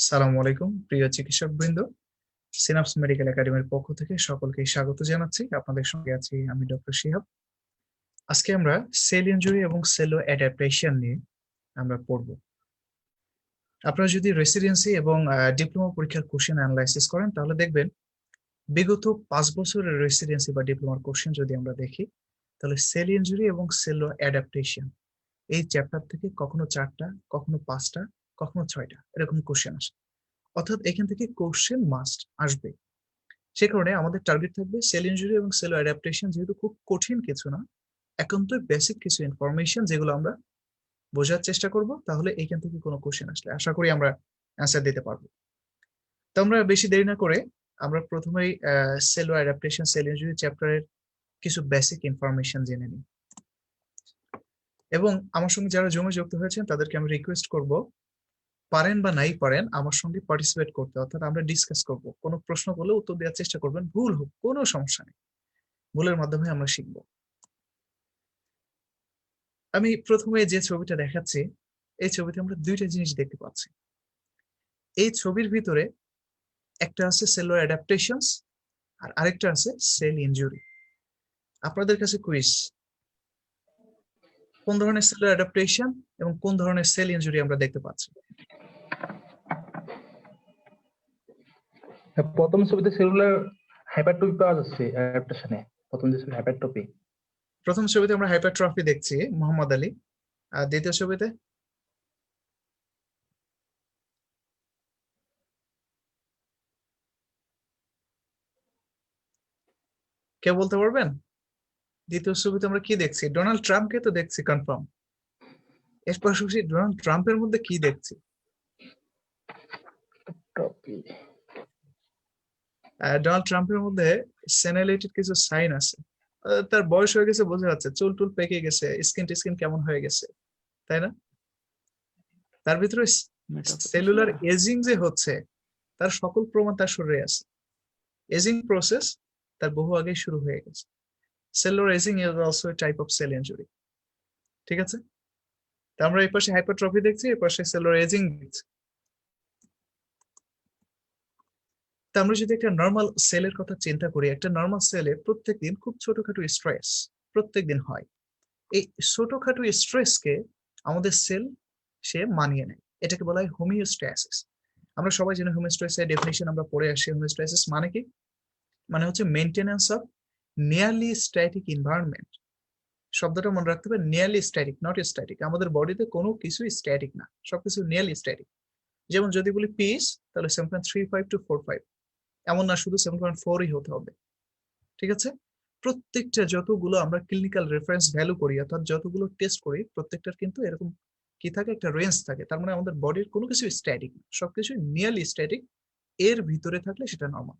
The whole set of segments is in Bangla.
সালামু আলাইকুম প্রিয় চিকিৎসক বৃন্দ। সিনাপস মেডিকেল একাডেমির পক্ষ থেকে সকলকে স্বাগত জানাচ্ছি। আপনাদের সঙ্গে আছি আমি ডক্টর শিহাব। আজকে আমরা সেল ইনজুরি এবং সেলো অ্যাডাপ্টেশন নিয়ে আমরা পড়ব। আপনারা যদি রেসিডেন্সি এবং ডিপ্লোমা পরীক্ষার কোশ্চেন অ্যানালাইসিস করেন তাহলে দেখবেন বিগত 5 বছরের রেসিডেন্সি বা ডিপ্লোমার কোশ্চেন যদি আমরা দেখি তাহলে সেল ইনজুরি এবং সেলো অ্যাডাপ্টেশন এই চ্যাপ্টার থেকে কখনো 4টা, কখনো 5টা, কখনো 6টা এরকম কোশ্চেন আসে। অর্থাৎ এখান থেকে কোশ্চেন মাস্ট আসবে। সে কারণে আমাদের টার্গেট থাকবে সেল ইনজুরি এবং সেল অ্যাডাপ্টেশন, যেহেতু খুব কঠিন কিছু না, একান্তই বেসিক কিছু ইনফরমেশন যেগুলো আমরা বোঝার চেষ্টা করব, তাহলে এইখান থেকে কোনো কোশ্চেন আসলে আশা করি আমরা অ্যান্সার দিতে পারবো। তো আমরা বেশি দেরি না করে আমরা প্রথমেই সেল অ্যাডাপ্টেশন সেল ইনজুরি চ্যাপ্টারের কিছু বেসিক ইনফরমেশন জেনে নিই। এবং আমার সঙ্গে যারা জমে যুক্ত হয়েছেন তাদেরকে আমি রিকোয়েস্ট করব, পারেন বা নাই পারেন আমার সঙ্গে পার্টিসিপেট করতে, অর্থাৎ আমরা ডিসকাস করব। কোনো প্রশ্ন করলে উত্তর দেওয়ার চেষ্টা করবেন, ভুল হোক কোনো সমস্যা নেই, ভুলের মাধ্যমে আমরা শিখবো। আমি প্রথমে যে ছবিটা দেখাচ্ছি, এই ছবিতে আমরা দুইটা জিনিস দেখতে পাচ্ছি। এই ছবির ভিতরে একটা আছে সেলুলার অ্যাডাপ্টেশনস আর আরেকটা আছে সেল ইনজুরি। আপনাদের কাছে কুইজ, কোন ধরনের সেলুলার অ্যাডাপ্টেশন এবং কোন ধরনের সেল ইনজুরি আমরা দেখতে পাচ্ছি? প্রথম ছবিতে সেলুলার হাইপারট্রফি পাওয়া যাচ্ছে অ্যাডাপ্টেশনে। প্রথম যে ছবি হাইপারট্রফি। প্রথম ছবিতে আমরা হাইপারট্রফি দেখছি মোহাম্মদ আলী, আর দ্বিতীয় ছবিতে কে বলতে পারবেন? দ্বিতীয় ছবিতে আমরা কি দেখছি? ডোনাল্ড ট্রাম্পকে তো দেখছি কনফার্ম। এর পাশাপাশি ডোনাল্ড ট্রাম্পের মধ্যে কি দেখছি? ডোনাল্ড ট্রাম্পের মধ্যে সেনালিটির কিছু সাইন আছে। তার বয়স হয়ে গেছে বোঝা যাচ্ছে, চুল টুল পেকে গেছে, স্কিন টিস্কিন কেমন হয়ে গেছে, তাই না? তার ভিতরে সেলুলার এজিং যে হচ্ছে তার সকল প্রমাণ তার শরীরে আছে। এজিং প্রসেস তার বহু আগে শুরু হয়ে গেছে। Cellular ageing is also a type of cell injury. ঠিক আছে, তো আমরা এই পাশে হাইপারট্রফি দেখছি, এই পাশে সেলুলার এজিং দেখছি। তা আমরা যদি একটা নর্মাল সেলের কথা চিন্তা করি, একটা নর্মাল সেলে প্রত্যেকদিন খুব ছোটখাটো স্ট্রেস প্রত্যেকদিন হয়। এই ছোটখাটো স্ট্রেসকে আমাদের সেল সে মানিয়ে নেয়, এটাকে বলা হয় হোমিওস্ট্যাসিস। আমরা সবাই জানি হোমিওস্ট্যাসিসের ডেফিনিশন আমরা পড়ে আসি। হোমিওস্ট্যাসিস মানে কি? মানে হচ্ছে maintenance of nearly static environment. শব্দটা মনে রাখতে হবে, নিয়ারলি স্ট্যাটিক, নট স্ট্যাটিক। আমাদের বডিতে কোনো কিছু স্ট্যাটিক না, সবকিছু নিয়ারলি স্ট্যাটিক। যেমন যদি বলি পিস, তাহলে 7.35 to 4.5, এমন না শুধু 7.4ই হতে হবে। ঠিক আছে, প্রত্যেকটা যতগুলো আমরা ক্লিনিক্যাল রেফারেন্স ভ্যালু করি, অর্থাৎ যতগুলো টেস্ট করি, প্রত্যেকটার কিন্তু এরকম কি থাকে, একটা রেঞ্জ থাকে। তার মানে আমাদের বডির কোনো কিছু স্ট্যাটিক না, সবকিছু নিয়ারলি স্ট্যাটিক, এর ভিতরে থাকলে সেটা নর্মাল।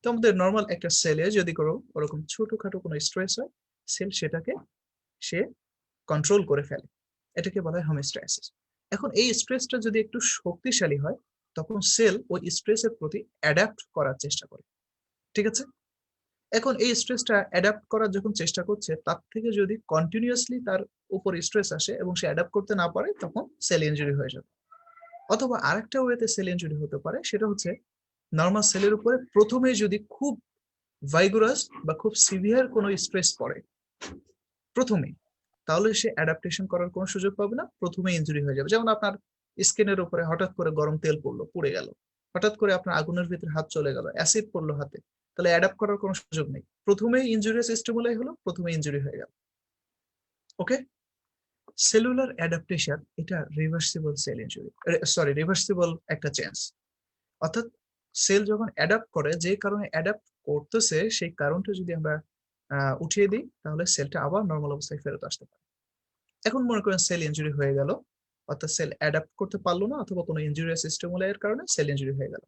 তো আমাদের নর্মাল একটা সেলে যদি করো ওরকম ছোটখাটো কোনো স্ট্রেস হয়, সেল সেটাকে সে কন্ট্রোল করে ফেলে, এটাকে বলা হয় হোমিওস্ট্যাসিস। এখন এই স্ট্রেসটা যদি একটু শক্তিশালী হয়, তখন সেল ওই স্ট্রেসের প্রতি অ্যাডাপ্ট করার চেষ্টা করে। ঠিক আছে, এখন এই স্ট্রেসটা অ্যাডাপ্ট করার যখন চেষ্টা করছে, তার থেকে যদি কন্টিনিউয়াসলি তার উপর স্ট্রেস আসে এবং সে অ্যাডাপ্ট করতে না পারে, তখন সেল ইনজুরি হয়ে যাবে। অথবা আরেকটা ওয়েতে সেল ইনজুরি হতে পারে, সেটা হচ্ছে নর্মাল সেলের উপরে প্রথমে যদি খুব ভাইগুরাস বা খুব সিভিয়ার কোনো স্ট্রেস পড়ে প্রথমেই, তাহলে সে অ্যাডাপ্টেশন করার কোনো সুযোগ পাবে না, প্রথমে ইনজুরি হয়ে যাবে। যেমন আপনার স্কিনের উপরে হঠাৎ করে গরম তেল পড়লো, পুড়ে গেল, হঠাৎ করে আপনার আগুনের ভিতরে হাত চলে গেল, অ্যাসিড পড়লো হাতে, তাহলে অ্যাডাপ্ট করার কোনো সুযোগ নেই, প্রথমেই ইনজুরিয়াস স্টিমুলাই হলো, প্রথমে ইনজুরি হয়ে গেল। ওকে, সেলুলার অ্যাডাপ্টেশন এটা reversible cell injury, sorry reversible একটা চেঞ্জ। অর্থাৎ সেল যখন অ্যাডাপ্ট করে, যে কারণে অ্যাডাপ্ট করতেছে সেই কারণটা যদি আমরা উঠিয়ে দিই, তাহলে সেলটা আবার নর্মাল অবস্থায় ফেরত আসতে পারে। এখন মনে করেন সেল ইনজুরি হয়ে গেল, অর্থাৎ সেল অ্যাডাপ্ট করতে পারলো না, অথবা কোনো ইনজুরিয়াস স্টিমুলাইয়ের কারণে সেল ইনজুরি হয়ে গেল।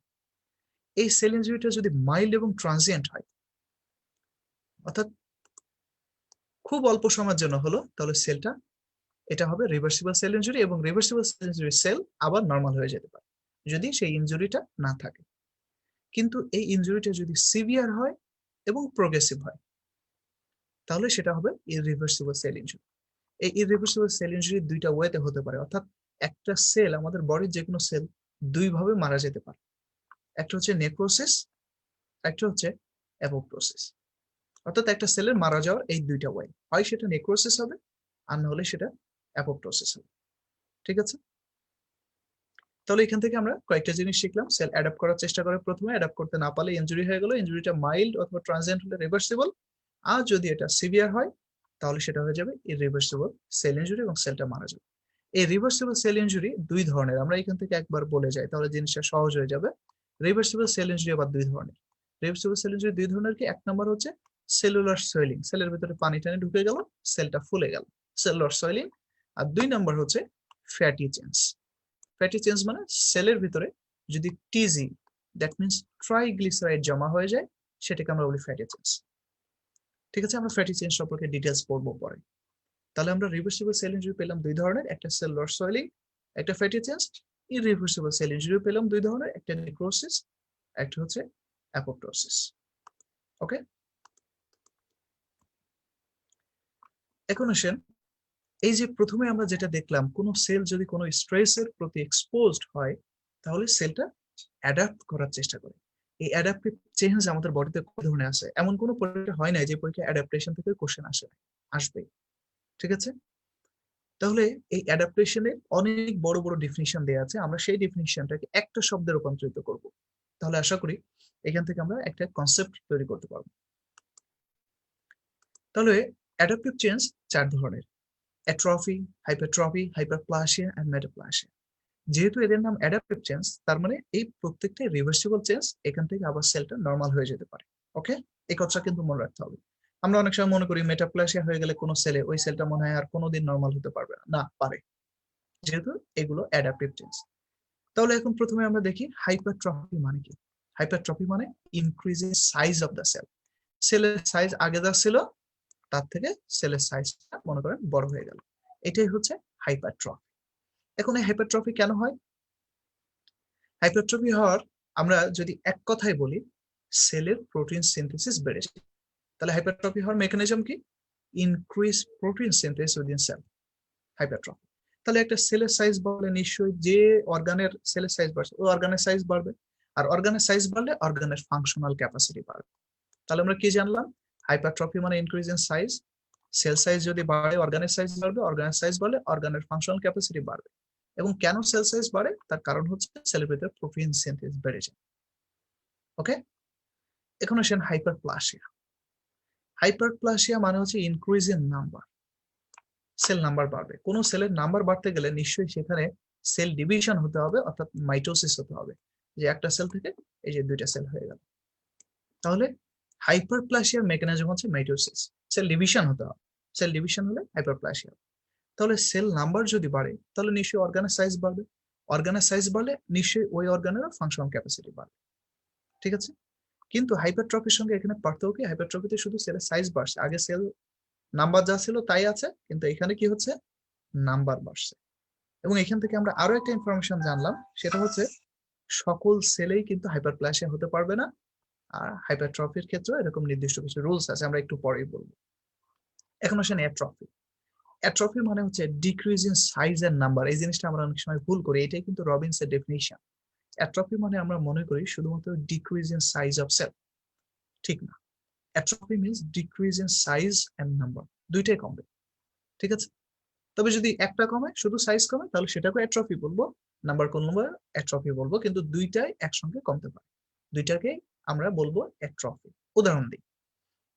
এই সেল ইনজুরিটা যদি মাইল্ড এবং ট্রানজিয়েন্ট হয়, অর্থাৎ খুব অল্প সময়ের জন্য হলো, তাহলে সেলটা এটা হবে রিভার্সিবল সেল ইনজুরি, এবং রিভার্সিবল সেল ইনজুরি সেল আবার নর্মাল হয়ে যেতে পারে যদি সেই ইনজুরিটা না থাকে। কিন্তু এই ইনজুরিটা যদি সিভিয়ার হয় এবং প্রোগ্রেসিভ হয়, তাহলে সেটা হবে ইররিভার্সিবল সেল ইনজুরি। এই ইররিভার্সিবল সেল ইনজুরি দুইটা ওয়েতে হতে পারে, অর্থাৎ একটা সেল, আমাদের বডির যে কোনো সেল দুই ভাবে মারা যেতে পারে, একটা হচ্ছে নেক্রোসিস, একটা হচ্ছে অ্যাপোপ্টোসিস। অর্থাৎ একটা সেলের মারা যাওয়ার এই দুইটা ওয়ে, হয় সেটা নেক্রোসিস হবে আর না হলে সেটা অ্যাপোপ্টোসিস হবে। ঠিক আছে, তাহলে এখান থেকে আমরা কয়েকটা জিনিস শিখলাম। সেল অ্যাডাপ্ট করার চেষ্টা করে, প্রথমে অ্যাডাপ্ট করতে না পারলে ইনজুরি হয়ে গেল, ইনজুরিটা মাইল্ড অথবা ট্রানজিয়েন্ট হলে রিভার্সিবল, আর যদি এটা সিভিয়ার হয় তাহলে সেটা হয়ে যাবে ইররিভার্সিবল সেল ইনজুরি এবং সেলটা মারা যাবে। এই রিভার্সিবল সেল ইনজুরি দুই ধরনের, আমরা এখান থেকে একবার বলে যাই তাহলে জিনিসটা সহজ হয়ে যাবে। রিভার্সিবল সেল ইনজুরি আবার দুই ধরনের। রিভার্সিবল সেল ইনজুরি দুই ধরনের কি, এক নম্বর হচ্ছে সেলুলার সোয়েলিং, সেলের ভিতরে পানি টানি ঢুকে গেল, সেলটা ফুলে গেল, সেলুলার সোয়েলিং। আর দুই নম্বর হচ্ছে ফ্যাটি চেঞ্জ। ফ্যাটি চেঞ্জ মানে সেলের ভিতরে যদি টিজি, দ্যাট মিনস ট্রাইগ্লিসারাইড জমা হয়ে যায়, সেটাকে আমরা বলি ফ্যাটি চেঞ্জ। ঠিক আছে, আমরা ফ্যাটি চেঞ্জ সম্পর্কে ডিটেলস পড়বো পরে। তাহলে আমরা রিভার্সিবল সেল ইনজুরি পেলাম দুই ধরনের, একটা সেলুলার সোয়েলিং, একটা ফ্যাটি চেঞ্জ। ইররিভার্সিবল সেল ইনজুরি পেলাম দুই ধরনের, একটা নেক্রোসিস, একটা হচ্ছে অ্যাপোপ্টোসিস। ওকে, এখন আসেন, এই যে প্রথমে আমরা যেটা দেখলাম, কোন সেল যদি কোনো স্ট্রেসের প্রতি এক্সপোজড হয় তাহলে সেলটা অ্যাডাপ্ট করার চেষ্টা করে। এই অ্যাডাপটিভ চেঞ্জ আমাদের বডিতে কত ধরনের আছে, এমন কোনো পরীক্ষা হয় না যে পরীক্ষা অ্যাডাপ্টেশন থেকে কোশ্চেন আসে, আসবেই। ঠিক আছে, তাহলে এই অ্যাডাপ্টেশনের অনেক বড় বড় ডেফিনিশন দেওয়া আছে, আমরা সেই ডেফিনিশনটাকে একটা শব্দে রূপান্তরিত করব। তাহলে আশা করি এখান থেকে আমরা একটা কনসেপ্ট তৈরি করতে পারবো। তাহলে অ্যাডাপটিভ চেঞ্জ চার ধরনের: atrophy, hypertrophy, hyperplasia and metaplasia. যেহেতু এদের নাম অ্যাডাপটিভ চেঞ্জ, তার মানে এই প্রত্যেকটাই রিভার্সিবল চেঞ্জ, এখান থেকে আবার সেলটা নর্মাল হয়ে যেতে পারে। ওকে, এই কথাটা কিন্তু মনে রাখতে হবে। আমরা অনেক সময় মনে করি মেটাপ্লাসিয়া হয়ে গেলে কোনো সেলে, ওই সেলটা মনে হয় আর কোনোদিন নর্মাল হতে পারবে না, না পারে, যেহেতু এগুলো অ্যাডাপটিভ চেঞ্জ। তাহলে এখন প্রথমে আমরা দেখি হাইপারট্রফি মানে কি। হাইপারট্রফি মানে increasing size of the cell. সেলের সাইজ আগে যা ছিল তার থেকে সেলের সাইজটা মনে করেন বড় হয়ে গেল, এটাই হচ্ছে হাইপারট্রফি। এখন এই হাইপারট্রফি কেন হয়? হাইপারট্রফি হওয়ার আমরা যদি এক কথায় বলি, সেলের প্রোটিন সিনথেসিস বেড়েছে। তাহলে হাইপারট্রফি হওয়ার মেকানিজম কি? Increase protein synthesis within cell, hypertrophy. তাহলে একটা সেলের সাইজ বাড়লে নিশ্চয়ই যে অর্গানের সেলের সাইজ বাড়ছে ওই অর্গানের সাইজ বাড়বে, আর অর্গানের সাইজ বাড়লে অর্গানের ফাংশনাল ক্যাপাসিটি বাড়বে। তাহলে আমরা কি জানলাম? হাইপারট্রফি মানে increase in size, cell size যদি বাড়ে অর্গানের সাইজ বাড়বে, অর্গানের সাইজ বাড়লে অর্গানের ফাংশনাল ক্যাপাসিটি বাড়বে। এবং কেন সেল সাইজ বাড়ে, তার কারণ হচ্ছে সেলের ভিতরে প্রোটিন সিনথেসিস বেড়ে যায়। ওকে, এখন আসেন হাইপারপ্লাসিয়া। হাইপারপ্লাসিয়া মানে হচ্ছে increase in number, cell number বাড়বে। কোন সেলের নাম্বার বাড়তে গেলে নিশ্চয়ই সেখানে সেল ডিভিশন হতে হবে, অর্থাৎ মাইটোসিস হতে হবে, যে একটা সেল থেকে এই যে দুইটা সেল হয়ে গেল। তাহলে হাইপারপ্লাসিয়ার মেকানিজম হচ্ছে মাইটোসিস, সেল ডিভিশন হতে হবে, সেল ডিভিশন হলে হাইপারপ্লাসিয়া। তাহলে সেল নাম্বার যদি বাড়ে তাহলে নিশ্চয়ই অর্গানের সাইজ বাড়বে, অর্গানের সাইজ বাড়লে নিশ্চয়ই ওই অর্গানের ফাংশনাল ক্যাপাসিটি বাড়বে। ঠিক আছে, কিন্তু হাইপারট্রফির সঙ্গে এখানে পার্থক্য কি? হাইপারট্রফিতে শুধু সেলের সাইজ বাড়ছে, আগে সেল নাম্বার যা ছিল তাই আছে, কিন্তু এখানে কি হচ্ছে? নাম্বার বাড়ছে। এবং এখান থেকে আমরা আরো একটা ইনফরমেশন জানলাম, সেটা হচ্ছে সকল সেলেই কিন্তু হাইপারপ্লাসিয়া হতে পারবে না, আর হাইপারট্রফির ক্ষেত্রে এরকম নির্দিষ্ট কিছু রুলস আছে, আমরা একটু পরেই বলবো। এখন আসেন অ্যাট্রফি। অ্যাট্রফি মানে হচ্ছে decrease in size and number. এই জিনিসটা আমরা অনেক সময় ভুল করি, এটাই কিন্তু রবিনসের ডেফিনিশন। অ্যাট্রফি মানে আমরা মনে করি শুধুমাত্র decrease in size of cell, ঠিক না। Atrophy means decrease in size and number, দুইটাই কমবে। ঠিক আছে, তবে যদি একটা কমে, শুধু সাইজ কমে, তাহলে সেটাকে অ্যাট্রফি বলবো, নাম্বার কমলে অ্যাট্রফি বলবো, কিন্তু দুইটাই একসঙ্গে কমতে পারে, দুইটাকে আমরা বলবো অ্যাট্রফি। উদাহরণ দিই,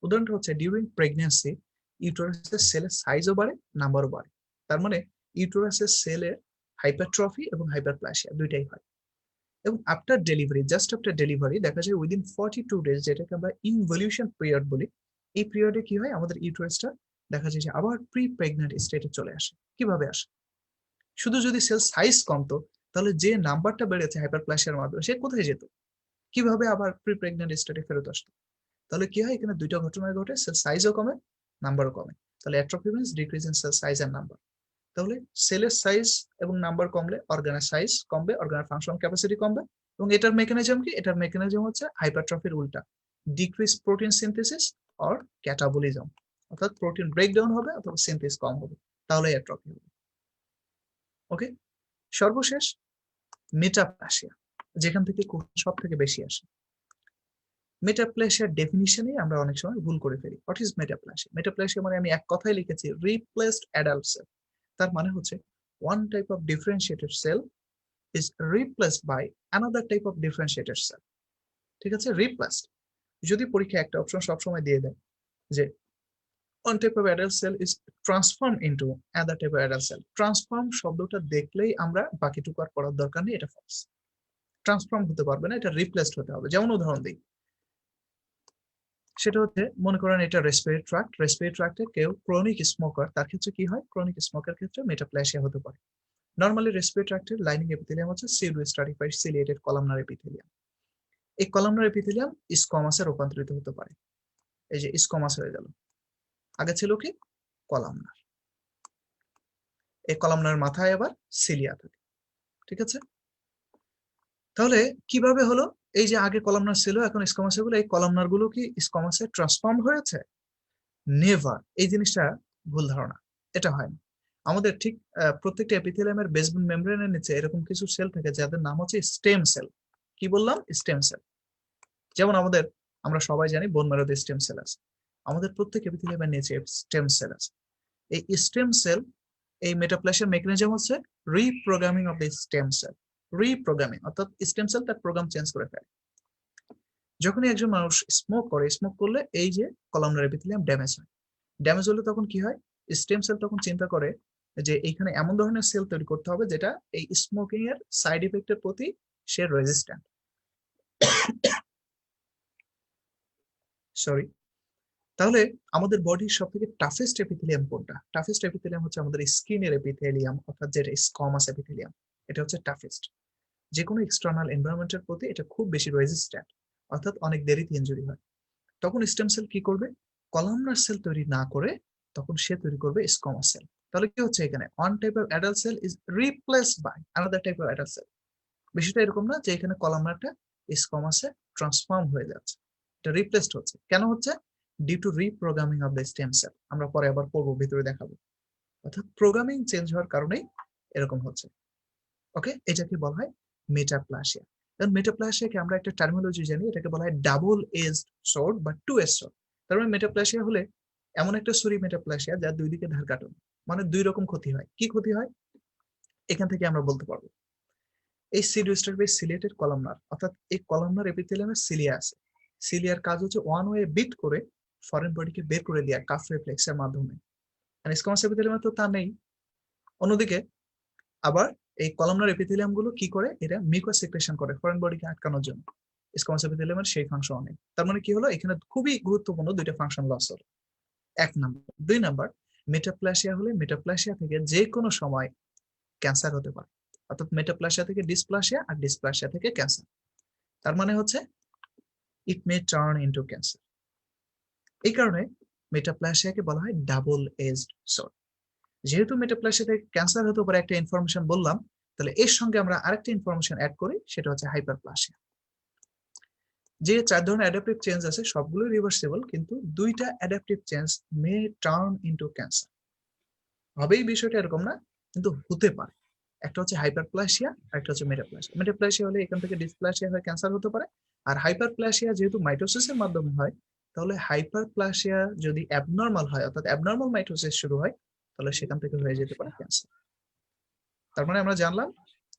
উদাহরণটা হচ্ছে ডিউরিং প্রেগন্যান্সি ইউটেরাসের সেলের সাইজও বাড়ে, নাম্বারও বাড়ে। তার মানে ইউটেরাসের সেলের হাইপারট্রফি এবং হাইপারপ্লাসিয়া দুইটাই হয়। এবং after delivery, just after delivery দেখা যায় উইদিন 42 ডেজ, যেটাকে আমরা ইনভলিউশন পিরিয়ড বলি, এই পিরিয়ডে কি হয়? আমাদের ইউটেরাসটা দেখা যায় যে আবার প্রি প্রেগন্যান্ট স্টেটে চলে আসে। কিভাবে আসে? শুধু যদি সেল সাইজ কমতো তাহলে যে নাম্বারটা বেড়েছে হাইপারপ্লাসিয়ার মাধ্যমে সে কোথায় যেত? কিভাবে আবার প্রি প্রেগন্যান্ট স্টেটে ফেরত আসতো? তাহলে কি হয়? এখানে দুইটা ঘটনা ঘটে, সেল সাইজও কমে, নাম্বারও কমে। তাহলে atrophy means decrease in cell size and number. তাহলে সেলের সাইজ এবং নাম্বার কমলে অর্গানের সাইজ কমবে, অর্গানের ফাংশনাল ক্যাপাসিটি কমবে। এবং এটার মেকানিজম কি? এটার মেকানিজম হচ্ছে হাইপারট্রফির উল্টা, decrease protein synthesis or catabolism, অর্থাৎ প্রোটিন ব্রেকডাউন হবে অথবা সিনথেসিস কম হবে, তাহলে অ্যাট্রফি হবে। ওকে, সর্বশেষ মেটাপ্লাসিয়া, যেখান থেকে সব থেকে বেশি আসে। মেটাপ্লাসিয়ার ডেফিনিশনে আমরা অনেক সময় ভুল করে ফেলি। What is metaplasia? মেটাপ্লাসিয়া মানে আমি এক কথায় লিখেছি রিপ্লেসড অ্যাডাল্ট সেল। তার মানে হচ্ছে one type of differentiated cell is replaced by another type of differentiated cell. ঠিক আছে, রিপ্লেসড। যদি পরীক্ষায় একটা অপশন সবসময় দিয়ে দেয় যে one type of adult cell is transformed into another type of adult cell, transform শব্দটা দেখলেই আমরা বাকিটুকু আর পড়ার দরকার নেই, এটা ফলস। ট্রান্সফর্ম হতে পারবে না, এটা রিপ্লেসড হতে হবে। যেমন উদাহরণ দিই, সেটা হচ্ছে মনে করেন এটা রেসপিরেটরি ট্র্যাক্ট, রেসপিরেটরি ট্র্যাক্টে কেউ ক্রনিক স্মোকার, তার ক্ষেত্রে কি হয়? ক্রনিক স্মোকার ক্ষেত্রে মেটাপ্লাসিয়া হতে পারে। নরমালি রেসপিরেটরি ট্র্যাক্টের লাইনিং এপিথেলিয়াম হচ্ছে pseudo stratified ciliated columnar epithelium. এই কলামনার এপিথেলিয়াম স্কোমাসে রূপান্তরিত হতে পারে। এই যে স্কোমাস হয়ে গেল, আগে ছিল কি কলামনার। এই কলামনার মাথায় আবার সিলিয়া থাকে। ঠিক আছে, তাহলে কিভাবে হলো? এই যে আগে কলামনার ছিল, এখন স্কোমাস হলো, এই কলামনার গুলো কি স্কোমাসে ট্রান্সফর্ম হয়েছে? নেভার। এই জিনিসটা ভুল ধারণা, এটা হয় না। আমাদের ঠিক প্রত্যেকটা এপিথেলিয়ামের বেসমেন্ট মেমব্রেনের নিচে এরকম কিছু সেল থাকে যাদের নাম হচ্ছে স্টেম সেল। কি বললাম? Stem cell. যেমন আমরা সবাই জানি বোন ম্যারোতে স্টেম সেল আছে, আমাদের প্রত্যেক এপিথেলিয়ামের নিচে স্টেম সেল আছে। এই স্টেম সেল, এই মেটাপ্লাসিয়ার মেকানিজম হচ্ছে reprogramming of the stem sell. Reprogramming অর্থাৎ স্টেম সেল তার প্রোগ্রাম চেঞ্জ করে ফেলে। যখনই একজন মানুষ স্মোক করে, স্মোক করলে এই যে কলামনার এপিথেলিয়াম ড্যামেজ হয়। ড্যামেজ হলে তখন কি হয়? স্টেম সেল তখন চিন্তা করে যে এইখানে এমন ধরনের সেল তৈরি করতে হবে যেটা এই স্মোকিং এর সাইড ইফেক্টের প্রতি সে রেজিস্ট্যান্ট। সরি। তাহলে আমাদের বডির সব থেকে টাফেস্ট এপিথেলিয়াম কোনটা? টাফেস্ট এপিথেলিয়াম হচ্ছে আমাদের স্কিনের এপিথেলিয়াম, অর্থাৎ যেটা স্কোমাস এপিথেলিয়াম। এটা হচ্ছে টাফেস্ট। যে কোনো এক্সটার্নাল এনভায়রনমেন্টের প্রতি এটা খুব বেশি রেজিস্ট্যান্ট, অর্থাৎ অনেক দেরিতে ইনজুরি হয়। তখন স্টেম সেল কি করবে? কলামনার সেল তৈরি না করে তখন সে তৈরি করবে স্কোমাস সেল। তাহলে কি হচ্ছে এখানে? One type of adult cell is replaced by another type of adult cell. বিষয়টা এরকম না যে এখানে কলামনারটা স্কোমাসে ট্রান্সফর্ম হয়ে যাচ্ছে, এটা রিপ্লেসড হচ্ছে। কেন হচ্ছে? Due to reprogramming of the stem cell. আমরা পরে আবার পড়বো, ভিতরে দেখাবো। অর্থাৎ প্রোগ্রামিং চেঞ্জ হওয়ার কারণেই এরকম হচ্ছে। ওকে, এটাকে বলা হয় মেটাপ্লাসিয়া। কারণ মেটাপ্লাসিয়াকে আমরা একটা টার্মিনোলজি জানি, এটাকে বলা হয় ডাবল এজড সোর্ড বা টু এজ সোর্ড। তার মানে মেটাপ্লাসিয়া হলে এমন একটা ছুরি মেটাপ্লাসিয়া যার দুই দিকে ধার কাটুন, মানে দুই রকম ক্ষতি হয়। কি ক্ষতি হয় এখান থেকে আমরা বলতে পারবো। এই সিডিওস্টার সিলিয়েটেড কলামনার, অর্থাৎ এই কলামনার এপিথেলিয়ামে সিলিয়া আছে। সিলিয়ার কাজ হচ্ছে ওয়ান ওয়ে বিট করে ফরেন বডিকে বের করে দেওয়া কাফ রিফ্লেক্সের মাধ্যমে। স্কোমাস এপিথেলিয়ামে তো তা নেই। অন্যদিকে আবার এই কলামনার এপিথেলিয়াম গুলো কি করে? এরা মিউকাস সিক্রেশন করে ফরেন বডিকে আটকানোর জন্য। স্কোমাস এপিথেলিয়ামের সেই ফাংশন নেই। তার মানে কি হলো? এখানে খুবই গুরুত্বপূর্ণ দুইটা ফাংশন লস হলো। এক নাম্বার। দুই নাম্বার, মেটাপ্লাসিয়া হলে মেটাপ্লাসিয়া থেকে যে কোনো সময় ক্যান্সার হতে পারে। অর্থাৎ মেটাপ্লাসিয়া থেকে ডিসপ্লাসিয়া আর ডিসপ্লাসিয়া থেকে ক্যান্সার। তার মানে হচ্ছে ইট মে টার্ন ইনটু ক্যান্সার। এই কারণে মেটাপ্লাসিয়াকে বলা হয় ডাবল এজড সোর্ড। যেহেতু মেটাপ্লাসিয়া থেকে ক্যান্সার হতে পারে একটা ইনফরমেশন বললাম, তাহলে এর সঙ্গে আমরা আরেকটা ইনফরমেশন অ্যাড করি, সেটা হচ্ছে হাইপারপ্লাসিয়া। যে চার ধরনের অ্যাডাপটিভ চেঞ্জ আছে সবগুলোই রিভার্সিবল, কিন্তু দুইটা অ্যাডাপটিভ চেঞ্জ মে টার্ন ইনটু ক্যান্সার। হবেই বিষয়টা এরকম না, কিন্তু হতে পারে। একটা হচ্ছে হাইপারপ্লাসিয়া আর একটা হচ্ছে মেটাপ্লাসিয়া। মেটাপ্লাসিয়া হলে এখান থেকে ডিসপ্লাসিয়া হয়ে ক্যান্সার হতে পারে। আর হাইপারপ্লাসিয়া যেহেতু মাইটোসিসের মাধ্যমে হয়, তাহলে হাইপারপ্লাসিয়া যদি অ্যাবনর্মাল হয়, অর্থাৎ অ্যাবনর্মাল মাইটোসিস শুরু হয়, তাহলে সেখান থেকে হয়ে যেতে পারে ক্যান্সার। তার মানে আমরা জানলাম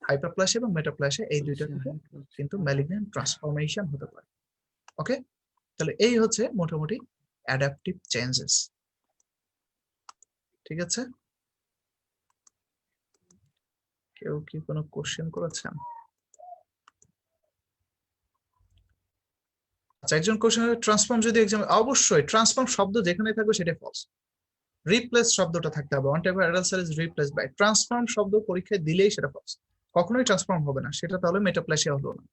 হাইপারপ্লাসিয়া এবং মেটাপ্লাসিয়া এই দুইটা থেকে কিন্তু ম্যালিগন্যান্ট ট্রান্সফরমেশন হতে পারে। ওকে, তাহলে এই হচ্ছে মোটামুটি অ্যাডাপটিভ চেঞ্জেস। ঠিক আছে, কেউ কি কোনো কোশ্চেন করেছেন? আচ্ছা, একজন কোশ্চেন, ট্রান্সফর্ম যদি এক্সাম, অবশ্যই ট্রান্সফর্ম শব্দ যেখানে থাকবে সেটাই ফলস। রিপ্লেস শব্দটা থাকতে হবে। One type of adult cell is replaced by. Transform শব্দ পরীক্ষায় দিলেই সেটা ফলস, কখনোই ট্রান্সফর্ম হবে না। সেটা তাহলে মেটাপ্লাসিয়া হলো না।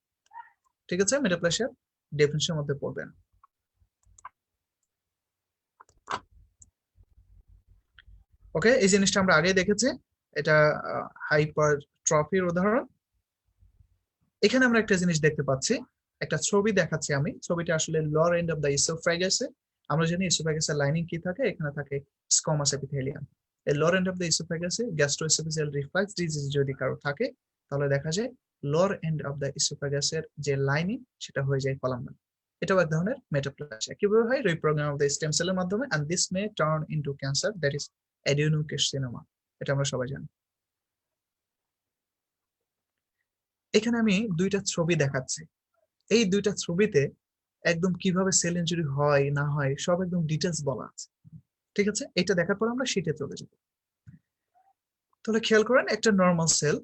ঠিক আছে, মেটাপ্লাসিয়া ডেফিনিশনের মধ্যে পড়বেন। ওকে, এই জিনিসটা আমরা আগে দেখেছি, এটা হাইপারট্রফির উদাহরণ। এখানে আমরা একটা জিনিস দেখতে পাচ্ছি, একটা ছবি দেখাচ্ছি আমি। ছবিটা আসলে লর এন্ড অফ দ্য ইসোফ্যাগাসে। আমরা জানি ইসোফ্যাগাসের লাইনিং কি থাকে, এখানে থাকে স্কোমাস এপিথেলিয়াম। এই লর এন্ড অফ দ্য ইসোফ্যাগাসে গ্যাস্ট্রোএসোফেজিয়াল রিফ্লাক্স ডিজিজ যদি কারো থাকে, তাহলে দেখা যায় লোয়ার এন্ড অফ দ্য ইসোফেগাসের যে লাইনিং সেটা হয়ে যায় কলামনার। এটাও এক ধরনের মেটাপ্লাজিয়া। কিভাবে হয়? রিপ্রোগ্রাম অফ দ্য স্টেম সেলের মাধ্যমে, and this may turn into cancer, that is adenocarcinoma. এটা আমরা সবাই জানি। এখানে আমি দুইটা ছবি দেখাচ্ছি। এই দুইটা ছবিতে একদম কিভাবে সেল ইনজুরি হয় না হয় সব একদম ডিটেলস বলা আছে। ঠিক আছে, এটা দেখার পর আমরা শীটে চলে যাব। তাহলে খেয়াল করেন, একটা নর্মাল সেল,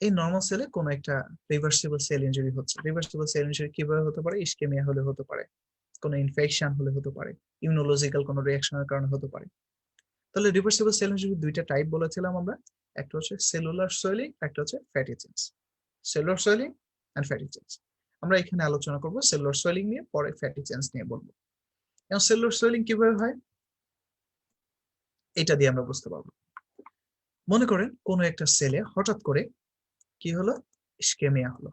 এই নর্মাল সেলে কোনো একটা রিভার্সিবল সেল ইনজুরি হচ্ছে। রিভার্সিবল সেল ইনজুরি কিভাবে হতে পারে? ইসকেমিয়া হলে হতে পারে, কোনো ইনফেকশন হলে হতে পারে, ইমিউনোলজিক্যাল কোনো রিঅ্যাকশনের কারণে হতে পারে। তাহলে রিভার্সিবল সেল ইনজুরি দুইটা টাইপ বলেছিলাম আমরা, একটা হচ্ছে সেলুলার সোয়েলিং, একটা হচ্ছে fatty change. Cellular swelling and fatty change আমরা এখানে আলোচনা করব। সেলুলার সোয়েলিং নিয়ে, পরে ফ্যাটি চেঞ্জ নিয়ে বলবো। এখন সেলুলার সোয়েলিং কিভাবে হয় এটা দিয়ে আমরা বুঝতে পারবো। মনে করেন কোনো একটা সেলে হঠাৎ করে কি হলো? ইসকেমিয়া হলো।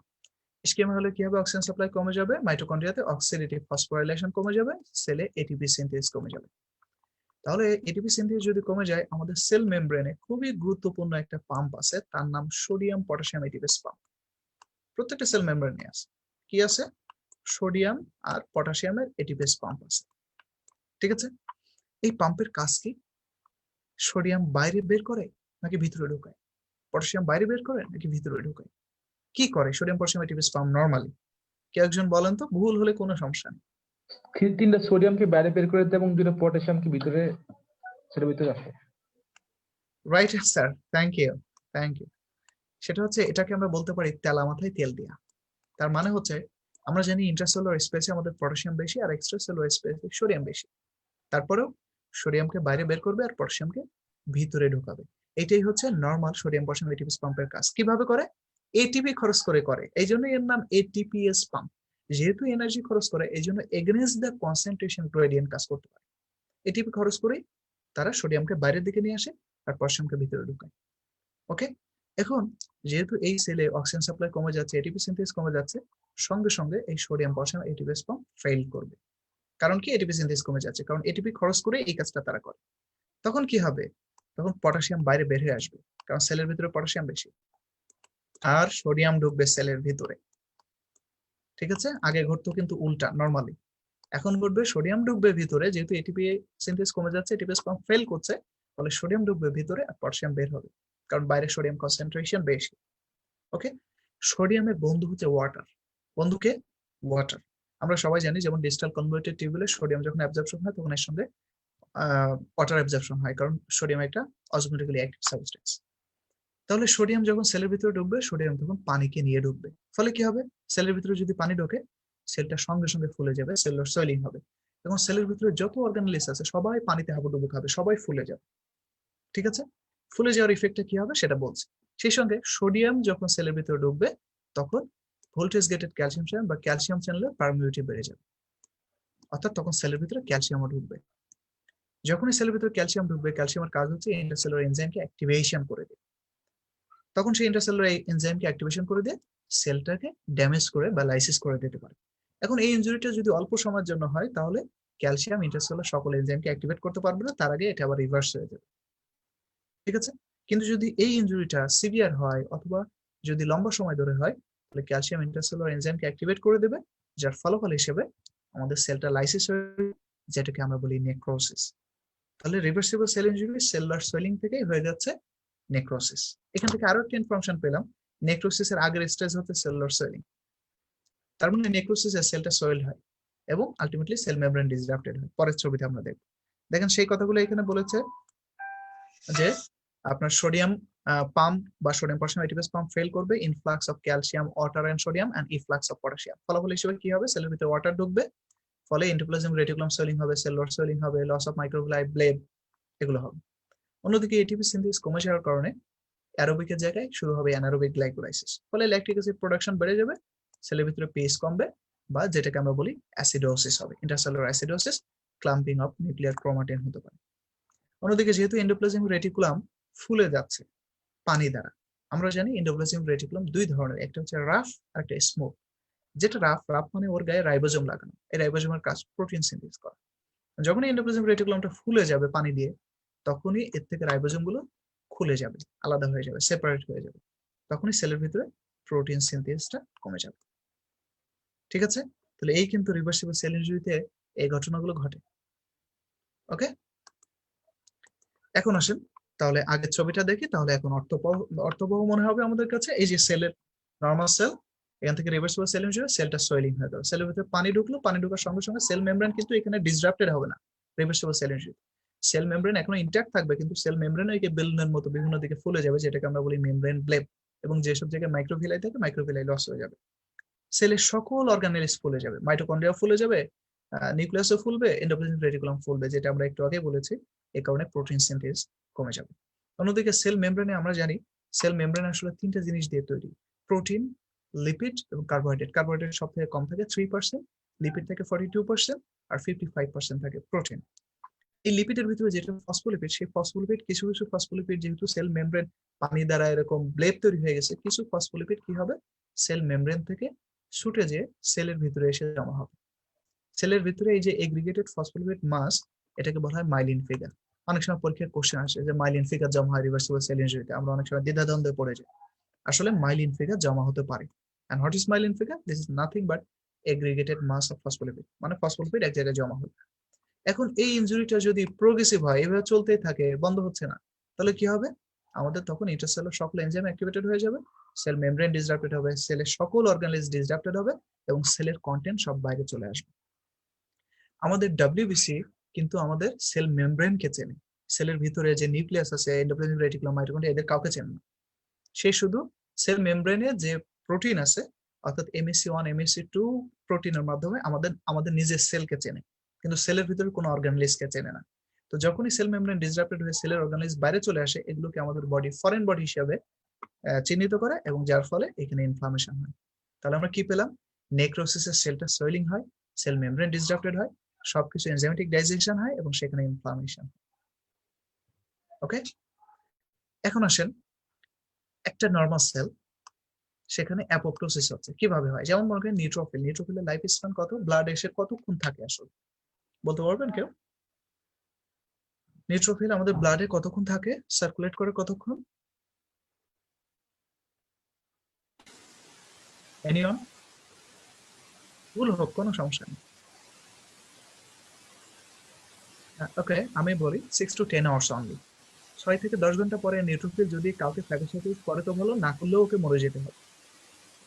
ইসকেমিয়া হলে কি হবে? অক্সিজেন সাপ্লাই কমে যাবে, মাইটোকন্ড্রিয়াতে অক্সিডেটিভ ফসফোরাইলেশন কমে যাবে, সেলে এটিপি সিনথেসিস কমে যাবে। তাহলে এটিপি সিনথেসিস যদি কমে যায়, আমাদের সেল মেমব্রেনে খুবই গুরুত্বপূর্ণ একটা পাম্প আছে, তার নাম সোডিয়াম পটাশিয়াম এটিপেস পাম্প। প্রত্যেকটা সেল মেমব্রেনে আছে। কি আছে? সোডিয়াম আর পটাশিয়ামের এটিপেস পাম্প আছে। ঠিক আছে, এই পাম্পের কাজ কি? সোডিয়াম বাইরে বের করে নাকি ভিতরে ঢোকায়? পটাশিয়াম বাইরে বের করে নাকি ভিতরে ঢোকায়? কি করে সোডিয়াম পটাশিয়াম এটিপেস পাম্প নরমালি? কেউ একজন বলেন তো, ভুল হলে কোনো সমস্যা নেই। তিনটা সোডিয়ামকে বাইরে বের করে দেয় এবং দুটো পটাশিয়ামকে ভিতরে সেটার ভিতরে রাখে। Right sir, thank you, thank you. সেটা হচ্ছে, এটাকে আমরা বলতে পারি তেলা মাথায় তেল দেয়া। তার মানে হচ্ছে, আমরা জানি ইন্ট্রাসেলুলার স্পেসে আমাদের পটাশিয়াম বেশি আর এক্সট্রাসেলুলার স্পেসে সোডিয়াম বেশি। তারপরেও সোডিয়ামকে বাইরে বের করবে আর পটাশিয়ামকে ভিতরে ঢোকাবে। এটাই হচ্ছে নর্মাল সোডিয়াম পটাশিয়াম এটিপিএস পাম্পের কাজ। কিভাবে করে? এটিপি খরচ করে করে, এই জন্য এর নাম এটিপিএস পাম্প। যেহেতু এনার্জি খরচ করে, এই জন্য এগেনস্ট দ্য কনসেন্ট্রেশন গ্রেডিয়েন্ট কাজ করতে পারে। এটিপি খরচ করেই তারা সোডিয়ামকে বাইরের দিকে নিয়ে আসে আর পটাশিয়ামকে ভিতরে ঢুকায়। ওকে, এখন যেহেতু এই সেলে অক্সিজেন সাপ্লাই কমে যাচ্ছে, এটিপি সিনথেসিস কমে যাচ্ছে, সঙ্গে সঙ্গে এই sodium potassium ATPase pump fail করবে। কারণ কি? এটিপি সিনথেসিস কমে যাচ্ছে, কারণ এটিপি খরচ করে এই কাজটা তারা করে। তখন কি হবে? তখন পটাশিয়াম বাইরে বের হয়ে আসবে, কারণ সেলের ভিতরে পটাশিয়াম বেশি, আর সোডিয়াম ঢুকবে সেলের ভিতরে। ঠিক আছে, আগে ঘটতো কিন্তু উল্টা নরমালি, এখন ঘটবে সোডিয়াম ঢুকবে ভিতরে। যেহেতু এটিপি সিনথেসিস কমে যাচ্ছে, এটিপিএস পাম্প ফেল করছে, ফলে সোডিয়াম ঢুকবে ভিতরে আর পটাশিয়াম বের হবে, কারণ বাইরে সোডিয়াম কনসেন্ট্রেশন বেশি। ওকে, সোডিয়ামের বন্ধু হচ্ছে ওয়াটার। বন্ধুকে ওয়াটার। আমরা সবাই জানি, যেমন ডিজিটাল কনভার্টেড টিউবুলে সোডিয়াম যখন অ্যাবজর্পশন হয়, তখন এর সঙ্গে ওয়াটার অ্যাবজর্পশন হয়, কারণ সোডিয়াম একটা অসমোটিক্যালি অ্যাক্টিভ সাবস্টেন্স। তাহলে সোডিয়াম যখন সেলের ভিতরে ঢুকবে, সোডিয়াম তখন পানিকে নিয়ে ঢুকবে। ফলে কি হবে? সেলের ভিতরে যদি পানি ঢোকে, সেলটা সঙ্গে সঙ্গে ফুলে যাবে, সেলুলার সোয়েলিং হবে, এবং সেলের ভিতরে যত অর্গানেলিস আছে সবাই পানিতে হাবুডুবু খাবে, সবাই ফুলে যাবে। ঠিক আছে, ফুলে যাওয়ার ইফেক্টটা কি হবে সেটা বলছি। সেই সঙ্গে সোডিয়াম যখন সেলের ভিতরে ঢুকবে, তখন ভোল্টেজ গেটেড ক্যালসিয়াম চ্যানেল বা ক্যালসিয়াম চ্যানেলের পারমিউটিভ বেড়ে যাবে, অর্থাৎ তখন সেলের ভিতরে ক্যালসিয়ামও ঢুকবে। যখনই সেলের ভিতরে ক্যালসিয়াম ঢুকবে, ক্যালসিয়ামের কাজ হচ্ছে ইন্টারসেলুলার এনজাইমকে অ্যাক্টিভেশন করে দেয়। তখন সেই ইন্টারসেলুলার এনজাইমকে অ্যাক্টিভেশন করে দিয়ে সেলটাকে ড্যামেজ করে বা লাইসিস করে দিতে পারে। এখন এই ইনজুরিটা যদি অল্প সময়ের জন্য হয়, তাহলে ক্যালসিয়াম ইন্টারসেলুলার সকল এনজাইমকে অ্যাক্টিভেট করতে পারবে না, তার আগে এটা আবার রিভার্স হয়ে যাবে। ঠিক আছে, কিন্তু যদি এই ইনজুরিটা সিভিয়ার হয় অথবা যদি লম্বা সময় ধরে হয়, তাহলে ক্যালসিয়াম ইন্টারসেলুলার এনজাইমকে অ্যাক্টিভেট করে দেবে, যার ফলাফল হিসেবে আমাদের সেলটা লাইসিস হয়ে, যেটাকে আমরা বলি নেক্রোসিস। তাহলে reversible cell injury cellular swelling থেকেই হয়ে যাচ্ছে নেক্রোসিস। এখান থেকে আরো একটা ইনফরমেশন পেলাম, নেক্রোসিসের আগের স্টেজ হচ্ছে সেলুলার সোয়েলিং। তার মানে নেক্রোসিসের সেলটা সোয়েল হয় এবং আলটিমেটলি সেল মেমব্রেন ডিসরাপ্টেড হয়। পরের ছবিতে আমরা দেখব। দেখেন সেই কথাগুলো এখানে বলেছে যে আপনার সোডিয়াম পাম্প বা sodium potassium ATPase pump fail করবে, influx of calcium, water and sodium and efflux of potassium. ফলাফল হিসেবে কি হবে? সেলের ভিতরে ওয়াটার ঢুকবে, ফলে এন্ডোপ্লাজমিক রেটিকুলাম সোয়েলিং হবে, সেলুলার সোয়েলিং হবে, লস অফ মাইক্রোভিলাই ব্লেড, এগুলো হবে। অন্যদিকে এটিপি সিনথেসিস কমে যাওয়ার কারণে অ্যারোবিকের জায়গায় শুরু হবে অ্যানারোবিক গ্লাইকোলাইসিস, ফলে ল্যাকটিক অ্যাসিড প্রোডাকশন বেড়ে যাবে, সেলের ভিতরে পিএইচ কমবে, বা যেটাকে আমরা বলি অ্যাসিডোসিস হবে, intercellular acidosis, clamping of nuclear chromatin হতে পারে। অন্যদিকে যেহেতু এন্ডোপ্লাজমিক রেটিকুলাম ফুলে যাচ্ছে পানি দ্বারা, আমরা জানি এন্ডোপ্লাজমিক রেটিকুলাম দুই ধরনের, একটা হচ্ছে রাফ আর একটা স্মুথ। যেটা রাফ, রাফ মানে ওর গায়ে রাইবোজোম লাগানো, এই রাইবোজোমের কাজ প্রোটিন সিনথেসিস করা। যখনই এন্ডোপ্লাজমিক রেটিকুলামটা ফুলে যাবে পানি দিয়ে, তখনই এর থেকে রাইবোজোম গুলো খুলে যাবে, আলাদা হয়ে যাবে, সেপারেট হয়ে যাবে, তখনই সেলের ভিতরে প্রোটিন সিনথেসিসটা কমে যাবে। ঠিক আছে, তাহলে এই কিন্তু রিভার্সিবল সেল ইনজুরিতে এই ঘটনাগুলো ঘটে। ওকে, এখন আসেন তাহলে আগের ছবিটা দেখি, তাহলে এখন অর্থবহ মনে হবে আমাদের কাছে। এই যে সেলের নর্মাল সেল, এখান থেকে রিভার্সিবল সেল ইনজুরি, সেলটা সোয়েলিং হয়ে গেল, সেলের ভিতরে পানি ঢুকলো, পানি ঢোকার সঙ্গে সঙ্গে সেল মেমব্রেন কিন্তু এখানে ডিসরাপ্টেড হবে না। Reversible cell injury cell membrane এখনো ইনট্যাক্ট থাকবে, কিন্তু সেল মেমব্রেন এই বেলুনের মতো বিভিন্ন দিকে ফুলে যাবে, যেটাকে আমরা বলি মেমব্রেন ব্লেব, এবং যেসব জায়গায় মাইক্রোভিলাই থাকে মাইক্রোভিলাই লস হয়ে যাবে। সেলের সকল অর্গানেলস ফুলে যাবে, মাইটোকন্ড্রিয়া ফুলে যাবে, নিউক্লিয়াসও ফুলবে, এন্ডোপ্লাজমিক রেটিকুলাম ফুলবে, যেটা আমরা একটু আগে বলেছি। এই কারণে প্রোটিন সিনথেসিস কমে যাবে। অন্যদিকে সেল মেমব্রেনে আমরা জানি সেল মেমব্রেন আসলে তিনটা জিনিস দিয়ে তৈরি: প্রোটিন, লিপিড এবং কার্বোহাইড্রেট। কার্বোহাইড্রেট সব থেকে কম থাকে 3%, লিপিড থাকে 42%, আর 55% থাকে প্রোটিন। এই লিপিডের ভিতরে যেটা ফসফোলিপিড, সেই ফসফোলিপিড কিছু কিছু ফসফোলিপিড যেহেতু সেল মেমব্রেন পানি দ্বারা এরকম ব্লেব তৈরি হয়ে গেছে, কিছু ফসফোলিপিড কি হবে সেল মেমব্রেন থেকে ছুটে যে সেলের ভিতরে এসে জমা হবে। সেলের ভিতরে এই যে এগ্রিগেটেড ফসফোলিপিড মাস, এটাকে বলা হয় মাইলিন ফিগার। অনেক সময় পরীক্ষার কোশ্চেন আসে যে মাইলিন ফিগার জমা হয় রিভার্সিবল সেল ইনজুরিতে, আমরা অনেক সময় দ্বিধাদ্বন্দ্বে পড়ে যাই। আসলে মাইলিন ফিগার জমা হতে পারে। And what is myelin figure? This is nothing but aggregated mass of phospholipid, মানে ফসফোলিপিড এক জায়গায় জমা হয়। এখন এই ইনজুরিটা যদি প্রোগ্রেসিভ হয়, এভাবে চলতেই থাকে, বন্ধ হচ্ছে না, তাহলে কি হবে? আমাদের তখন ইন্টারসেলুলার সকল এনজাইম অ্যাক্টিভেটেড হয়ে যাবে, সেল মেমব্রেন ডিসরাপ্টেড হবে, সেলের সকল অর্গানেলস ডিসরাপ্টেড হবে, এবং সেলের কন্টেন্ট সব বাইরে চলে আসবে। আমাদের ডব্লিউবিসি কিন্তু আমাদের সেল মেমব্রেনকে চেনে, সেলের ভিতরে যে নিউক্লিয়াস আছে, এন্ডোপ্লাজমিক রেটিকুলাম, মাইটোকন্ড্রিয়া, এদের কাউকে চেনে না। সে শুধু সেল মেমব্রেনে যে প্রোটিন আছে, অর্থাৎ MSC1 MSC2 প্রোটিনের মাধ্যমে আমাদের নিজের সেলকে চেনে, কিন্তু সেলের ভিতরে কোনো অর্গানলিসকে চেনে না। তো যখনই সেল মেমব্রেন ডিসরাপ্টেড হয়ে সেলের অর্গানলিস বাইরে চলে আসে, এগুলোকে আমাদের বডি ফরেন বডি হিসেবে চিহ্নিত করে, এবং যার ফলে এখানে ইনফ্লামেশন হয়। তাহলে আমরা কি পেলাম? নেক্রোসিসের সেলটা সোয়েলিং হয়, সেল মেমব্রেন ডিসরাপ্টেড হয়, সবকিছু এনজাইমেটিক ডাইজেশন হয়, এবং সেখানে ইনফ্লামেশন। ওকে, এখন আসেন একটা নর্মাল সেল, সেখানে অ্যাপোপ্টোসিস হচ্ছে কিভাবে হয়? যেমন মনে করেন নিউট্রোফিলের লাইফ স্প্যান কত, ব্লাড এসে কতক্ষণ থাকে আসলে বলতে পারবেন কেউ? নিউট্রোফিল আমাদের ব্লাডে কতক্ষণ থাকে, সার্কুলেট করে কতক্ষণ? এনিওন? ভুল হোক, কোনো সমস্যা নেই। ওকে, আমি বলি 6 to 10 আওয়ার্স অনলি। 6 থেকে 10 ঘন্টা পরে নিউট্রোফিল যদি কাউকে ফ্যাগোসাইটোসিস করে তো ভালো, না করলেও ওকে মরে যেতে হবে।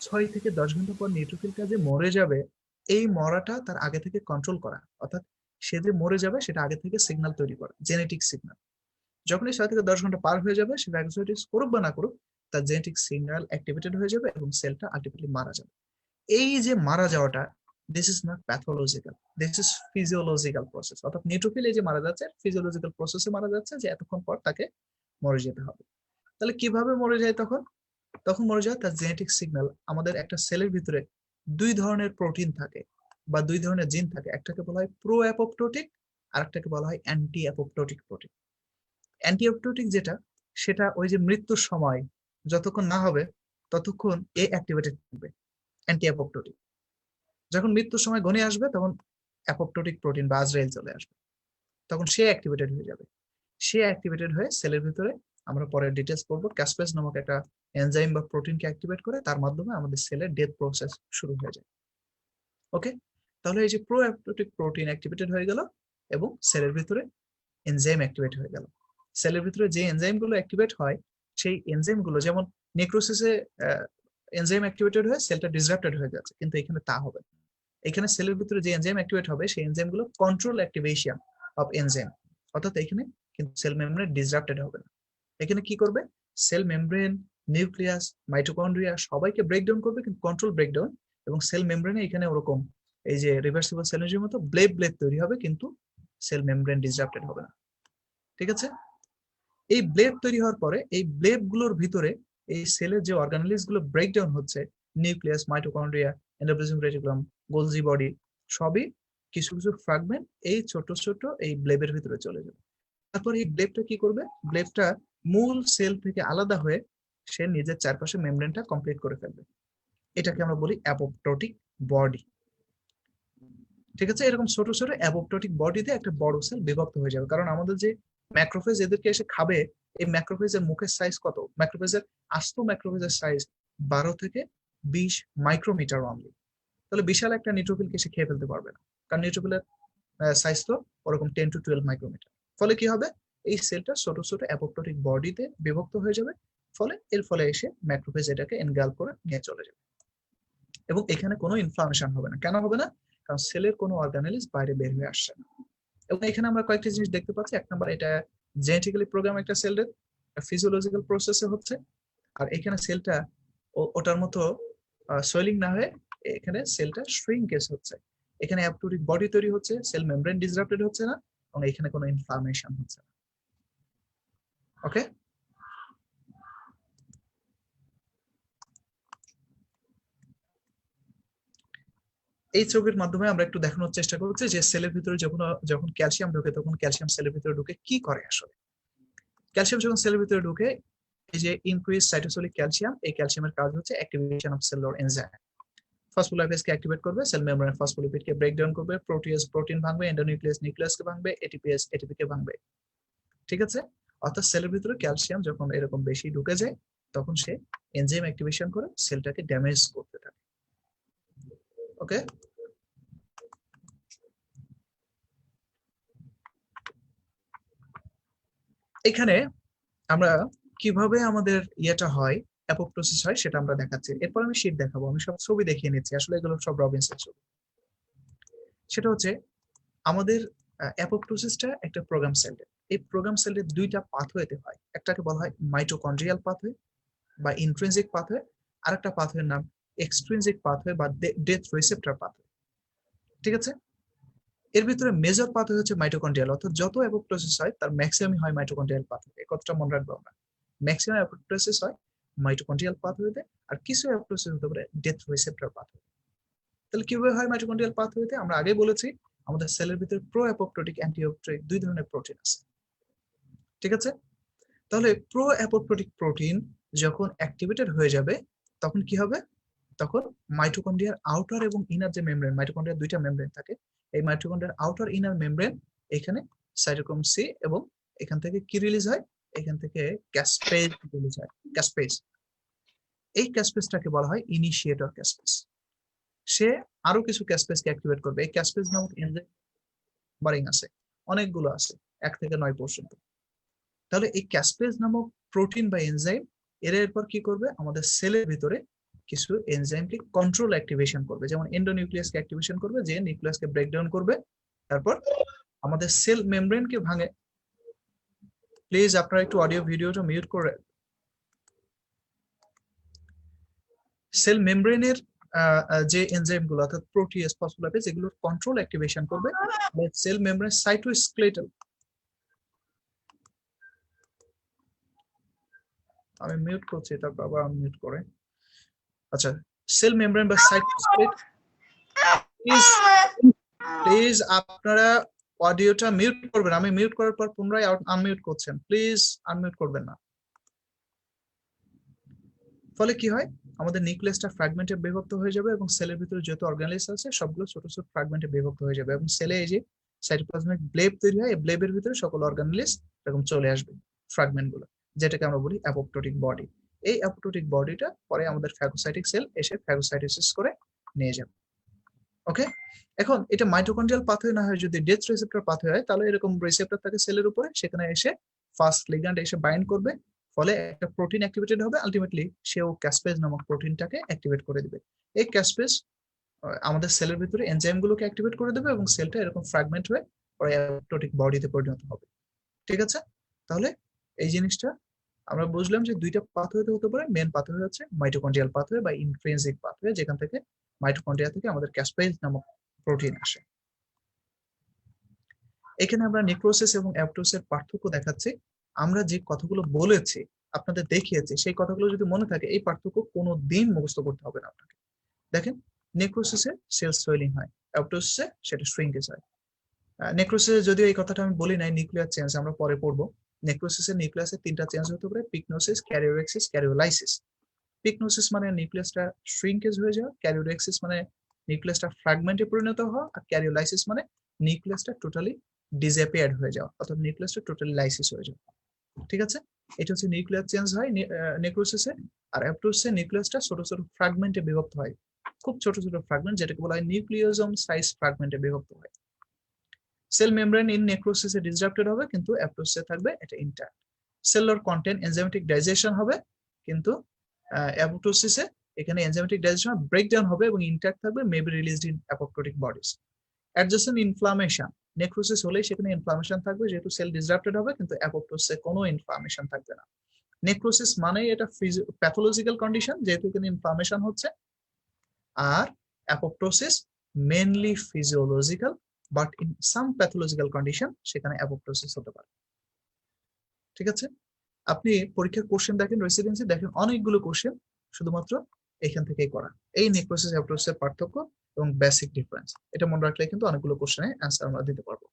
6 থেকে 10 ঘন্টা পর নিউট্রোফিল কাজে মরে যাবে, এই মরাটা তার আগে থেকে কন্ট্রোল করা, অর্থাৎ সে যে মরে যাবে সেটা আগে থেকে সিগন্যাল তৈরি করা, জেনেটিক সিগন্যাল। যখনই 6 থেকে 10 ঘন্টা পার হয়ে যাবে, সে ফ্যাগোসাইটোসিস করুক বা না করুক, তার জেনেটিক সিগন্যাল অ্যাক্টিভেটেড হয়ে যাবে এবং সেলটা আলটিমেটলি মারা যাবে। এই যে মারা যাওয়াটা, this is not pathological, this is physiological process. অর্থাৎ নিউট্রোফিল এই যে মারা যাচ্ছে, ফিজিওলজিক্যাল প্রসেসে মারা যাচ্ছে, যে এতক্ষণ পর তাকে মরে যেতে হবে। তাহলে কিভাবে মরে যায় তখন? তখন মরে যায় তার জেনেটিক সিগন্যাল। আমাদের একটা সেলের ভিতরে 2 ধরনের প্রোটিন থাকে বা 2 ধরনের জিন থাকে, একটাকে বলা হয় প্রো অ্যাপোপ্টোটিক, আর একটাকে বলা হয় অ্যান্টি অ্যাপোপ্টোটিক প্রোটিন। অ্যান্টি অ্যাপোপ্টোটিক যেটা, সেটা ওই যে মৃত্যুর সময় যতক্ষণ না হবে ততক্ষণ এ অ্যাক্টিভেটেড থাকবে, অ্যান্টি অ্যাপোপ্টোটিক। যখন মৃত্যুর সময় ঘনিয়ে আসবে তখন অ্যাপোপ্টোটিক প্রোটিন বা আজরাইল চলে আসবে, তখন সে অ্যাক্টিভেটেড হয়ে যাবে। সে অ্যাক্টিভেটেড হয়ে সেলের ভিতরে, আমরা পরে ডিটেলস পড়বো, ক্যাসপেজ নামক একটা এনজাইম বা প্রোটিনকে অ্যাক্টিভেট করে, তার মাধ্যমে আমাদের সেলের ডেথ প্রসেস শুরু হয়ে যায়। ওকে, তাহলে এই যে প্রো অ্যাপোপ্টোটিক প্রোটিন অ্যাক্টিভেটেড হয়ে গেল এবং সেলের ভিতরে এনজাইম অ্যাক্টিভেট হয়ে গেল। সেলের ভিতরে যে এনজাইমগুলো অ্যাক্টিভেট হয়, সেই এনজাইমগুলো যেমন নেক্রোসিসে এনজাইম অ্যাক্টিভেটেড হয়ে সেলটা ডিসরাপ্টেড হয়ে যাচ্ছে, কিন্তু এখানে তা হবে। এখানে সেলের ভিতরে যে এনজাইম অ্যাক্টিভেট হবে, সেই এনজাইমগুলো কন্ট্রোল অ্যাক্টিভেশন অফ এনজাইম, অর্থাৎ এখানে কিন্তু সেল মেমব্রেন ডিসরাপ্টেড হবে না। এখানে কি করবে? সেল মেমব্রেন, নিউক্লিয়াস, মাইটোকন্ড্রিয়া সবাইকে ব্রেকডাউন করবে, কিন্তু কন্ট্রোল ব্রেকডাউন। এবং সেল মেমব্রেনে এখানে ওরকম এই যে রিভার্সিবল সেল ইনজুরির মতো ব্লেব তৈরি হবে, কিন্তু সেল মেমব্রেন ডিসরাপ্টেড হবে না। ঠিক আছে, এই ব্লেব তৈরি হওয়ার পরে এই ব্লেব গুলোর ভিতরে এই সেলের যে অর্গানেলিস গুলো ব্রেকডাউন হচ্ছে, nucleus, mitochondria, endoplasmic reticulum, Golgi body, সবই কিছু কিছু ফ্র্যাগমেন্ট এই ছোট ছোট এই ব্লেবের ভিতরে চলে যাবে। তারপর এই ব্লেবটা কি করবে? ব্লেবটা মূল সেল থেকে আলাদা হয়ে সে নিজের চারপাশে মেমব্রেনটা কমপ্লিট করে ফেলবে। এটাকে আমরা বলি অ্যাপোপ্টোটিক বডি। ঠিক আছে, এরকম ছোট ছোট অ্যাপোপ্টোটিক বডিতে একটা বড় সেল বিভক্ত হয়ে যাবে। কারণ আমাদের যে ম্যাক্রোফেজ এদেরকে এসে খাবে, এই ম্যাক্রোফেজের মুখের সাইজ কত, ম্যাক্রোফেজের আস্ত ম্যাক্রোফেজের সাইজ 12 থেকে 20 মাইক্রোমিটার অনলি। তাহলে বিশাল একটা নিউট্রোফিলকে সে খেয়ে ফেলতে পারবে না, কারণ নিউট্রোফিলের সাইজ তো ওরকম 10 to 12 মাইক্রোমিটার। ফলে কি হবে, এই সেলটা ছোট ছোট অ্যাপোপ্টোটিক বডিতে বিভক্ত হয়ে যাবে, এর ফলে এসে ম্যাক্রোফেজ এটাকে এনগাল্ফ করে নিয়ে চলে যাবে, এবং এখানে কোনো ইনফ্লামেশন হবে না। কেন হবে না? কারণ সেলের কোনো অর্গানেলিস বাইরে বের হয়ে আসছে না। এবং এখানে আমরা কয়েকটা জিনিস দেখতে পাচ্ছি। এক নম্বর, এটা জেনেটিক্যালি প্রোগ্রাম একটা সেলের ফিজিওলজিক্যাল প্রসেসে হচ্ছে, আর এখানে সেলটা ওটার মতো সোয়েলিং না হয়ে এখানে সেলটা শ্রিঙ্কেজ হচ্ছে, এখানে অ্যাপোপ্টোটিক বডি তৈরি হচ্ছে, সেল মেমব্রেন ডিসরাপ্টেড হচ্ছে না, এবং এখানে কোনো ইনফ্লামেশন হচ্ছে না। ওকে, এই ছবির মাধ্যমে আমরা একটু দেখানোর চেষ্টা করছি যে সেলের ভিতরে যখন ক্যালসিয়াম ঢোকে, তখন ক্যালসিয়াম সেলের ভিতরে ঢুকে কি করে আসলে। ক্যালসিয়াম যখন সেলের ভিতরে ঢুকে, এই যে ইনক্রিজ সাইটোসোলিক ক্যালসিয়াম, এই ক্যালসিয়ামের কাজ হচ্ছে অ্যাক্টিভেশন অফ সেলুলার এনজাইম। ফসফোলাইপেজকে অ্যাক্টিভেট করবে, সেল মেমব্রেন ফসফোলিপিডকে ব্রেকডাউন করবে, প্রোটিয়াস প্রোটিন ভাঙবে, এন্ডোনিউক্লিয়াস নিউক্লিয়াসকে ভাঙবে, এটিপিএস এটিপিকে ভাঙবে। ঠিক আছে, অর্থাৎ সেলের ভিতরে ক্যালসিয়াম যখন এরকম বেশি ঢুকে যায়, তখন সে এনজাইম অ্যাক্টিভেশন করে সেলটাকে ড্যামেজ করতে থাকে। ওকে, এখানে আমরা কিভাবে আমাদের ইয়েটা হয়, অ্যাপোপ্টোসিস হয়, সেটা আমরা দেখাচ্ছি। এরপর আমি শীট দেখাবো, আমি সব ছবি দেখিয়ে নিচ্ছি, আসলে এগুলো সব রবিনসের ছবি। সেটা হচ্ছে আমাদের অ্যাপোপ্টোসিসটা একটা প্রোগ্রাম সেলের। এই প্রোগ্রাম সেলের দুইটা পাথওয়েতে হয়, একটাকে বলা হয় মাইটোকন্ড্রিয়াল পাথওয়ে বা ইন্ট্রিনসিক পাথওয়ে, আর একটা পাথওয়ের নাম এক্সট্রিনসিক পাথওয়ে বা ডেথ রিসেপ্টর পাথওয়ে। ঠিক আছে, এর ভিতরে মেজর পাথওয়ে হচ্ছে মাইটোকন্ড্রিয়াল, অর্থাৎ যত অ্যাপোপ্টোসিস হয় তার ম্যাক্সিমামই হয় মাইটোকন্ড্রিয়াল পাথওয়ে। এই কথাটা মনে রাখবো আমরা, ম্যাক্সিমাম অ্যাপোপ্টোসিস হয় মাইটোকন্ড্রিয়াল পাথওয়েতে, আর কিছু অ্যাপোপ্টোসিস হতে পারে ডেথ রিসেপ্টর পাথওয়ে। তাহলে কিভাবে হয় মাইটোকন্ড্রিয়াল পাথওয়েতে? আমরা আগে বলেছি আমাদের সেলের ভিতরে প্রো অ্যাপোপ্টোটিক অ্যান্টি অ্যাপোপ্টোটিক দুই ধরনের প্রোটিন আছে। ঠিক আছে, তাহলে প্রো অ্যাপোপ্টোটিক প্রোটিন যখন অ্যাক্টিভেটেড হয়ে যাবে, তখন কি হবে? তখন মাইটোকন্ড্রিয়ার আউটার এবং ইনার যে মেমব্রেন, মাইটোকন্ড্রিয়ার দুইটা মেমব্রেন থাকে, এই মাইটোকন্ড্রিয়ার আউটার ইনার মেমব্রেন, এখানে সাইটোক্রোম সি, এবং এখান থেকে কি রিলিজ হয়? এখান থেকে ক্যাসপেজ রিলিজ হয়, ক্যাসপেজ। এই ক্যাসপেজটাকে বলা হয় ইনিশিয়েটর ক্যাসপেজ। সে আরো কিছু ক্যাসপেজকে অ্যাক্টিভেট করবে। এই ক্যাসপেজ নামক এনজাইম বারিং আছে, অনেকগুলো আছে, 1 থেকে 9 পর্যন্ত। তাহলে এই ক্যাসপেজ নামক প্রোটিন বা এনজাইম এরা এরপর কি করবে? আমাদের সেলের ভিতরে কিছু এনজাইমকে কন্ট্রোল অ্যাক্টিভেশন করবে, যেমন এন্ডোনিউক্লিয়াসকে অ্যাক্টিভেশন করবে, যে নিউক্লিয়াসকে ব্রেকডাউন করবে, তারপর আমাদের সেল মেমব্রেনকে ভাঙে। প্লিজ আপনারা একটু অডিও ভিডিওটা মিউট করে। সেল মেমব্রেনের যে এনজাইম গুলো অর্থাৎ প্রোটিয়াস, ফসফোলাইপেজ, এগুলোর কন্ট্রোল অ্যাক্টিভেশন করবে সেল মেমব্রেন সাইটোস্কেলেটাল। আমি মিউট করছি, তারপর আবার আনমিউট করে। আচ্ছা, সেল মেমব্রেন বা সাইটোস্কেলেট, প্লিজ প্লিজ আপনারা অডিওটা মিউট করবেন। আমি মিউট করার পর পুনরায় আনমিউট করছেন, প্লিজ আনমিউট করবেন না। ফলে কি হয়? আমাদের নিউক্লিয়াসটা ফ্র্যাগমেন্টে বিভক্ত হয়ে যাবে, এবং সেলের ভিতরে যত অর্গানেলিস আছে সবগুলো ছোট ছোট ফ্র্যাগমেন্টে বিভক্ত হয়ে যাবে, এবং সেলে এই যে সাইটোপ্লাজমিক ব্লেব তৈরি হয়, এই ব্লেবের ভিতরে সকল অর্গানেলিস এরকম চলে আসবে, ফ্র্যাগমেন্ট গুলো, যেটাকে আমরা বলি অ্যাপোপ্টোটিক বডি। এই অ্যাপোপ্টোটিক বডিটা পরে আমাদের ফ্যাগোসাইটিক সেল এসে ফ্যাগোসাইটোসিস করে নিয়ে যাবে। ওকে, এখন এটা মাইটোকন্ড্রিয়াল পাথওয়ে না হয় যদি ডেথ রিসেপ্টর পাথওয়ে হয়, তাহলে এরকম রিসেপ্টর থাকে সেলের উপরে, সেখানে এসে ফাস্ট লিগ্যান্ড এসে বাইন্ড করবে, ফলে একটা প্রোটিন অ্যাক্টিভেটেড হবে, আলটিমেটলি সেও ক্যাসপেজ নামক প্রোটিনটাকে অ্যাক্টিভেট করে দিবে। এই ক্যাসপেজ আমাদের সেলের ভিতরে এনজাইম গুলোকে অ্যাক্টিভেট করে দেবে, এবং সেলটা এরকম ফ্র্যাগমেন্ট হয়ে পরে অ্যাপোপ্টোটিক বডিতে পরিণত হবে। ঠিক আছে, তাহলে এই জিনিসটা আমরা বুঝলাম যে দুইটা পাথওয়ে হতে পারে। মেন পাথওয়ে হচ্ছে মাইটোকন্ড্রিয়াল পাথওয়ে বা ইন্ট্রিনসিক পাথওয়ে, যেখান থেকে মাইটোকন্ড্রিয়া থেকে আমাদের ক্যাসপেজ নামক প্রোটিন আসে। এখানে আমরা নেক্রোসিস এবং অ্যাপোপ্টোসিসের পার্থক্য দেখাচ্ছি। আমরা যে কথাগুলো বলেছি, আপনাদের দেখিয়েছি, সেই কথাগুলো যদি মনে থাকে, এই পার্থক্য কোনো দিন মুখস্থ করতে হবে না আপনাকে। দেখেন, নেক্রোসিসে সেল সোয়েলিং হয়, অ্যাপোপ্টোসিসে সেটা শ্রিঙ্কেজ হয়। নেক্রোসিসে যদিও এই কথাটা আমি বলি নাই, নিউক্লিয়ার চেঞ্জ আমরা পরে পড়বো। নেক্রোসিসের নিউক্লিয়াসে 3টা চেঞ্জ হতে পারে: পিকনোসিস, ক্যারিওরেক্সিস, ক্যারিওলাইসিস। পিকনোসিস মানে নিউক্লিয়াসটা শ্রিঙ্কেজ হয়ে যাওয়া, ক্যারিওরেক্সিস মানে নিউক্লিয়াসটা ফ্র্যাগমেন্টে পরিণত হওয়া, আর ক্যারিওলাইসিস মানে নিউক্লিয়াসটা টোটালি ডিসঅ্যাপিয়ার্ড হয়ে যাওয়া, অর্থাৎ নিউক্লিয়াসটা টোটালি লাইসিস হয়ে যাওয়া। ঠিক আছে, এটা হচ্ছে নিউক্লিয়ার চেঞ্জ হয় নেক্রোসিসে, আর অ্যাপোপ্টোসিসে নিউক্লিয়াসটা ছোট ছোট ফ্র্যাগমেন্টে বিভক্ত হয়, খুব ছোট ছোট ফ্র্যাগমেন্ট, যেটাকে বলা হয় নিউক্লিওজোম সাইজ ফ্র্যাগমেন্টে বিভক্ত হয়। সেল মেমব্রেন ইন নেক্রোসিসে ডিসরাপ্টেড হবে, কিন্তু অ্যাপোপ্টোসিসে থাকবে এটা intact. Cellular content enzymatic digestion হবে, কিন্তু অ্যাপোপ্টোসিসে এখানে এনজাইমেটিক ডাইজেশন ব্রেকডাউন হবে এবং ইনট্যাক্ট থাকবে, maybe released in apoptotic bodies. Adjacent inflammation, necrosis হলেই সেখানে ইনফ্লামেশন থাকবে, যেহেতু সেল ডিসরাপ্টেড হবে, কিন্তু অ্যাপোপ্টোসিসে কোনো ইনফ্লামেশন থাকবে না। নেক্রোসিস মানেই এটা প্যাথোলজিক্যাল কন্ডিশন, যেহেতু এখানে ইনফ্লামেশন হচ্ছে। আর apoptosis mainly physiological, but in some pathological condition সেখানে অ্যাপোপ্টোসিস হতে পারে। ঠিক আছে, আপনি পরীক্ষার কোশ্চেন দেখেন, রেসিডেন্সি দেখেন, অনেকগুলো কোশ্চেন শুধুমাত্র এখান থেকেই করা, এই নেক্রোসিস অ্যাপোপ্টোসিসের পার্থক্য এবং বেসিক ডিফারেন্স, এটা মনে রাখলে কিন্তু অনেকগুলো কোশ্চেনের অ্যান্সার আমরা দিতে পারবো।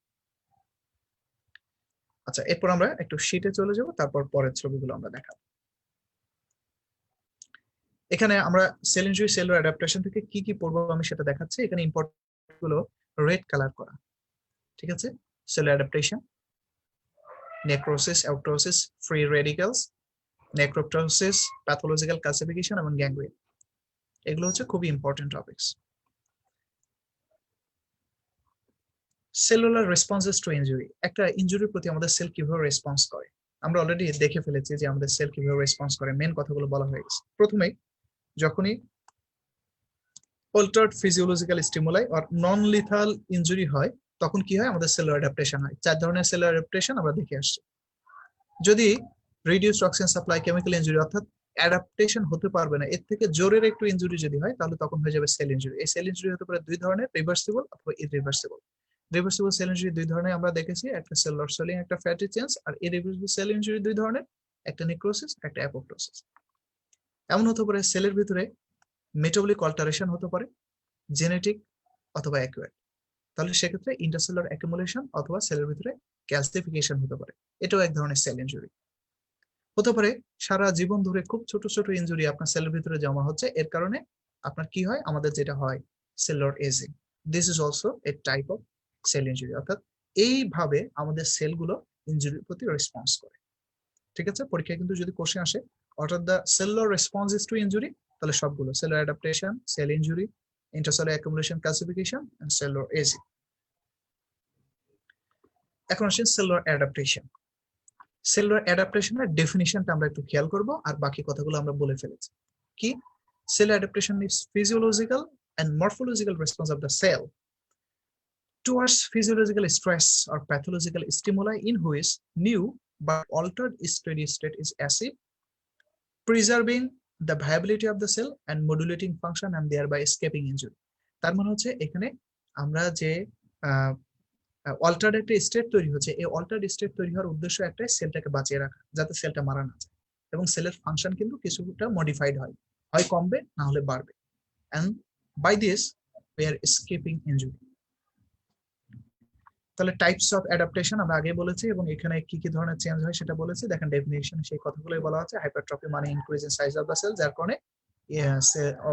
আচ্ছা, এরপর আমরা একটু শীটে চলে যাব, তারপর পরের ছবিগুলো আমরা দেখাবো। এখানে আমরা সেল ইনজুরি, সেলুলার অ্যাডাপ্টেশন থেকে কি কি পড়বো আমি সেটা দেখাচ্ছি। এখানে ইম্পর্টেন্ট গুলো রেড কালার করা, ঠিক আছে? Cellular adaptation, necrosis, apoptosis, free radicals, necroptosis, pathological classification এবং গ্যাংগ্রিন, এগুলো হচ্ছে খুবই important topics. Cellular responses to injury, একটা ইনজুরির প্রতি আমাদের সেল কিভাবে রেসপন্স করে আমরা অলরেডি দেখে ফেলেছি যে আমাদের সেল কিভাবে রেসপন্স করে, মেন কথাগুলো বলা হয়ে গেছে। প্রথমেই যখনই অল্টার্ড ফিজিওলজিক্যাল স্টিমুলাই আর নন লিথাল ইনজুরি হয়, তখন কি হয়, আমাদের সেলুলার অ্যাডাপ্টেশন হয়। 4 ধরনের সেলুলার অ্যাডাপ্টেশন আমরা দেখে আসছি। যদি reduced oxygen supply, chemical injury, অর্থাৎ অ্যাডাপ্টেশন হতে পারবে না, এর থেকে জোরের একটু ইনজুরি যদি হয়, তাহলে তখন হয়ে যাবে সেল ইনজুরি। এই সেল ইনজুরি হতে পারে 2 ধরনের, রিভার্সিবল অথবা ইরিভার্সিবল। রিভার্সিবল সেল ইনজুরি 2 ধরনের আমরা দেখেছি, একটা সেলুলার সোয়িং, একটা ফ্যাটি চেঞ্জ। আর ইরিভার্সিবল সেল ইনজুরি 2 ধরনের, একটা নেক্রোসিস, একটা অ্যাপোপ্টোসিস। এমন হতে পারে সেলের ভিতরে মেটাবলিক অল্টারেশন হতে পারে, জেনেটিক অথবা অ্যাকুয়ার্ড, তাহলে সেক্ষেত্রে ইন্টারসেলুলার অ্যাকুমুলেশন অথবা সেলের ভিতরে ক্যালসিফিকেশন হতে পারে, এটাও এক ধরনের সেল ইনজুরি। হতে পারে সারা জীবন ধরে খুব ছোট ছোট ইনজুরি আপনার সেলের ভিতরে জমা হচ্ছে, এর কারণে আপনার কি হয়, আমাদের যেটা হয় cellular ageing. This is also a type of cell injury, অর্থাৎ এইভাবে আমাদের সেলগুলো ইনজুরির প্রতি রেসপন্স করে। ঠিক আছে, পরীক্ষায় কিন্তু যদি কোশ্চেন আসে অর্থাৎ the cellular responses to injury, তাহলে সবগুলো cellular adaptation, cell injury, intercellular accumulation, classification and cellular ageing. এখন আসেন সেলুলার অ্যাডাপ্টেশন। সেলুলার অ্যাডাপ্টেশনের ডেফিনিশনটা আমরা একটু খেয়াল করব, আর বাকি কথাগুলো আমরা বলে ফেলেছি। কি, cell adaptation is physiological and morphological response of the cell towards physiological stress or pathological stimuli in which new but altered steady state is active, preserving the viability of the cell and modulating function and thereby escaping injury. তার মানে হচ্ছে এখানে আমরা যে অল্টার্ড একটা স্টেট তৈরি হচ্ছে, এই অল্টার্ড স্টেট তৈরি হওয়ার উদ্দেশ্য একটা, সেলটাকে বাঁচিয়ে রাখা, যাতে সেলটা মারা না যায় এবং সেলের ফাংশন কিন্তু কিছুটা মডিফাইড হয়, হয় কমবে না হলে বাড়বে। and by this we are escaping injury. তাহলে টাইপস অফ অ্যাডাপ্টেশন আমরা আগে বলেছি, এবং এখানে কি কি ধরনের চেঞ্জ হয় সেটা বলেছি। দেখেন ডেফিনিশন সেই কথাগুলোই বলা আছে। হাইপারট্রফি মানে increase in size of the cell, যার কারণে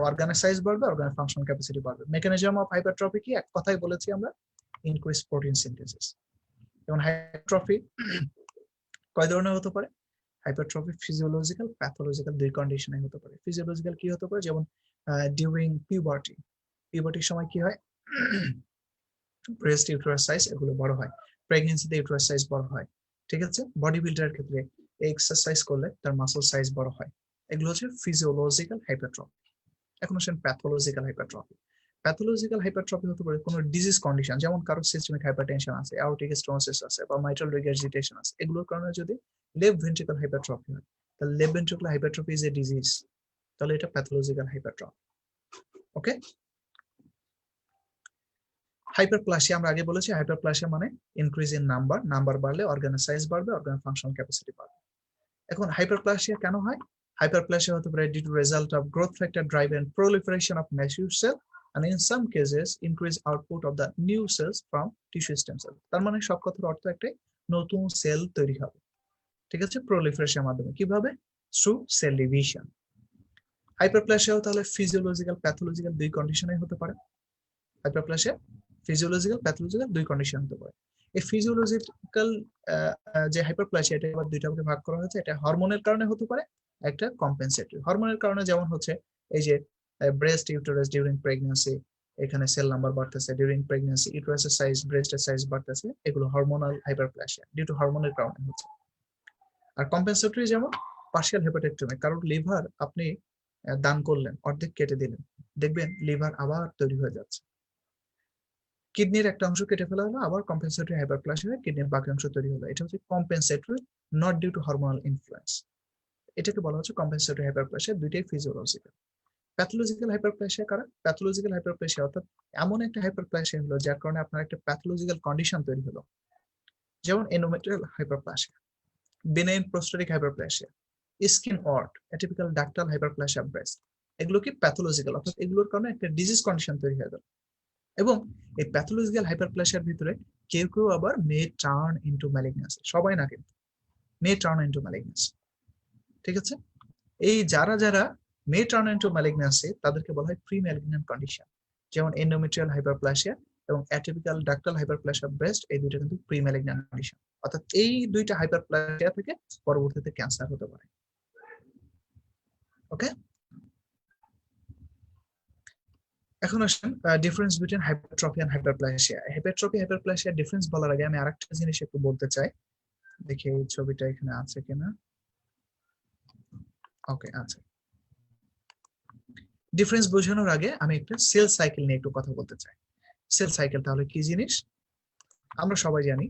অর্গানের সাইজ বাড়বে, অর্গানের ফাংশন ক্যাপাসিটি বাড়বে। মেকানিজম অফ হাইপারট্রফি কি, এক কথাই বলেছি আমরা, ইনক্রিজ প্রোটিন সিনথেসিস। এবং হাইপারট্রফি কয় ধরনের হতে পারে, হাইপারট্রফি ফিজিওলজিক্যাল, প্যাথোলজিক্যাল, 2 কন্ডিশনে হতে পারে। ফিজিওলজিক্যাল কি হতে পারে, যেমন ডিউরিং পিউবার্টি, পিউবার্টির সময় কি হয়, ব্রেস্ট ইউটেরাস সাইজ এগুলো বড় হয়, প্রেগন্যান্সিতে ইউটেরাস সাইজ বড় হয়। ঠিক আছে, বডি বিল্ডারের ক্ষেত্রে এক্সারসাইজ করলে তার মাসল সাইজ বড় হয়। এগুলো হচ্ছে ফিজিওলজিক্যাল হাইপারট্রফি। এখন আসেন প্যাথোলজিক্যাল হাইপারট্রফি। প্যাথোলজিক্যাল হাইপারট্রফি হতে পারে কোনো ডিজিজ কন্ডিশন, যেমন কারো সিস্টেমিক হাইপারটেনশন আছে, অ্যাওর্টিক স্টেনোসিস আছে, বা মাইট্রাল রিগার্জিটেশন আছে, এগুলোর কারণে যদি লেফট ভেন্ট্রিকল হাইপারট্রফি হয়, তাহলে left ventricle hypertrophy is a disease, তাহলে এটা প্যাথোলজিক্যাল হাইপারট্রফি। ওকে, হাইপারপ্লাসিয়া আমরা আগে বলেছি, হাইপারপ্লাসিয়া মানে ইনক্রিজ ইন নাম্বার, নাম্বার বাড়লে অর্গানের সাইজ বাড়বে, অর্গানের ফাংশন ক্যাপাসিটি বাড়বে। এখন হাইপারপ্লাসিয়া কেন হয়, হাইপারপ্লাসিয়া হতে পারে due to result of growth factor driven proliferation of mature cell and in some cases increase output of the new cells from tissue stem cell। তার মানে সব কথার অর্থ একটাই, নতুন সেল তৈরি হবে। ঠিক আছে, প্রলিফারেশনের মাধ্যমে। কিভাবে, থ্রু সেল ডিভিশন। হাইপারপ্লাসিয়াও তাহলে ফিজিওলজিক্যাল, প্যাথোলজিক্যাল 2 কন্ডিশনে হতে পারে। হাইপারপ্লাসিয়া ফিজিওলজিক্যাল, প্যাথোলজিক্যাল 2 কন্ডিশন হতে পারে। এই ফিজিওলজিক্যাল আজকাল যে হাইপারপ্লাসিয়া এটা আবার দুইটা ভাগে ভাগ করা হয়েছে, এটা হরমোনের কারণে হতে পারে, একটা কম্পেনসেটরি। হরমোনের কারণে যেমন হচ্ছে এই যে ব্রেস্ট ইউটেরাস ডিউরিং প্রেগন্যান্সি, এখানে সেল নাম্বার বাড়তেছে, ডিউরিং প্রেগন্যান্সি ইউটেরাসের সাইজ, ব্রেস্টের সাইজ বাড়তেছে, এগুলো হরমোনাল হাইপারপ্লাসিয়া ডিউ টু হরমোনের কারণে হচ্ছে। আর কম্পেনসেটরি যেমন পার্শিয়াল হেপাটেক্টমি, কারণ লিভার আপনি দান করলেন, অর্ধেক কেটে দিলেন, দেখবেন লিভার আবার তৈরি হয়ে যাচ্ছে। কিডনির একটা অংশ কেটে ফেলা হলো, আবার কম্পেনসেটরি হাইপারপ্লাসিয়া হয়ে কিডনির বাকি অংশ তৈরি হলো, এটা হচ্ছে compensatory, not due to hormonal influence. এটাকে বলা হচ্ছে কম্পেনসেটরি হাইপারপ্লাসিয়া, দুইটাই ফিজিওলজিক্যাল। প্যাথোলজিক্যাল হাইপারপ্লাসিয়া কারা? প্যাথোলজিক্যাল হাইপারপ্লাসিয়া অর্থাৎ এমন একটা হাইপারপ্লাসিয়া হলো যার কারণে আপনার একটা প্যাথোলজিক্যাল কন্ডিশন তৈরি হলো, যেমন endometrial hyperplasia, benign prostatic hyperplasia, skin wart, atypical ductal hyperplasia breast, এগুলো কি প্যাথোলজিক্যাল, অর্থাৎ এগুলোর কারণে একটা ডিজিজ কন্ডিশন তৈরি হয়ে গেল। এবং এই প্যাথোলজিক্যাল হাইপারপ্লাসিয়ার ভিতরে কেউ কেউ আবার মে টার্ন ইনটু ম্যালিগন্যান্সি, সবাই না কিন্তু, মে টার্ন ইনটু ম্যালিগন্যান্সি। ঠিক আছে, এই যারা যারা মে টার্ন ইনটু ম্যালিগন্যান্সি তাদেরকে বলা হয় প্রি ম্যালিগন্যান্ট কন্ডিশন, যেমন এন্ডোমেট্রিয়াল হাইপারপ্লাসিয়া এবং অ্যাটিপিক্যাল ডাক্টাল হাইপারপ্লাসিয়া ব্রেস্ট, এই দুইটা কিন্তু প্রি ম্যালিগন্যান্ট কন্ডিশন, অর্থাৎ এই দুইটা হাইপারপ্লাসিয়া থেকে পরবর্তীতে ক্যান্সার হতে পারে। ওকে, এখন আসেন difference between hypertrophy and hyperplasia. Hypertrophy hyperplasia difference বলার আগে আমি আরেকটা জিনিস একটু বলতে চাই, দেখি এই ছবিটা এখানে আছে কিনা। ওকে, আছে। ডিফারেন্স বোঝানোর আগে আমি একটা সেল সাইকেল নিয়ে একটু কথা বলতে চাই। সেল সাইকেল তাহলে কি জিনিস? আমরা সবাই জানি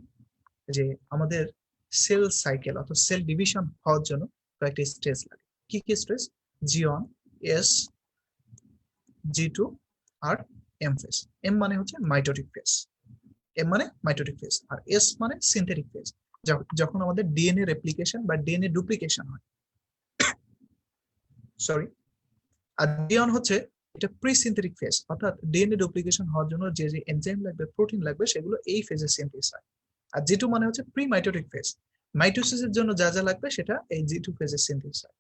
যে আমাদের সেল সাইকেল অর্থাৎ সেল ডিভিশন হওয়ার জন্য কয়েকটি স্টেজ লাগে। কি কি স্টেজ? জি1, এস, জি2 আর এম ফেজ। এম মানে হচ্ছে মাইটোটিক ফেজ, এম মানে মাইটোটিক ফেজ, আর এস মানে সিনথেটিক ফেজ, যখন আমাদের ডিএনএ রেপ্লিকেশন বা ডিএনএ ডুপ্লিকেশন হয়। সরি, আর জি1 হচ্ছে এটা প্রি সিনথেটিক ফেজ, অর্থাৎ ডিএনএ ডুপ্লিকেশন হওয়ার জন্য যে যে এনজাইম লাগবে, প্রোটিন লাগবে, সেগুলো এই ফেজে সিনথেসিস হয়। আর জি2 মানে হচ্ছে প্রি মাইটোটিক ফেজ, মাইটোসিসের জন্য যা যা লাগবে সেটা এই জি2 ফেজে সিনথেসিস হয়।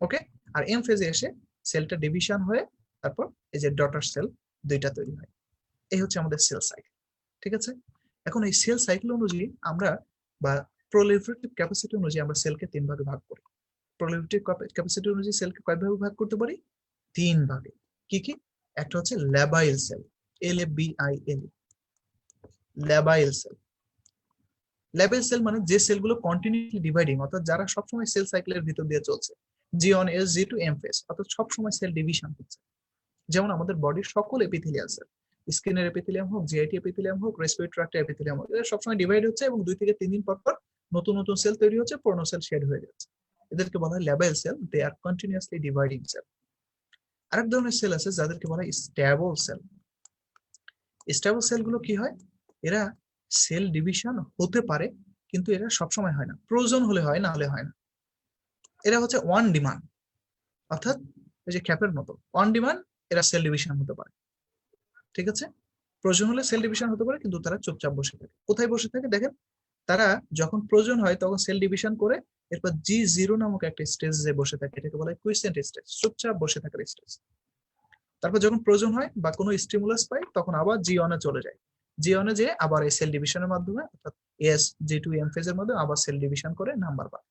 ওকে, আর এম ফেজে এসে সেলটা ডিভিশন হয়ে তারপর এই যে ডটার সেল দুইটা তৈরি হয়। এই হচ্ছে আমাদের সেল সাইকেল। ঠিক আছে, এখন এই সেল সাইকেল অনুযায়ী আমরা বা প্রলিফারেটিভ ক্যাপাসিটি অনুযায়ী আমরা সেলকে তিন ভাগে ভাগ করি। প্রলিফারেটিভ ক্যাপাসিটি অনুযায়ী সেলকে কয় ভাগে ভাগ করতে পারি? তিন ভাগে। কি কি? একটা হচ্ছে ল্যাবাইল সেল, LABIL, ল্যাবাইল সেল। ল্যাবাইল সেল মানে যে সেলগুলো কন্টিনিউয়াসলি ডিভাইডিং, অর্থাৎ যারা সবসময় সেল সাইকেলের ভিতর দিয়ে চলছে, জি1, এস, জি2, এম ফেজ, অর্থাৎ সবসময় সেল ডিভিশন হচ্ছে। যেমন আমাদের বডির সকল এপিথেলিয়াল সেল, স্কিনের এপিথেলিয়াম হোক, জিআইটি এপিথেলিয়াম হোক, রেসপিরেটরি ট্র্যাক্ট এপিথেলিয়াম হোক, এরা সবসময় ডিভাইড হচ্ছে এবং 2 থেকে 3 দিন পর পর নতুন নতুন সেল তৈরি হচ্ছে, পুরনো সেল শেড হয়ে যাচ্ছে। এদেরকে বলা হয় ল্যাবাইল সেল, দে আর কন্টিনিউয়াসলি ডিভাইডিং সেল। আরেক ধরনের সেল আছে যাদেরকে বলা হয় স্ট্যাবল সেল। স্ট্যাবল সেলগুলো কি হয়? এরা সেল ডিভিশন হতে পারে কিন্তু এরা সবসময় হয় না, প্রয়োজন হলে হয়, না হলে হয় না। এরা হচ্ছে ওয়ান ডিমান্ড, অর্থাৎ এই যে খ্যাপের মতো ওয়ান ডিমান্ড, এরা সেল ডিভিশন হতে পারে। ঠিক আছে, প্রয়োজন হলে সেল ডিভিশন হতে পারে কিন্তু তারা চুপচাপ বসে থাকে। কোথায় বসে থাকে দেখেন, তারা যখন প্রয়োজন হয় তখন সেল ডিভিশন করে এরপর G0 নামক একটা স্টেজে বসে থাকে, এটাকে বলা হয় কুইসেন্ট স্টেজ, চুপচাপ বসে থাকার স্টেজ। তারপর যখন প্রয়োজন হয় বা কোনো স্টিমুলাস পায় তখন আবার G1 এ চলে যায়, G1 এ যে আবার এই সেল ডিভিশনের মাধ্যমে অর্থাৎ এস, G2, এম ফেজের মাধ্যমে আবার সেল ডিভিশন করে নাম্বার পায়।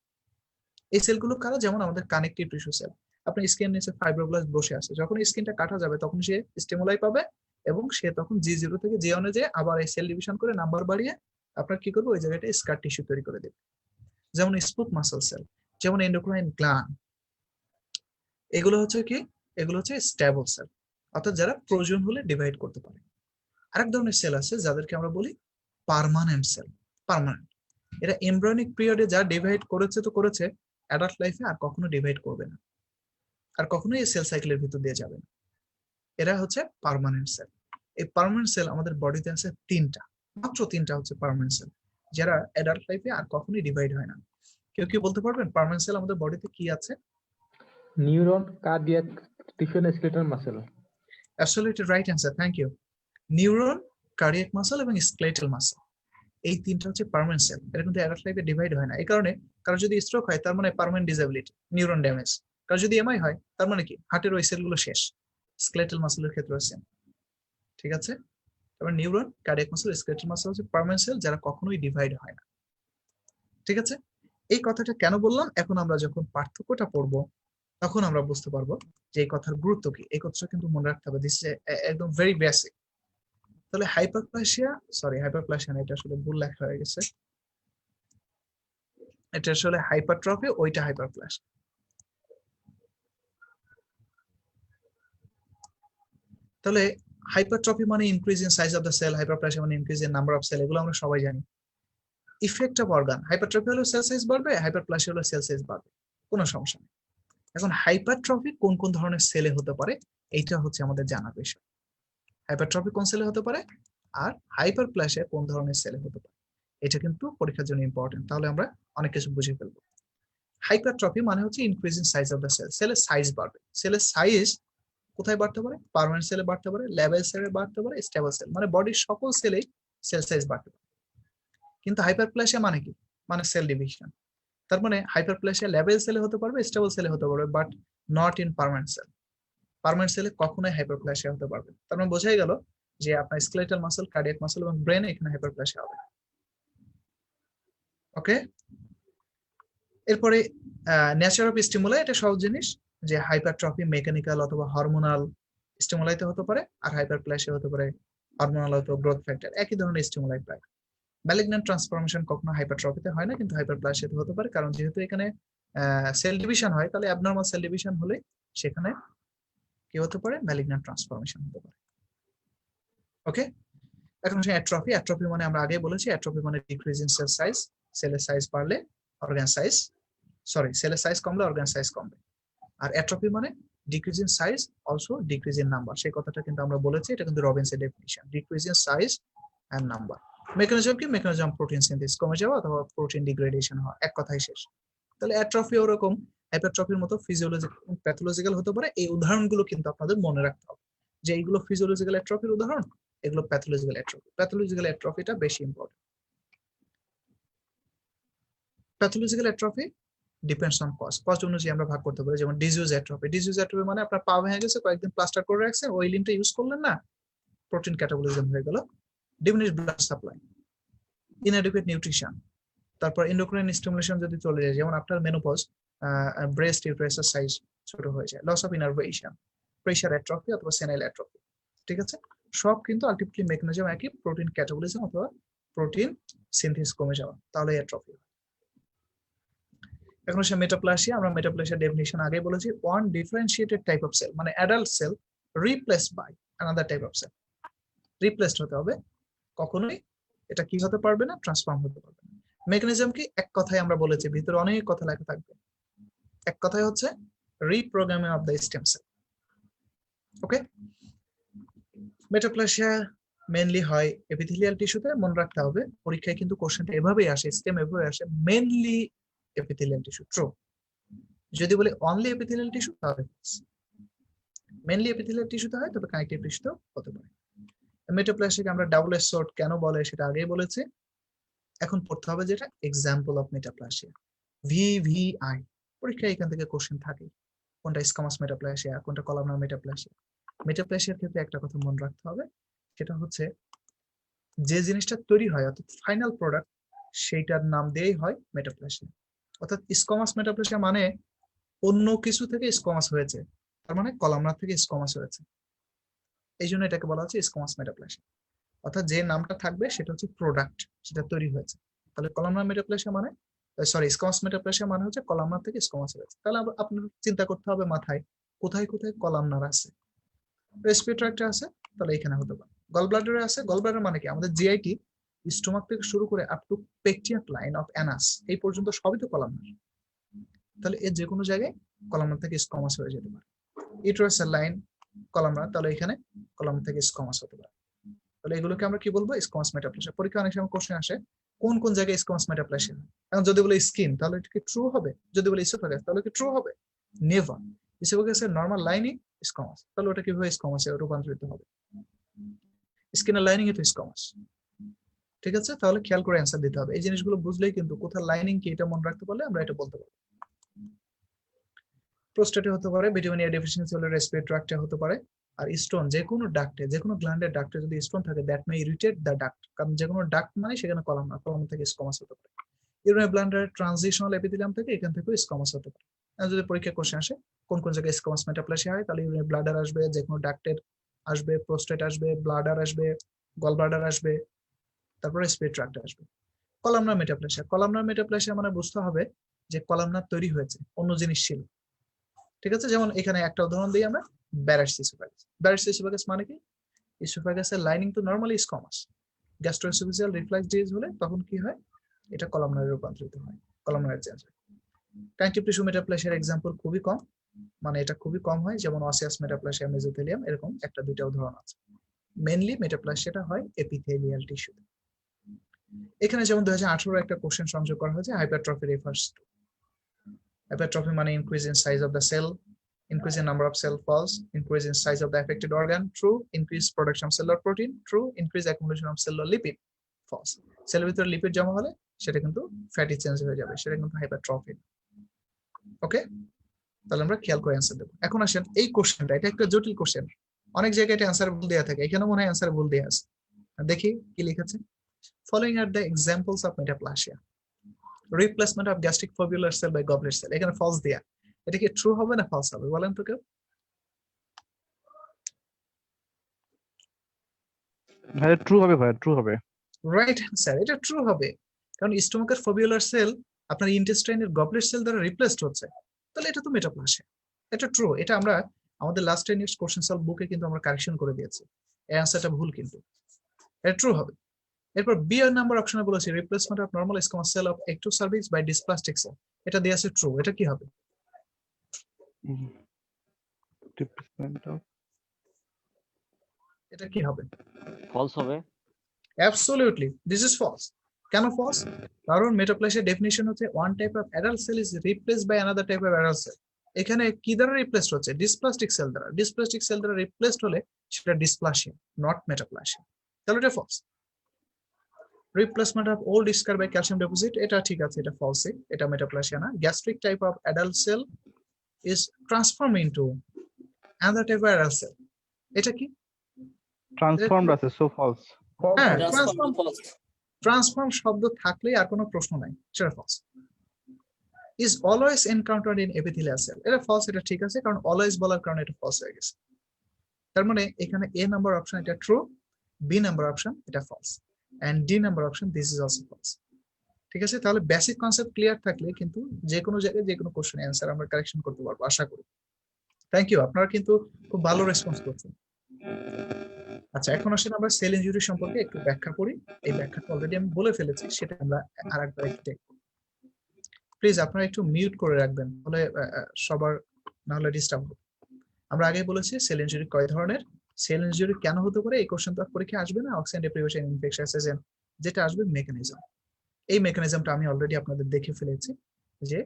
এই সেলগুলো কারা? যেমন আমাদের কানেকটিভ টিস্যু সেল। আপনার স্কিন নিচে ফাইব্রোব্লাস্ট বসে আছে, যখন স্কিনটা কাটা যাবে তখন সে স্টিমুলাই পাবে এবং সে তখন G0 থেকে G1 এ যে আবার এই সেল ডিভিশন করে নাম্বার বাড়িয়ে আপনার কি করবে, ওই জায়গাটা স্কার টিস্যু তৈরি করে দেবে। যেমন স্মুথ মাসল সেল, যেমন এন্ডোক্রাইন গ্ল্যান্ড, এগুলো হচ্ছে কি, এগুলো হচ্ছে স্ট্যাবল সেল, অর্থাৎ যারা প্রয়োজন হলে ডিভাইড করতে পারে। আরেক ধরনের সেল আছে যাদেরকে আমরা বলি পার্মানেন্ট সেল। পার্মানেন্ট, এরা এমব্রায়োনিক পিরিয়ডে যা ডিভাইড করেছে তো করেছে, অ্যাডাল্ট লাইফে আর কখনো ডিভাইড করবে না, আর কখনো এই সেল সাইকেলের ভিতর দিয়ে যাবে না। এরা হচ্ছে পার্মানেন্ট সেল। এই পার্মানেন্ট সেল আমাদের বডিতে আছে তিনটা, মাত্র তিনটা হচ্ছে পার্মানেন্ট সেল, যারা অ্যাডাল্ট লাইফে আর কখনোই ডিভাইড হয় না। কেউ কি বলতে পারবেন পার্মানেন্ট সেল আমাদের বডিতে কি আছে? Neuron, cardiac tissue, skeletal muscle. Absolutely right answer, thank you. Neuron, cardiac muscle এবং স্কেলেটাল মাসল, এই তিনটা হচ্ছে পার্মানেন্ট সেল। এটা কিন্তু অ্যাডাল্ট লাইফে ডিভাইড হয় না। এই কারণে কারো যদি স্ট্রোক হয় তার মানে পার্মানেন্ট ডিসএবিলিটি, নিউরন ড্যামেজ। কারো যদি এমআই হয় তার মানে কি, হার্টের ওই সেলগুলো শেষ। স্কেলেটাল মাসলের ক্ষেত্রে সেম। ঠিক আছে, এবার neuron, cardiac muscle, skeletal muscle হচ্ছে পার্মানেন্ট সেল যারা কখনোই ডিভাইড হয় না। ঠিক আছে? এই কথাটা কেন বললাম? এখন আমরা যখন পার্থক্যটা পড়বো তখন আমরা বুঝতে পারবো যে এই কথার গুরুত্ব কি। এই কথাটা কিন্তু মনে রাখতে হবে। দিস ইজ একদম ভেরি বেসিক। তাহলে হাইপারপ্লাসিয়া না, এটা আসলে ভুল লেখা হয়ে গেছে। এটা আসলে হাইপারট্রফি, ওইটা হাইপারপ্লাসিয়া। তাহলে হাইপারট্রফি মানে increase in size of the cell, hyperplasia মানে increase in number of cell, এগুলো আমরা সবাই জানি। ইফেক্ট অফ অর্গান, হাইপারট্রফি হলো সেল সাইজ বাড়বে, হাইপারপ্লাসিয়া হলো সেল সাইজ বাড়বে, কোনো সমস্যা নেই। এখন হাইপারট্রফি কোন কোন ধরনের সেলে হতে পারে এইটা হচ্ছে আমাদের জানার বিষয়। হাইপারট্রফি কোন সেলে হতে পারে আর হাইপারপ্লাসিয়া কোন ধরনের সেলে হতে পারে, এটা কিন্তু পরীক্ষার জন্য ইম্পর্টেন্ট, তাহলে আমরা অনেক কিছু বুঝে ফেলবো। হাইপারট্রফি মানে হচ্ছে increase in size of the cell, সেলের সাইজ বাড়বে। সেলের সাইজ কোথায় বাড়তে পারে? পার্মানেন্ট সেলে বাড়তে পারে, লেভেল সেলে বাড়তে পারে, স্টেবল সেল, মানে বডির সকল সেলেই সেল সাইজ বাড়তে পারে। কিন্তু হাইপারপ্লাসিয়া মানে কি? মানে সেল ডিভিশন। তার মানে হাইপারপ্লাসিয়া লেভেল সেলে হতে পারবে, স্টেবল সেলে হতে পারবে, but not in permanent cell. Permanent সেলে কখনোই হাইপারপ্লাসিয়া হতে পারবে। তার মানে বোঝাই গেল যে আপনার স্কেলেটাল মাসল, কার্ডিয়াক মাসল এবং ব্রেন এখানে হাইপারপ্লাসিয়া হবে। ওকে, এরপরে নেচার অফ স্টিমুলাই, এটা সহজ জিনিস যে হাইপারট্রফি মেকানিক্যাল অথবা হরমোনাল স্টিমুলাইতে হতে পারে, আর হাইপারপ্লাসিয়া হতে পারে হরমোনাল অথবা গ্রোথ ফ্যাক্টর, একই ধরনের স্টিমুলাই প্রায়। ম্যালিগন্যান্ট ট্রান্সফরমেশন কখনো হাইপারট্রফিতে হয় না, কিন্তু হাইপারপ্লাসিয়াতে হতে পারে, কারণ যেহেতু এখানে সেল ডিভিশন হয়, তাহলে অ্যাবনর্মাল সেল ডিভিশন হলে সেখানে কি হতে পারে? ম্যালিগন্যান্ট ট্রান্সফরমেশন হতে পারে। ওকে, এখন হচ্ছে অ্যাট্রফি। অ্যাট্রফি মানে আমরা আগেই বলেছি, অ্যাট্রফি মানে ডিক্রিজ ইন সেল সাইজ, সেলের সাইজ বাড়লে অর্গান সাইজ, সেলের সাইজ কমলে অর্গান সাইজ কমবে। আর অ্যাট্রফি মানে decrease in size also decrease in number, সেই কথাটা কিন্তু আমরা বলেছি, এটা কিন্তু রবিনসের definition, decrease in size and number. Mechanism কি? মেকানিজম প্রোটিন সিনথেসিস কমে যাওয়া অথবা প্রোটিন ডিগ্রেডেশন হওয়া, এক কথাই শেষ। তাহলে অ্যাট্রফি ওরকম হাইপারট্রফির মতো ফিজিওলজিক্যাল প্যাথোলজিক্যাল হতে পারে। এই উদাহরণগুলো কিন্তু আপনাদের মনে রাখতে হবে যে এইগুলো ফিজিওলজিক্যাল অ্যাট্রফির উদাহরণ, এগুলো প্যাথোলজিক্যাল অ্যাট্রফি। প্যাথোলজিক্যাল অ্যাট্রফিটা বেশি important. Pathological atrophy depends on cause অনুযায়ী আমরা ভাগ করতে পারি। যেমন ডিজিউজ অ্যাট্রফি, ডিজিউজ অ্যাট্রফি মানে আপনার পা ভেঙে গেছে, কয়েকদিন প্লাস্টার করে রাখছেন, ওই লিম্ফটা ইউজ করলেন না, প্রোটিন ক্যাটাবলিজম হয়ে গেল। Diminished blood supply, inadequate nutrition, তারপর এন্ডোক্রাইন স্টিমুলেশন যদি চলে যায়, যেমন আপনার মেনোপজ, ব্রেস্ট ইউটেরাসের সাইজ ছোট হয়ে যায়, loss of innervation, pressure atrophy অথবা সেনাইল অ্যাট্রফি। ঠিক আছে, সব কিন্তু আলটিমেটলি মেকানিজম একই, প্রোটিন ক্যাটাবলিজম অথবা প্রোটিন সিনথেসিস কমে যাওয়া, তাহলে অ্যাট্রফি। এখন হচ্ছে মেটাপ্লাসিয়া। আমরা মেটাপ্লাসিয়া ডেফিনিশন আগে বলেছি, one differentiated type of cell, মানে adult cell replaced by another type of cell. Replaced হতে হবে, কখনোই এটা কি হতে পারবে না? ট্রান্সফর্ম হতে পারবে না। মেকানিজম কি? এক কথায় আমরা বলেছি, ভিতরে অনেক কথা লেখা থাকবে। এক কথায় হচ্ছে reprogramming of the stem sell. Okay, metaplasia mainly হয় এপিথেলিয়াল টিস্যুতে। মনে রাখতে হবে, পরীক্ষায় কিন্তু কোশ্চেনটা এভাবেই আসে, স্টেম এভাবে আসে, মেনলি এপিথেলিয়াল টিস্যু। ট্রু। যদি বলি অনলি এপিথেলিয়াল টিস্যু, তাহলে মেনলি এপিথেলিয়াল টিস্যুতে হয়, তবে কানেক্টিভ টিস্যুতেও হতে পারে। মেটাপ্লাসিয়াকে আমরা ডাবল এস শর্ট কেন বলে সেটা আগেই বলেছি। এখন পড়তে হবে যেটা এক্সাম্পল অফ মেটাপ্লাসিয়া, ভিভিআই। পরীক্ষায় এখান থেকে কোশ্চেন থাকে, কোনটা স্কোমাস মেটাপ্লাসিয়া, কোনটা কলামনার মেটাপ্লাসিয়া। মেটাপ্লাসিয়ার ক্ষেত্রে একটা কথা মনে রাখতে হবে, সেটা হচ্ছে যে জিনিসটা তৈরি হয়, অর্থাৎ ফাইনাল প্রোডাক্ট, সেইটার নাম দিয়েই হয় মেটাপ্লাসিয়া। অর্থাৎ স্কোমাস মেটাপ্লাসিয়া মানে অন্য কিছু থেকে স্কোমাস হয়েছে, তার মানে কলামনার থেকে স্কোমাস হয়েছে, এই জন্য এটাকে বলা হচ্ছে স্কোমাস মেটাপ্লাসিয়া। অর্থাৎ যে নামটা থাকবে সেটা হচ্ছে প্রোডাক্ট, সেটা তৈরি হয়েছে। তাহলে কলামনার মেটাপ্লাসিয়া মানে, স্কোমাস মেটাপ্লাসিয়া মানে হচ্ছে কলামনার থেকে স্কোমাস হয়েছে। তাহলে আপনার চিন্তা করতে হবে মাথায়, কোথায় কোথায় কলামনার আছে। রেসপিরেটরি ট্র্যাক্টে আছে, তাহলে এখানে হতে পারে। গল ব্লাডারে আছে, গল ব্লাডার মানে কি? আমাদের জিআইটি, স্টোমাক থেকে শুরু করে up to pectinate line of anus, এই পর্যন্ত সবই তো কলামনার। তাহলে এর যে কোনো জায়গায় কলামনার থেকে স্কোমাস হয়ে যেতে পারে। ইউটেরাসের লাইন কলামনার, তাহলে এখানে কলামনার থেকে স্কোমাস হতে পারে। তাহলে এগুলোকে আমরা কি বলবো? Squamous metaplasia. পরীক্ষা অনেক সময় কোশ্চেন আসে, কোন কোন জায়গায় স্কোমাস মেটাপ্লাসিয়া। এখন যদি বলে স্কিন, তাহলে এটা কি ট্রু হবে? যদি বলে ইসোফেগাস, তাহলে কি ট্রু হবে? নেভার। ইসোফেগাসের নরমাল লাইনই স্কোমাস, তাহলে ওটা কিভাবে স্কোমাসে রূপান্তরিত হবে? স্কিনের লাইনিং এ তো স্কোমাস। ঠিক আছে, তাহলে খেয়াল করে অ্যান্সার দিতে হবে। এই জিনিসগুলো বুঝলেই কিন্তু কোথায় লাইনিং কি, এটা মনে রাখতে পারলে আমরা এটা বলতে পারবো। প্রোস্টেটে হতে পারে, ভিটামিন এ ডেফিসিয়েন্সি হলে রেসপিরেটরি ট্র্যাক্টে হতে পারে। আর স্টোন, যে কোনো ডাক্টে, যে কোনো গ্ল্যান্ডের ডাক্টে যদি স্টোন থাকে, that may irritate the duct, কারণ যে কোনো ডাক্ট মানে সেখানে কলামনার, কলামনার থেকে স্কোমাস হতে পারে। ইউরিনারি ব্লাডার ট্রানজিশনাল এপিথেলিয়াম থেকে এখান থেকে স্কোমাস হতে পারে। যদি পরীক্ষা কোশ্চেন আসে কোন কোন জায়গায় স্কোমাস মেটাপ্লাসিয়া হয়, তাহলে ইউরিনারি ব্লাডার আসবে, যে কোনো ডাক্টের আসবে, প্রোস্টেট আসবে, ব্লাডার আসবে, গল ব্লাডার আসবে, তারপরে স্পিরিট ট্রাক্ট আসবে। কলামনার মেটাপ্লাসিয়া, কলামনার মেটাপ্লাসিয়া মানে বুঝতে হবে যে কলামনার তৈরি হয়েছে, অন্য জিনিস ছিল। ঠিক আছে, যেমন এখানে একটা উদাহরণ দিই আমরা, ব্যারাস ইসোফেগাস। ব্যারাস ইসোফেগাস মানে কি? ইসোফেগাসের লাইনিং তো নরমালি স্কোমাস, গ্যাস্ট্রোএসোফেজিয়াল রিফ্লাক্স ডিজিজ হলে তখন কি হয়, এটা কলামনারে রূপান্তরিত হয়, কলামনারে চেঞ্জ হয়। কানেকটিভ টিস্যু মেটাপ্লাসিয়ার এক্সাম্পল খুবই কম, মানে এটা খুবই কম হয়, যেমন অসিয়াস মেটাপ্লাসিয়া, মেসোথেলিয়াম, এরকম একটা দুইটা উদাহরণ আছে। মেইনলি মেটাপ্লাসিয়াটা হয় এপিথেলিয়াল টিস্যু। এখানে যেমন 2018 একটা কোশ্চেন সংযোগ করা হয়েছে, হাইপারট্রফি রেফার্স টু। Hypertrophy মানে increase in size of the cell, increase in number of cell falls, increase in size of the affected organ, true. Increase production of cellular protein, true. Increase accumulation of cellular lipid, false. সেলের ভিতরে লিপিড জমা হলে সেটা কিন্তু ফ্যাটি চেঞ্জ হয়ে যাবে, সেটা কিন্তু হাইপারট্রফি। ওকে, তাহলে আমরা খেয়াল করে অ্যান্সার দেবো। এখন আসেন এই কোশ্চেনটা, এটা একটা জটিল কোশ্চেন, অনেক জায়গায় এটা অ্যান্সার ভুল দেওয়া থাকে, এখানে মনে হয় অ্যান্সার ভুল দেওয়া আছে। দেখি কি লিখেছে। Following are the examples of metaplasia. Replacement of gastric foveolar cell by goblet cell, এখানে ফলস দেয়া, এটা কি ট্রু হবে না ফলস হবে বলেন তো কেউ? ভাই ট্রু হবে, ভাই ট্রু হবে। রাইট অ্যান্সার, এটা ট্রু হবে, কারণ স্টোমাকের ফোভিওলার সেল আপনার ইন্টেস্টাইনের গবলেট সেল দ্বারা রিপ্লেসড হচ্ছে, তাহলে এটা তো মেটাপ্লাসিয়া, এটা ট্রু। এটা আমরা আমাদের লাস্ট 10 ইয়ার্স কোশ্চেন সলভ বুকে কিন্তু আমরা কারেকশন করে দিয়েছি, এই অ্যান্সারটা ভুল, কিন্তু এটা ট্রু হবে। এরপর বি এর নাম্বার অপশনে বলেছি replacement of normal squamous cell of ectocervix by dysplastic cell, এটা দেয়া আছে ট্রু, এটা কি হবে? এটা কি হবে? ফলস হবে। Absolutely this is false. কেন ফলস? কারণ মেটাপ্লাসিয়ার ডেফিনিশন হচ্ছে one type of adult cell is replaced by another type of adult cell. এখানে কি দ্বারা রিপ্লেসড হচ্ছে? ডিসপ্লাস্টিক সেল দ্বারা। ডিসপ্লাস্টিক সেল দ্বারা রিপ্লেসড হলে সেটা ডিসপ্লাসিয়া, নট মেটাপ্লাসিয়া, তাহলে এটা false. Replacement of old scar by calcium deposit, এটা ঠিক আছে, এটা ফলস, এটা মেটাপ্লাসিয়া না। Gastric type of adult cell is transform into another type of adult cell, এটা কি? ট্রান্সফর্মড আছে, সো ফলস। হ্যাঁ, ট্রান্সফর্ম ফলস। ট্রান্সফর্ম শব্দ থাকলেই আর কোনো প্রশ্ন নাই, সেটা false. Is always encountered in epithelial cell, এটা ফলস, এটা ঠিক আছে, কারণ অলওয়েজ বলার কারণে এটা ফলস হয়ে গেছে। তার মানে এখানে এ নাম্বার অপশন এটা ট্রু, বি নাম্বার অপশন এটা false, and D number option this is also false. ঠিক আছে, তাহলে বেসিক কনসেপ্ট ক্লিয়ার থাকলে কিন্তু যে কোনো জায়গায় যে কোনো কোশ্চেনের অ্যান্সার আমরা কারেকশন করতে পারবো, আশা করি। থ্যাংক ইউ, আপনারা কিন্তু খুব ভালো রেসপন্স করছেন। আচ্ছা, এখন আসলে আমরা সেল ইনজুরি সম্পর্কে একটু ব্যাখ্যা করি। এই ব্যাখ্যাটা অলরেডি আমি বলে ফেলেছি, সেটা আমরা আরেকবার একটু দেখব। প্লিজ আপনারা একটু মিউট করে রাখবেন, তাহলে সবার না হলে ডিস্টার্ব হবে। আমরা আগে বলেছি সেল ইনজুরি কয় ধরনের, সেল ইনজুরি কেন হতে পারে, এই কোশ্চেন তো পরীক্ষায় আসবে না। অক্সিজেন ডেপ্রিভেশন, ইনফেকশাস এজেন্ট, যেটা আসবে মেকানিজম। এই মেকানিজমটা আমি অলরেডি আপনাদের দেখে ফেলেছি, যে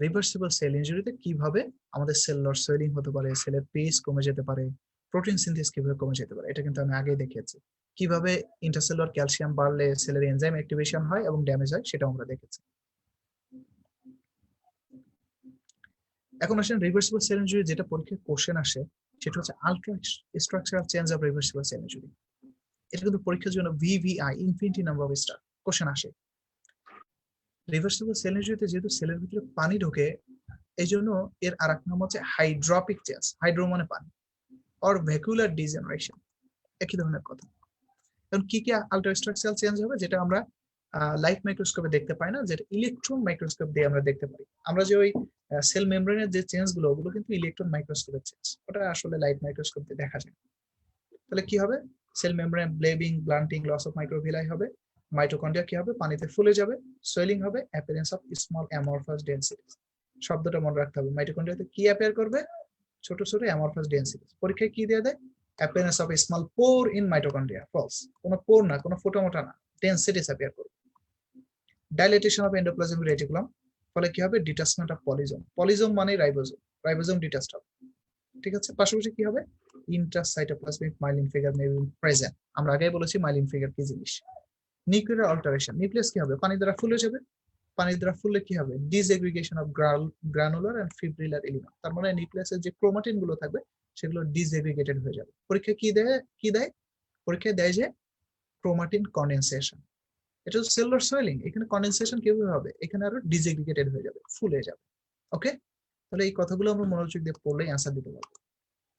রিভার্সিবল সেল ইনজুরিতে কিভাবে আমাদের সেলুলার সোয়েলিং হতে পারে, সেলের পেস কমে যেতে পারে, প্রোটিন সিনথেসিস কিভাবে কমে যেতে পারে, এটা কিন্তু আমি আগেই দেখিয়েছি। কিভাবে ইন্টারসেলুলার ক্যালসিয়াম বাড়লে সেলের এনজাইম অ্যাক্টিভেশন হয় এবং ড্যামেজ হয়, সেটা আমরা দেখেছি। এখন আসেন রিভার্সিবল সেল ইনজুরি, যেটা পরীক্ষায় কোশ্চেন আসে সেটা হচ্ছে ultra structural change of reversible cell injury. এটা কিন্তু পরীক্ষার জন্য VVI, infinity number of star question আসে। রিভার্সিবল সেল ইনজুরিতে যেহেতু সেলের ভিতরে পানি ঢোকে, এই জন্য এর আর এক নাম হচ্ছে হাইড্রোপিক চেঞ্জ, হাইড্রো মানে পানি, অর ভ্যাকুলার ডিজেনারেশন, একই ধরনের কথা। কারণ কি কি আলট্রা স্ট্রাকচারাল চেঞ্জ হবে, যেটা আমরা লাইট মাইক্রোস্কোপে দেখতে পাই না, যেটা ইলেকট্রন মাইক্রোস্কোপ দিয়ে আমরা দেখতে পাই। আমরা যে ওই সেল মেমব্রেনের যে চেঞ্জ গুলো, ওগুলো কিন্তু ইলেকট্রন মাইক্রোস্কোপের চেঞ্জ, ওটা আসলে লাইট মাইক্রোস্কোপ দিয়ে দেখা যায়। তাহলে কি হবে? Cell membrane blebbing, blunting, loss of microvilli হবে। মাইটোকন্ড্রিয়া কি হবে? পানিতে ফুলে যাবে, সোয়েলিং হবে, appearance of small amorphous densities. শব্দটা মনে রাখতে হবে, মাইটোকন্ড্রিয়াতে কি অ্যাপিয়ার করবে? ছোট ছোট অ্যামরফাস ডেনসিটিস। পরীক্ষায় কি দিয়ে দেয়? Appearance of small pore in mitochondria, false. কোনো পোর না, কোনো ফোটা মোটা না, ডেনসিটিস অ্যাপিয়ার করবে। ডাইলেটেশন অফ এন্ডোপ্লাজমিক রেটিকুলাম, ফলে কি হবে? ডিটাচমেন্ট অফ পলিজোম, পলিজোম মানে রাইবোজোম, রাইবোজোম ডিটাচড হবে। ঠিক আছে, পাশাপাশি কি হবে? Intracytoplasmic myelin figure may be present, আমরা আগেই বলেছি মাইলিন ফিগার কি জিনিস। নিউক্লিয়ার অল্টারেশন, নিউক্লিয়াস কি হবে? পানি দ্বারা ফুলে যাবে, পানি দ্বারা ফুললে কি হবে? ডিসএগ্রিগেশন অফ গ্রানুলার এন্ড ফিব্রিলার এলিমেন্ট, তার মানে নিউক্লিয়াসের যে ক্রোমাটিন গুলো থাকবে সেগুলো ডিসএগ্রিগেটেড হয়ে যাবে। পরীক্ষায় কি দেয়? পরীক্ষায় দেয় যে ক্রোমাটিন কনডেনসেশন, এটা হচ্ছে সেলুলার সোয়েলিং। এখানে কন্ডেনসেশন কিভাবে হবে, এখানে আরো ডিসএগ্রিগেটেড হয়ে যাবে, ফুলে যাবে। ওকে, তাহলে এই কথাগুলো আমরা মনোযোগ দিয়ে পড়লে অ্যান্সার দিতে পারবো।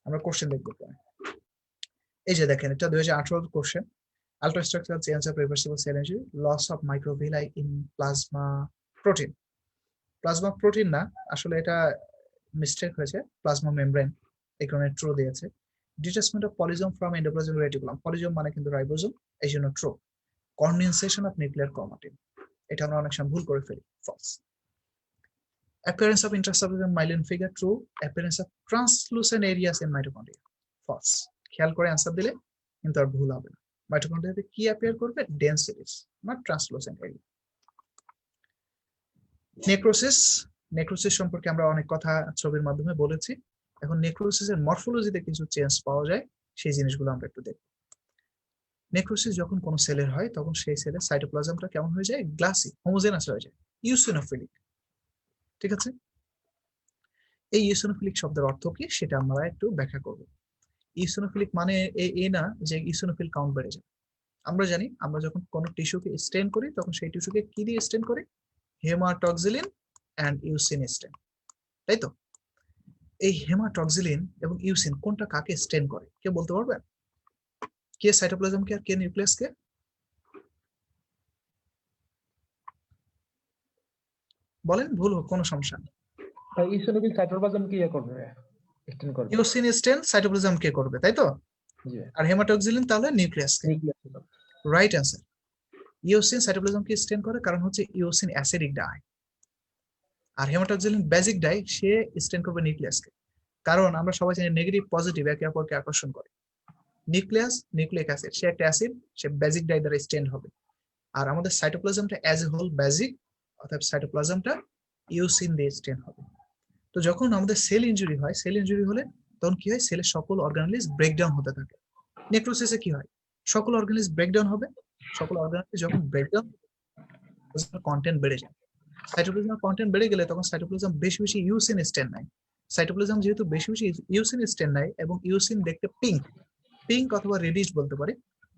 আমরা কোশ্চেন দেখবো পরে। এই যে দেখেন, এটা 2018 question. Ultrastructural change of reversible cell injury, loss of microvilli in plasma protein. Plasma protein না, আসলে এটা মিস্টেক হয়েছে, প্লাজমা মেমব্রেন, এখানে ট্রু দিয়েছে। Detachment of polysome from endoplasmic reticulum, polysome মানে কিন্তু রাইবোজোম, এই জন্য true. Condensation of nuclear chromatin, এটা আমরা অনেক সময় ভুল করে ফেলি, false. appearance of intracellular myelin figure, true. appearance of translucent areas in mitochondria, false. খেয়াল করে অ্যান্সার দিলে কিন্তু আর ভুল হবে না। মাইটোকন্ড্রিয়াতে কি অ্যাপিয়ার করবে, densities, not translucent area. Necrosis, necrosis সম্পর্কে আমরা অনেক কথা ছবির মাধ্যমে বলেছি। এখন নেক্রোসিসের মরফোলজিতে কিছু চেঞ্জ পাওয়া যায়, সেই জিনিসগুলো আমরা একটু দেখব। নেক্রোসিস যখন কোনো সেলের হয়, তখন সেই সেলের সাইটোপ্লাজমটা কেমন হয়ে যায়, গ্লাসি, হোমোজেনাস হয়ে যায়, ইউসিনোফিলিক। ঠিক আছে, এই ইউসিনোফিলিক শব্দের অর্থ কি সেটা আমরা একটু ব্যাখ্যা করব। ইউসিনোফিলিক মানে এই না যে ইউসিনোফিল কাউন্ট বেড়ে যায়। আমরা জানি, আমরা যখন কোনো টিস্যুকে স্টেন করি, তখন সেই টিস্যুকে কি দিয়ে স্টেন করি, হেমাটক্সিলিন এন্ড ইউসিন স্টেন, তাই তো? এই হেমাটক্সিলিন এবং ইউসিন কোনটা কাকে স্টেন করে, কে বলতে পারবেন? কে সাইটোপ্লাজমকে আর কে নিউক্লিয়াসকে? বলেন, ভুল হোক কোনো সমস্যা নেই। ইসোনোফিল সাইটোপ্লাজম কি করবে, স্টেন করবে। ইউসিন স্টেন সাইটোপ্লাজম কে করবে, তাই তো? জি, আর হেমাটক্সিলিন তাহলে নিউক্লিয়াসকে। নিউক্লিয়াস। Right answer. ইওসিন সাইটোপ্লাজমকে স্টেন করে, কারণ হচ্ছে ইওসিন অ্যাসিডিক ডাই, আর হেমাটক্সিলিন বেসিক ডাই, সে স্টেন করবে নিউক্লিয়াসকে। কারণ আমরা সবাই জানি নেগেটিভ পজিটিভ একে অপরকে আকর্ষণ করে। নিউক্লিয়াস নিউক্লিক অ্যাসিড, সে একটা অ্যাসিড, সে বেসিক ডাই দ্বারা স্টেন হবে। আর আমাদের সাইটোপ্লাজমটা অ্যাজ এ হোল বেসিক, অর্থাৎ সাইটোপ্লাজমটা ইওসিন দিয়ে স্টেন হবে। তো যখন আমাদের সেল ইনজুরি হয়, সেল ইনজুরি হলে তখন কি হয়, সেলের সকল অর্গানেলিজ ব্রেকডাউন হতে থাকে। নেক্রোসিসে কি হয়, সকল অর্গানেলিজ ব্রেকডাউন হবে, সকল অর্গানেলিজ যখন ব্রেকডাউন, কন্টেন্ট বেড়ে যায়। সাইটোপ্লাজমের কন্টেন্ট বেড়ে গেলে তখন সাইটোপ্লাজম বেশি বেশি ইউসিন স্টেন নেয়। সাইটোপ্লাজম যেহেতু বেশি বেশি ইউসিন স্টেন নেয়, এবং ইউসিন দেখতে পিঙ্ক, পিঙ্ক অথবা রেডিশ বলতে পারে,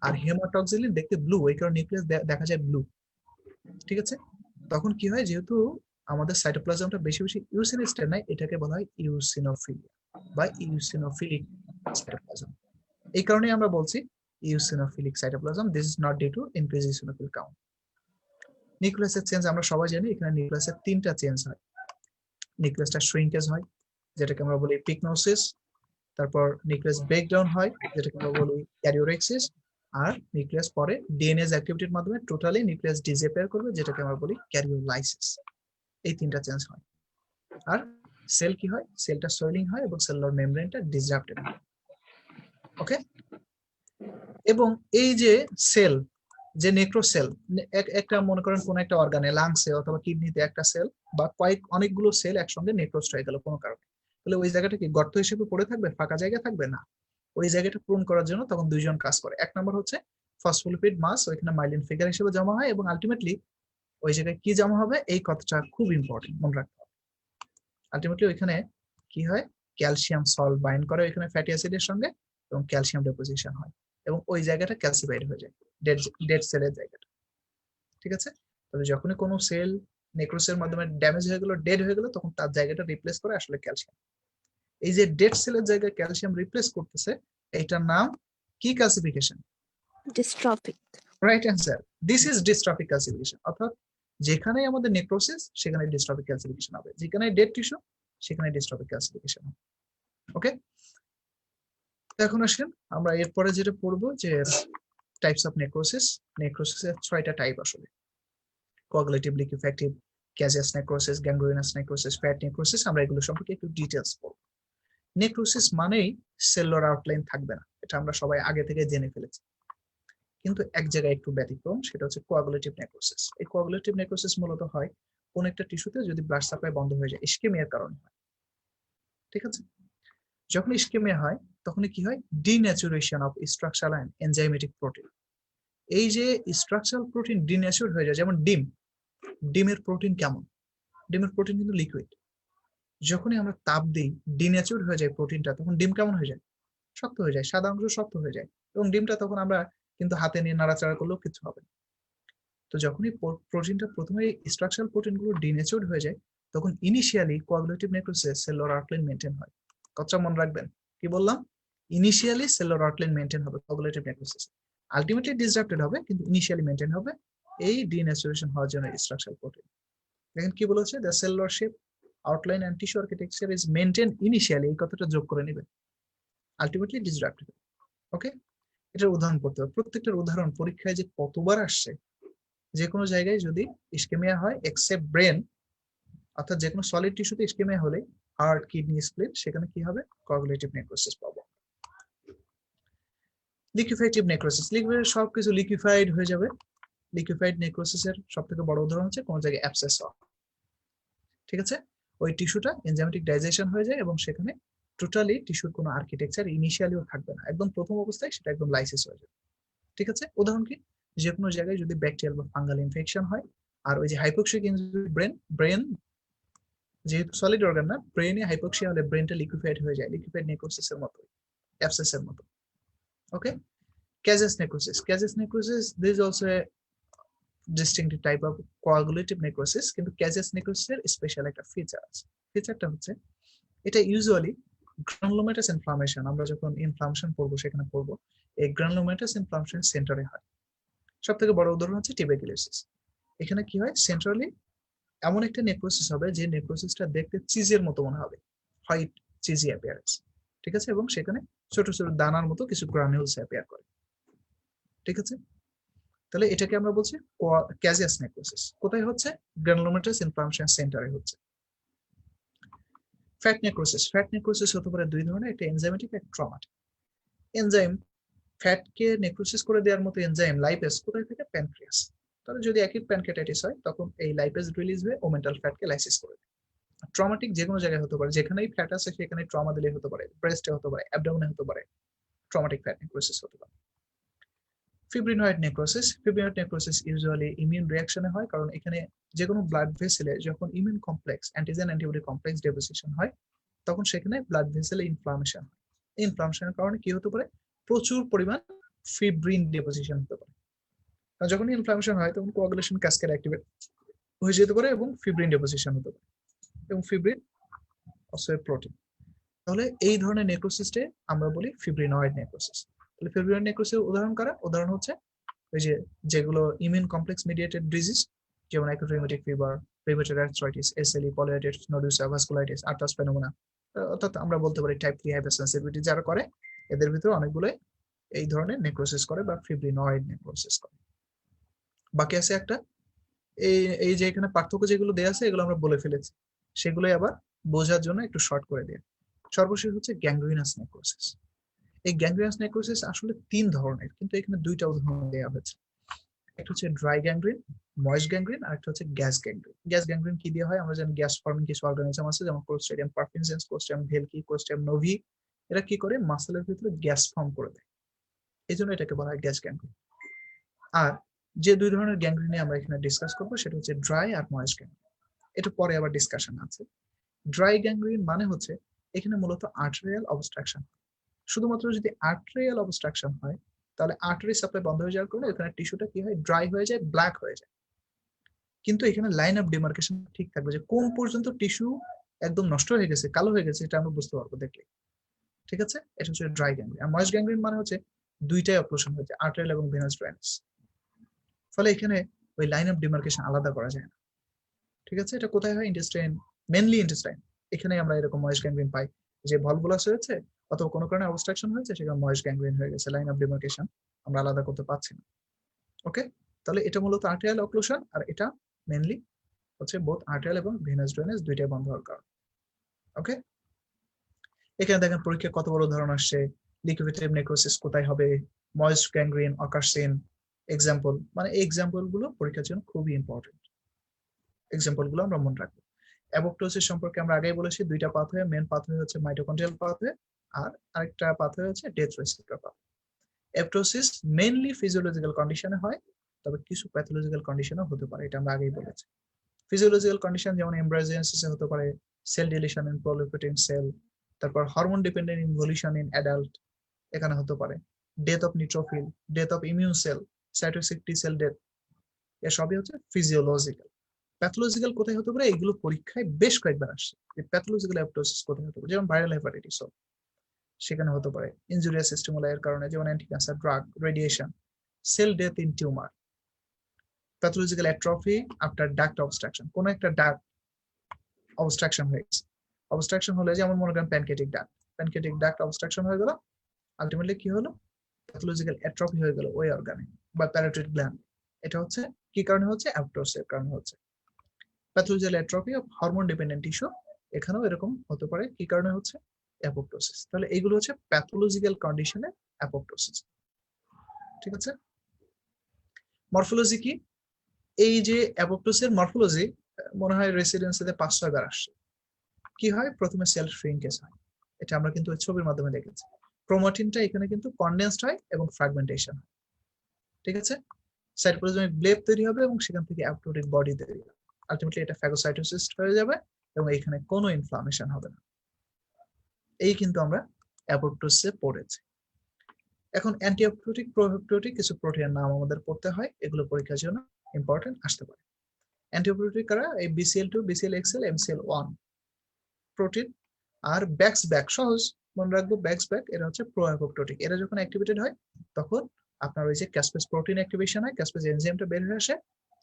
আর হেমাটক্সিলিন দেখতে ব্লু, এই কারণে নিউক্লিয়াস দেখা যায় ব্লু। ঠিক আছে, তখন কি হয়, যেহেতু আমাদের সাইটোপ্লাজমটা বেশি বেশি ইউসিন স্টেন নেয়, এটাকে বলা হয় ইউসিনোফিলিয়া বা ইউসিনোফিলিক সাইটোপ্লাজম। এই কারণে আমরা বলছি eosinophilic cytoplasm, this is not due to increase eosinophil count. নিউক্লিয়াসের চেঞ্জ আমরা সবাই জানি, এখানে নিউক্লিয়াসের তিনটা চেঞ্জ হয়। নিউক্লিয়াসটা শ্রিঙ্কেজ হয়, যেটাকে আমরা বলি পিকনোসিস, তারপর নিউক্লিয়াস ব্রেকডাউন হয়, যেটাকে আমরা বলি ক্যারিওরেক্সিস, আর নিউক্লিয়াস পরে ডিএনএস অ্যাক্টিভিটির মাধ্যমে টোটালি নিউক্লিয়াস ডিসঅ্যাপিয়ার করবে, যেটাকে আমরা বলি ক্যারিওলাইসিস। এই তিনটা চেঞ্জ হয়। আর সেল কি হয়, সেলটা সোয়েলিং হয় এবং সেলুলার মেমব্রেনটা ডিসরাপ্টেড হয়। ওকে, এবং এই যে সেল, যে নেক্রোসেল, একটা মনে করেন কোন একটা অর্গানে, লাংসে অথবা কিডনিতে একটা সেল বা অনেকগুলো সেল একসঙ্গে নেক্রোস্ট হয়ে গেল কোনো কারণে, তাহলে ওই জায়গাটা কি গর্ত হিসেবে পড়ে থাকবে, ফাঁকা জায়গা থাকবে না। ওই জায়গাটা পূরণ করার জন্য তখন দুইজন কাজ করে। এক নম্বর হচ্ছে ফসফোলিপিড মাস, ওইখানে মাইলিন ফিগার হিসেবে জমা হয়, এবং আলটিমেটলি ওই জায়গায় কি জমা হবে, এই কথাটা খুব ইম্পর্টেন্ট, মনে রাখতে হবে। আলটিমেটলি ওইখানে কি হয়, ক্যালসিয়াম সল্ট বাইন্ড করে ওইখানে ফ্যাটি অ্যাসিডের সঙ্গে, এবং ক্যালসিয়াম ডেপোজিশন হয়, এবং ওই জায়গাটা ক্যালসিফাইড হয়ে যায়, ডেড সেলের জায়গাটা। ঠিক আছে, তাহলে যখনই কোনো সেল নেক্রোসের মাধ্যমে ড্যামেজ হয়ে গেল, ডেড হয়ে গেল, তখন তার জায়গাটা রিপ্লেস করে আসলে ক্যালসিয়াম। এই যে ডেড সেলের জায়গায় ক্যালসিয়াম রিপ্লেস করতেছে, এইটার নাম কি classification? Dystrophic. Right answer, this is dystrophic classification. অর্থাৎ যেখানে আমাদের নেক্রোসিস, সেখানে ডিস্ট্রফিক ক্লাসিফিকেশন হবে, যেখানে ডেড টিস্যু, সেখানে ডিস্ট্রফিক ক্লাসিফিকেশন হবে। ওকে, এখন আসেন আমরা এরপরে যেটা পড়বো, যে টাইপস অফ নেক্রোসিস। নেক্রোসিসের 6টা টাইপ আসলে: coagulative liquefactive, caseous necrosis, gangrenous necrosis, fat necrosis. আমরা এগুলো সম্পর্কে একটু ডিটেইলস পড়ব। নেক্রোসিস মানেই সেলুলার আউটলাইন থাকবে না, এটা আমরা সবাই আগে থেকে জেনে ফেলেছি। কিন্তু এক জায়গায় একটু ব্যতিক্রম, সেটা হচ্ছে কোয়াগুলেটিভ নেক্রোসিস। এই কোয়াগুলেটিভ নেক্রোসিস মূলত হয় কোন একটা টিস্যুতে যদি ব্লাড সাপ্লাই বন্ধ হয়ে যায়, ইসকেমিয়ার কারণে হয়। ঠিক আছে, যখন ইসকেমিয়া হয়, তখন কি হয়, denaturation of structural and enzymatic protein. এই যে স্ট্রাকচারাল প্রোটিন ডিন্যাচুর হয়ে যায়, যেমন ডিম, ডিমের প্রোটিন কেমন, ডিমের প্রোটিন কিন্তু লিকুইড। যখনই আমরা তাপ দিই, ডিন্যাচুর হয়ে যায় প্রোটিনটা, তখন ডিম কেমন হয়ে যায়, শক্ত হয়ে যায়, সাদা অংশ শক্ত হয়ে যায়, এবং ডিমটা তখন আমরা কিন্তু হাতে নিয়ে নাড়াচাড়া করলেও কিছু হবে না। তো যখনই প্রোটিনটা প্রথমে স্ট্রাকচারাল প্রোটিনগুলো ডিনেচার্ড হয়ে যায়, তখন ইনিশিয়ালি কোয়াগুলেটিভ নেক্রোসিসে সেলুলার আউটলাইন মেনটেন হয়। কথা মনে রাখবেন, কি বললাম? ইনিশিয়ালি সেলুলার আউটলাইন মেনটেন হবে কোয়াগুলেটিভ নেক্রোসিস, আলটিমেটলি ডিসরাপ্টেড হবে, কিন্তু ইনিশিয়ালি মেনটেন হবে এই ডিনেচারেশন হওয়ার জন্য স্ট্রাকচারাল প্রোটিন। দেখেন কি বলেছে, the cellular shape, outline and tissue architecture is maintain initially, এই কথাটা যোগ করে নেবেন, আলটিমেটলি ডিসরাপ্টেড। ওকে, এটার উদাহরণ পড়তে হবে। প্রত্যেকটার উদাহরণ পরীক্ষায় যে কতবার আসছে, যে কোনো জায়গায় যদি ইস্কেমিয়া হয় এক্সেপ্ট ব্রেন, অর্থাৎ যে কোনো সলিড টিস্যুতে ইস্কেমিয়া হলে হার্ট, কিডনি, স্প্লিন, সেখানে কি হবে? কোয়াগুলেটিভ নেক্রোসিস পাবো। লিকুইফাইটিভ নেক্রোসিস, লিকুইফাইড সবকিছু লিকুইফাইড হয়ে যাবে। লিকুইফাইড নেক্রোসিসের সবথেকে বড় উদাহরণ হচ্ছে কোন জায়গায় অ্যাবসেস হওয়া, ঠিক আছে? ওই টিস্যুটা এনজাইমেটিক ডাইজেশন হয়ে যায় এবং সেখানে টোটালি টিস্যুর কোনো আর্কিটেকচার ইনিশিয়ালিও থাকবে না, একদম প্রথম অবস্থায় সেটা একদম লাইসিস হয়ে যাবে, ঠিক আছে? উদাহরণ কি, যে কোনো জায়গায় যদি ব্যাকটেরিয়াল বা ফাঙ্গাল ইনফেকশন হয়, আর ওই যে হাইপোক্সিক ইনজুরি, ব্রেন যেহেতু সলিড অর্গান না, ব্রেনে হাইপোক্সিয়া হলে ব্রেনটা লিকুইফাইড হয়ে যায়, লিকুইফাইড নেক্রোসিসের মতো, অ্যাবসেসের মতো। Okay, caseous necrosis, caseous necrosis this also a distinct type of coagulative necrosis, কিন্তু ক্যাজাস নেক্রোসিসের স্পেশাল একটা ফিচার আছে। ফিচারটা হচ্ছে এটা ইউজুয়ালি গ্রানুলোমাটাস ইনফ্লামেশন, আমরা যখন ইনফ্লামেশন পড়বো সেখানে পড়বো, এই গ্রানুলোমাটাস ইনফ্লামেশন সেন্টারে হয়। সব থেকে বড় উদাহরণ হচ্ছে টিউবারকুলোসিস। এখানে কি হয়, সেন্ট্রালি এমন একটা নেক্রোসিস হবে যে নেক্রোসিসটা দেখতে চিজের মতো মনে হবে, হোয়াইট চিজি অ্যাপিয়ারেন্স, ঠিক আছে? এবং সেখানে ছোট ছোট দানার মতো কিছু গ্রানুলস অ্যাপিয়ার করে, ঠিক আছে? তাহলে এটাকে আমরা বলছি ক্যাজিয়াস নেক্রোসিস। কোথায় হচ্ছে? গ্রানুলোমাটাস ইনফ্লামেশন সেন্টারে হচ্ছে। ফ্যাট নেক্রোসিস, ফ্যাট নেক্রোসিস হতে পারে দুই ধরনের, একটা এনজাইমেটিক, একটা ট্রমাটিক। এনজাইম, ফ্যাটকে নেক্রোসিস করে দেওয়ার মতো এনজাইম লাইপেজ কোথায় থেকে? প্যানক্রিয়াস। তাহলে যদি অ্যাকিউট প্যানক্রিয়াটাইটিস হয় তখন এই লাইপেজ রিলিজ হয়ে ওমেন্টাল ফ্যাটকে লাইসিস করে দেয়। ট্রমাটিক যে কোনো জায়গায় হতে পারে, যেখানেই ফ্যাট আছে সেখানে ট্রমা দিলে হতে পারে, ব্রেস্টে হতে পারে, অ্যাবডোমেনে হতে পারে, ট্রমাটিক ফ্যাট নেক্রোসিস হতে পারে। Fibrinoid necrosis, fibrinoid necrosis usually immune রিঅ্যাকশনে হয়, কারণ এখানে যে কোনো ব্লাড ভেসেলে যখন immune complex, antigen antibody complex deposition হয়, তখন সেখানে ব্লাড ভেসেলে ইনফ্লামেশন হয়। ইনফ্লামেশনের কারণে কি হতে পারে? প্রচুর পরিমাণ ফিব্রিন ডেপোজিশন হতে পারে। যখন ইনফ্লামেশন হয় তখন কোয়াগুলেশন ক্যাসকেড অ্যাক্টিভেট হয়ে যেতে পারে এবং ফিব্রিন ডেপোজিশন হতে পারে, এবং ফিব্রিন অলসো এ প্রোটিন। তাহলে এই ধরনের নেক্রোসিসকে আমরা বলি ফিব্রিনয়েড নেক্রোসিস। তাহলে ফিব্রিনয়েড নেক্রোসিসের উদাহরণ কারা? উদাহরণ হচ্ছে ওই যে যেগুলো ইমিউন কমপ্লেক্স মিডিয়েটেড ডিজিজ, যেমন acute rheumatic fever, rheumatoid arthritis, SLE, polyarteritis nodosa, vasculitis, Arthus phenomena, অর্থাৎ আমরা বলতে পারি টাইপ 3 হাইপারসেনসিটিভিটি যারা করে, এদের ভিতরে অনেকগুলো এই ধরনের নেক্রোসিস করে বা ফিব্রিনয়েড নেক্রোসিস করে। বাকি আছে একটা, এই যে এখানে পার্থক্য যেগুলো দেয়া আছে এগুলো আমরা বলে ফেলেছি, সেগুলোই আবার বোঝার জন্য একটু শর্ট করে দিই। সর্বশেষ হচ্ছে গ্যাংগ্রিনাস নেক্রোসিস। এই গ্যাংগ্রিনাস নেক্রোসিস আসলে 3 ধরনের, কিন্তু এখানে 2টা উদাহরণ দেওয়া হয়েছে। একটা হচ্ছে ড্রাই গ্যাংগ্রিন, ময়েস্ট গ্যাংগ্রিন, আর একটা হচ্ছে গ্যাস গ্যাংগ্রিন। গ্যাস গ্যাংগ্রিন কি দিয়ে হয়? আমরা জানি গ্যাস ফর্মিং কিছু অর্গানিজম আছে, যেমন ক্লোস্ট্রিডিয়াম পারফিনজেন্স, ক্লোস্ট্রিডিয়াম ভেলকি, ক্লোস্ট্রিডিয়াম নোভি, এরা কি করে? মাসেলের ভিতরে গ্যাস ফর্ম করে দেয়, এই জন্য এটাকে বলা হয় গ্যাস গ্যাংগ্রিন। আর যে 2 ধরনের গ্যাংগ্রিন নিয়ে আমরা এখানে ডিসকাস করবো সেটা হচ্ছে ড্রাই আর ময়েস্ট গ্যাংগ্রিন। এটা পরে আবার ডিসকাশন আছে। ড্রাই গ্যাংগ্রিন মানে হচ্ছে এখানে মূলত আর্টেরিয়াল অবস্ট্রাকশন। শুধুমাত্র যদি আর্টেরিয়াল অবস্ট্রাকশন হয় তাহলে আর্টারি সাপ্লাই বন্ধ হয়ে যাওয়ার কারণে এখানে টিস্যুটা কি হয়? ড্রাই হয়ে যায়, ব্ল্যাক হয়ে যায়। কিন্তু এখানে লাইন অফ ডিমার্কেশন ঠিক থাকবে, যে কোন পর্যন্ত টিস্যু একদম নষ্ট হয়ে গেছে, কালো হয়ে গেছে, এটা আমরা বুঝতে পারবো দেখলে, ঠিক আছে? এটা হচ্ছে ড্রাই গ্যাংগ্রিন। আর ময়েস্ট গ্যাংগ্রিন মানে হচ্ছে দুইটাই অপারেশন হয়েছে, আর্টেরিয়াল এবং ভেনাস ড্রাইনেস, ফলে এখানে ওই লাইন অফ ডিমার্কেশন আলাদা করা যায় না, ঠিক আছে? এটা কোথায় হয়? Intestine, mainly intestine. এখানে আমরা এরকম ময়েস্ট গ্যাংগ্রিন পাই, যে ভলভুলাস হয়েছে অথবা কোনো কারণে অবস্ট্রাকশন হয়েছে, সেখানে ময়েস্ট গ্যাংগ্রিন হয়ে গেছে, লাইন অফ ডিমার্কেশন আমরা আলাদা করতে পারছি না। ওকে, তাহলে এটা মূলত আর্টেরিয়াল অক্লুশন, আর এটা মেনলি হচ্ছে বোথ আর্টেরিয়াল এবং ভেনাস ড্রেনেজ দুইটাই বন্ধ হওয়ার কারণ। ওকে, এখানে দেখেন পরীক্ষায় কত বড় উদাহরণ আসছে। লিকুইফেটিভ নেক্রোসিস কোথায় হবে? ময়েস্ট গ্যাংগ্রিন, অকারসিন, এক্সাম্পল, মানে এই এক্সাম্পল গুলো পরীক্ষার জন্য খুবই ইম্পর্টেন্ট। এক্সাম্পল গুলো আমরা মনে রাখবো। অ্যাপোপ্টোসিস সম্পর্কে আমরা আগেই বলেছি, দুইটা পাথওয়ে, মেন পাথওয়ে হচ্ছে মাইটোকন্ড্রিয়াল পাথওয়ে, আর আরেকটা পাথওয়ে হচ্ছে death receptor pathway. Apoptosis mainly physiological কন্ডিশনে হয়, তবে কিছু প্যাথোলজিক্যাল কন্ডিশনও হতে পারে, এটা আমরা আগেই বলেছি। ফিজিওলজিক্যাল কন্ডিশন যেমন এমব্রায়োজেনেসিসে হতে পারে, cell deletion in proliferating cell, তারপর hormone dependent involution in adult, এখানে হতে পারে death of neutrophil, death of immune cell, cytotoxic T cell death, এর সবই হচ্ছে ফিজিওলজিক্যাল। প্যাথোলজিক্যাল কোথায় হতে পারে, এগুলো পরীক্ষায় বেশ কয়েকবার আসছে যে প্যাথোলজিক্যাল অ্যাপোপ্টোসিস কোথায় হতে পারে, যেমন ভাইরাল হেপাটাইটিস সেখানে হতে পারে, ইনজুরিয়াস স্টিমুলাই এর কারণে যেমন anti cancer drug, radiation, sell death in tumour, pathological atrophy after duct obstruction, কোন একটা ডাক্ট অবস্ট্রাকশন হয়েছে, অবস্ট্রাকশন হলে যেমন মনে করেন প্যানকেটিক ডাক্ট অবস্ট্রাকশন হয়ে গেল, আলটিমেটলি কি হলো, প্যাথোলজিক্যাল অ্যাট্রফি হয়ে গেল ওই অর্গানে বা প্যারাটাইড গ্ল্যান্ড। এটা হচ্ছে কি কারণে হচ্ছে, অ্যাপোপ্টোসিসের কারণে হচ্ছে। Pathological atrophy of hormone dependent tissue, এখানেও এরকম হতে পারে, কি কারণে হচ্ছে, অ্যাপোপ্টোসিস। তাহলে এইগুলো হচ্ছে প্যাথোলজিক্যাল কন্ডিশনে অ্যাপোপ্টোসিস। ঠিক আছে, মরফোলজি কি, এই যে অ্যাপোপ্টোসিসের মরফোলজি মনে হয় রেসিডেন্সিতে 5-6 বার আসছে। কি হয়, প্রথমে সেল শ্রিঙ্কেজ হয়, এটা আমরা কিন্তু ওই ছবির মাধ্যমে দেখেছি। ক্রোমাটিনটা এখানে কিন্তু কনডেন্সড হয় এবং ফ্র্যাগমেন্টেশন হয়। ঠিক আছে, সাইটোপ্লাজমিক ব্লেব তৈরি হবে এবং সেখান থেকে অ্যাপোপ্টোটিক বডি তৈরি হবে। আলটিমেটলি এটা ফ্যাগোসাইটোসিস হয়ে যাবে এবং এখানে কোনো ইনফ্লামেশন হবে না। এই কিন্তু আমরা অ্যাপোপ্টোসিসে পড়েছি। এখন অ্যান্টিঅ্যাপোপ্টোটিক, প্রোঅ্যাপোপ্টোটিক কিছু প্রোটিনের নাম আমাদের পড়তে হয়, এগুলো পরীক্ষার জন্য ইম্পর্টেন্ট আসতে পারে। অ্যান্টিঅ্যাপোপ্টোটিক কারা, এই BCL2, BCL-XL, MCL1 প্রোটিন। আর ব্যাক সহজ মনে রাখবো, ব্যাক এরা হচ্ছে প্রোঅ্যাপোপ্টোটিক। এরা যখন অ্যাক্টিভেটেড হয় তখন আপনার ওই যে ক্যাসপেজ প্রোটিন অ্যাক্টিভেশন হয়, ক্যাসপেজ এনজাইমটা বের হয়ে আসে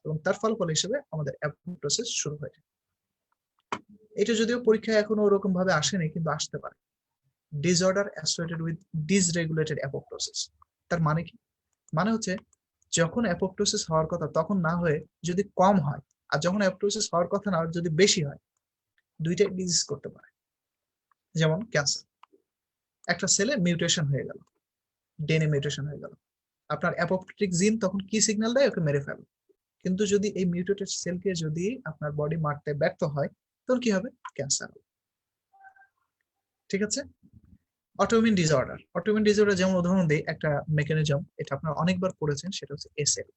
এবং তার ফলাফল হিসেবে আমাদের অ্যাপোপ্টোসিস শুরু হয়। এটা যদিও পরীক্ষায় এখনো ওরকম ভাবে আসেনি, কিন্তু আসতে পারে। ডিসঅর্ডার অ্যাসোসিয়েটেড উইথ ডিসরেগুলেটেড অ্যাপোপ্টোসিস, তার মানে কি, মানে হচ্ছে যখন অ্যাপোপ্টোসিস হওয়ার কথা তখন না হয়ে যদি কম হয়, আর যখন অ্যাপোপ্টোসিস হওয়ার কথা না যদি বেশি হয়, দুইটাই ডিজিজ করতে পারে। যেমন ক্যান্সার, একটা সেলে মিউটেশন হয়ে গেল, ডিএনএ মিউটেশন হয়ে গেল, আপনার অ্যাপোপ্টোটিক জিন তখন কি সিগন্যাল দেয়, ওকে মেরে ফেলো। কিন্তু যদি এই মিউটেটেড সেলকে যদি আপনার বডি মারতে ব্যর্থ হয়, তখন কি হবে, ক্যান্সার। ঠিক আছে, অটোইমিউন ডিসঅর্ডার যেমন উদাহরণ দিই, একটা মেকানিজম, এটা আপনারা অনেকবার পড়েছেন, সেটা হচ্ছে এসএল,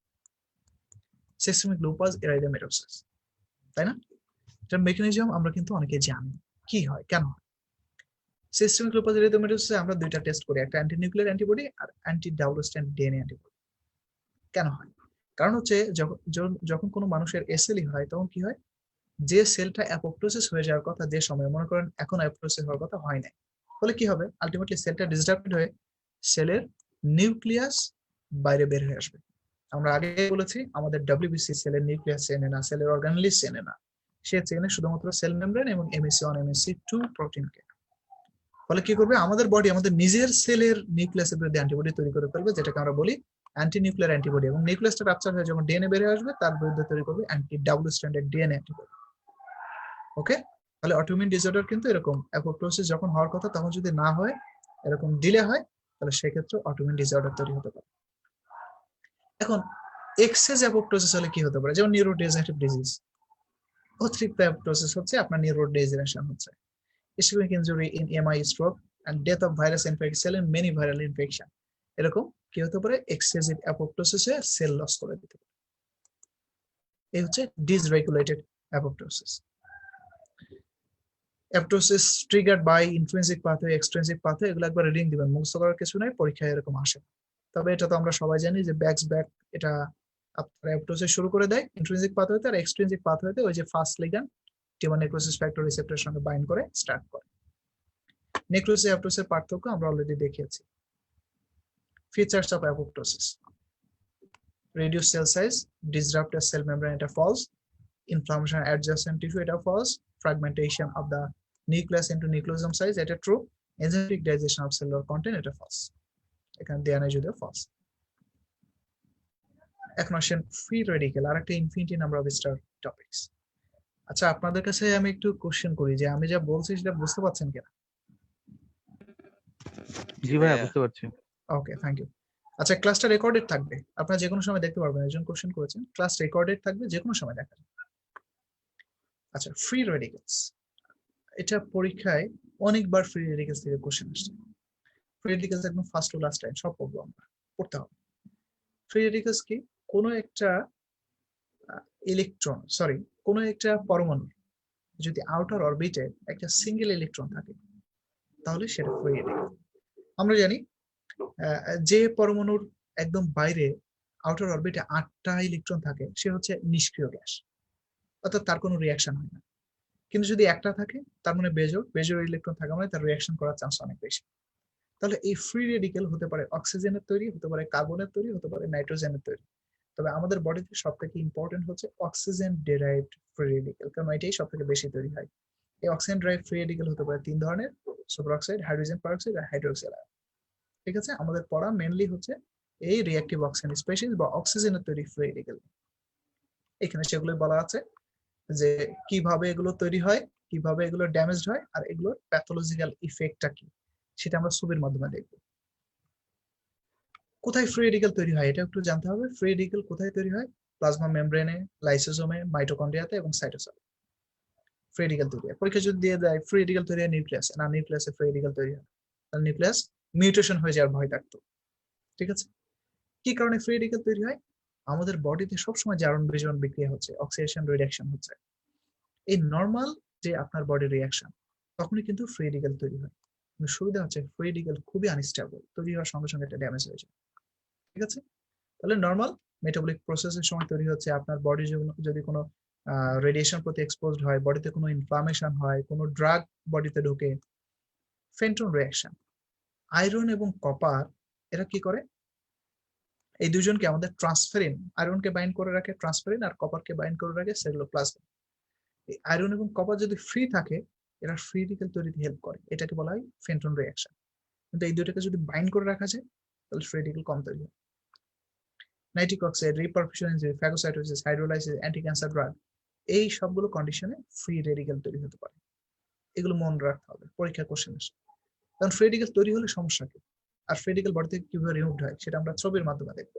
সিস্টেমিক লুপাস এরিথেমেটোসিস, তাই না? এটা মেকানিজম আমরা কিন্তু অনেকে জানি, কি হয়, কেন হয়। সিস্টেমিক লুপাস এরিথেমেটোসিসে আমরা দুইটা টেস্ট করি, একটা অ্যান্টি নিউক্লিয়ার অ্যান্টিবডি আর anti double strand DNA antibody. কেন হয়, কারণ হচ্ছে যখন কোনো মানুষের এসএলই হয় তখন কি হয়, যে সেলটা অ্যাপোপ্টোসিস হয়ে যাওয়ার কথা যে সময়, মনে করেন এখন অ্যাপোপ্টোসিস হওয়ার কথা হয় নাই, ফলে কি হবে, আলটিমেটলি সেলটা ডিসরাপ্টেড হয়ে সেলের নিউক্লিয়াস বাইরে বের হয়ে আসবে। আমরা আগে বলেছি আমাদের ডব্লিউবিসি সেলের নিউক্লিয়াস চেনে না, সেলের অর্গানেলি চেনে না, সে চেনে শুধুমাত্র সেল মেমব্রেন এবং MHC1 MHC2 প্রোটিনকে। ফলে কি করবে, আমাদের বডি আমাদের নিজের সেলের নিউক্লিয়াসের বিরুদ্ধে অ্যান্টিবডি তৈরি করে ফেলবে, যেটাকে আমরা বলি অ্যান্টি নিউক্লিয়ার অ্যান্টিবডি, এবং নিউক্লিয়াসটা রাপচার হয়ে যখন ডিএনএ বের হয়ে আসবে তার বিরুদ্ধে তৈরি করবে anti double stranded DNA antibody. Okay, তাহলে অটোইমিউন ডিসঅর্ডার কিন্তু এরকম, অ্যাপোপ্টোসিস যখন হওয়ার কথা তখন যদি না হয়, এরকম ডিলে হয়, তাহলে সেক্ষেত্রে অটোইমিউন ডিসঅর্ডার তৈরি হতে পারে। এখন এক্সেস অ্যাপোপ্টোসিস হলে কি হতে পারে, যেমন নিউরোডিজেনারেটিভ ডিজিজ। অতিরিক্ত অ্যাপোপ্টোসিস হচ্ছে আপনার নিউরোডিজেনারেশন হচ্ছে, ischaemic injury in MI, stroke and death of virus infected cell in many viral infection. এরকম কি হতে পারে, এক্সেসিভ অ্যাপোপ্টোসিসে সেল লস করে দিতে পারে। এই হচ্ছে dysregulated apoptosis. Apoptosis triggered by intrinsic pathway, extrinsic pathway, এগুলো একবার রিডিং দিবেন, মুখস্থ করার কিছু নাই, পরীক্ষায় এরকম আসে। তবে এটা তো আমরা সবাই জানি যে ব্যাক এটা আপনার অ্যাপোপ্টোসিস শুরু করে দেয় ইন্ট্রিনসিক পাথওয়েতে, আর এক্সট্রিনসিক পাথওয়েতে ওই যে first ligand tumour necrosis factor রিসেপ্টরের সঙ্গে বাইন্ড করে স্টার্ট করে। নেক্রোসিস অ্যাপোপ্টোসিসের পার্থক্য আমরা অলরেডি দেখিয়েছি। Features of apoptosis: reduce cell size, disrupt a cell membrane, এটা false. Inflammation adjacent tissue, এটা false. Fragmentation of the nucleus into nucleosome size, এটা true. Enzymatic digestion of cellular content, এটা false. এখানে দেয়া নাই যদিও false. এখন আসেন ফ্রি রেডিকেল, আর একটা infinity number of star topics. আচ্ছা, আপনাদের কাছে আমি একটু কোশ্চেন করি যে আমি যা বলছি সেটা বুঝতে পারছেন কিনা? জি ভাইয়া, বুঝতে পারছি। ওকে, থ্যাংক ইউ। আচ্ছা, ক্লাসটা রেকর্ডেড থাকবে, আপনারা যে কোনো সময় দেখতে পারবেন। একজন কোশ্চেন করেছেন, ক্লাস রেকর্ডেড থাকবে, যে কোনো সময় দেখা যাবে। আচ্ছা, ফ্রি রেডিকেলস, এটা পরীক্ষায় অনেকবার ফ্রি রেডিকেলস থেকে কোশ্চেন আসছে। ফ্রি রেডিকেলস একদম ফার্স্ট টু লাস্ট টাইম সব পড়বো আমরা, পড়তে হবে। ফ্রি রেডিকেলস কি, কোনো একটা ইলেকট্রন, সরি, কোনো একটা পরমাণু যদি আউটার অরবিটে একটা সিঙ্গেল ইলেকট্রন থাকে তাহলে সেটা ফ্রি রেডিকেল। আমরা জানি যে পরমাণুর একদম বাইরে আউটার অরবিটে 8টা ইলেকট্রন থাকে, সে হচ্ছে নিষ্ক্রিয় গ্যাস, অর্থাৎ তার কোনো রিয়াকশন হয় না। কিন্তু যদি একটা থাকে তার মানে বেজোর ইলেকট্রন থাকা মানে তার রিয়াকশন করার চান্স অনেক বেশি। তাহলে এই ফ্রি রেডিকেল হতে পারে অক্সিজেনের তৈরি, হতে পারে কার্বনের তৈরি, হতে পারে নাইট্রোজেনের তৈরি। তবে আমাদের বডিতে সব থেকে ইম্পর্টেন্ট হচ্ছে অক্সিজেন ডেরাইভড ফ্রি রেডিকেল, কারণ এটাই সব থেকে বেশি তৈরি হয়। এই অক্সিজেন ডেরাইভড ফ্রি রেডিকেল হতে পারে 3 ধরনের: সুপার অক্সাইড, হাইড্রোজেন পারঅক্সাইড আর হাইড্রোক্সাইড আয়ন। ঠিক আছে, আমাদের পড়া মেনলি হচ্ছে এই রিঅ্যাক্টিভ অক্সিজেন স্পেসিস বা অক্সিজেনের তৈরি ফ্রি রেডিকেল। এখানে সেগুলো বলা আছে যে কিভাবে এগুলো তৈরি হয়, কিভাবে এগুলো ড্যামেজড হয়, আর এগুলোর প্যাথোলজিক্যাল ইফেক্টটা কি সেটা আমরা ছবির মাধ্যমে দেখব। কোথায় ফ্রি রেডিকেল তৈরি হয় এটা একটু জানতে হবে। ফ্রি রেডিকেল কোথায় তৈরি হয়? প্লাজমা মেমব্রেনে, লাইসোজোমে, মাইটোকন্ড্রিয়াতে এবং সাইটোসলে ফ্রি রেডিকেল তৈরি হয়। পরীক্ষা যদি দিয়ে দেয় ফ্রি রেডিকেল তৈরি হয় নিউক্লিয়াসে, না নিউক্লিয়াসে ফ্রি রেডিকেল তৈরি হয়, তাহলে নিউক্লিয়াস মিউটেশন হয়ে যাওয়ার ভয় থাকতো। ঠিক আছে, কি কারণে ফ্রি রেডিকেল তৈরি হয়? আমাদের বডিতে সবসময় জারণ বিজারণ বিক্রিয়া হচ্ছে, অক্সিডেশন রিডাকশন হচ্ছে। এই নর্মাল যে আপনার বডি রিয়াকশন, তখনই কিন্তু ফ্রি রেডিকেল তৈরি হয়। কিন্তু সুবিধা হচ্ছে ফ্রি রেডিকেল খুবই আনস্টেবল, তৈরি হওয়ার সঙ্গে সঙ্গে এটা ড্যামেজ হয়ে যায়। ঠিক আছে, তাহলে নর্মাল মেটাবলিক প্রসেসের সময় তৈরি হচ্ছে। আপনার বডি যদি কোনো রেডিয়েশন প্রতি এক্সপোজড হয়, বডিতে কোনো ইনফ্লামেশন হয়, কোনো ড্রাগ বডিতে ঢোকে, ফেন্টন রিয়াকশন। আয়রন এবং কপার এরা কি করে? এই দুজনকে আমাদের ট্রান্সফেরিন, আয়রনকে বাইন্ড করে রাখে ট্রান্সফেরিন, আর কপারকে বাইন্ড করে রাখে সেলুলোপ্লাজমিন। এই আয়রন এবং কপার যদি ফ্রি থাকে, এরা ফ্রি রেডিকেল তৈরিতে হেল্প করে, এটাকে বলা হয় ফেন্টন রিয়াকশন। কিন্তু এই দুইটাকে যদি বাইন্ড করে রাখা যায় তাহলে ফ্রি রেডিকেল কম তৈরি হয়। Nitric oxide, reperfusion enzyme, phagocytosis, hydrolysis, anti cancer drug, এই সবগুলো কন্ডিশনে ফ্রি রেডিকেল তৈরি হতে পারে। এগুলো মনে রাখতে হবে, পরীক্ষা কোশ্চেন আসে। কারণ ফ্রি রেডিকেল তৈরি হলে সমস্যা কি, আর ফ্রি রেডিকেল বডি থেকে কিভাবে রিমুভড হয় সেটা আমরা ছবির মাধ্যমে দেখব।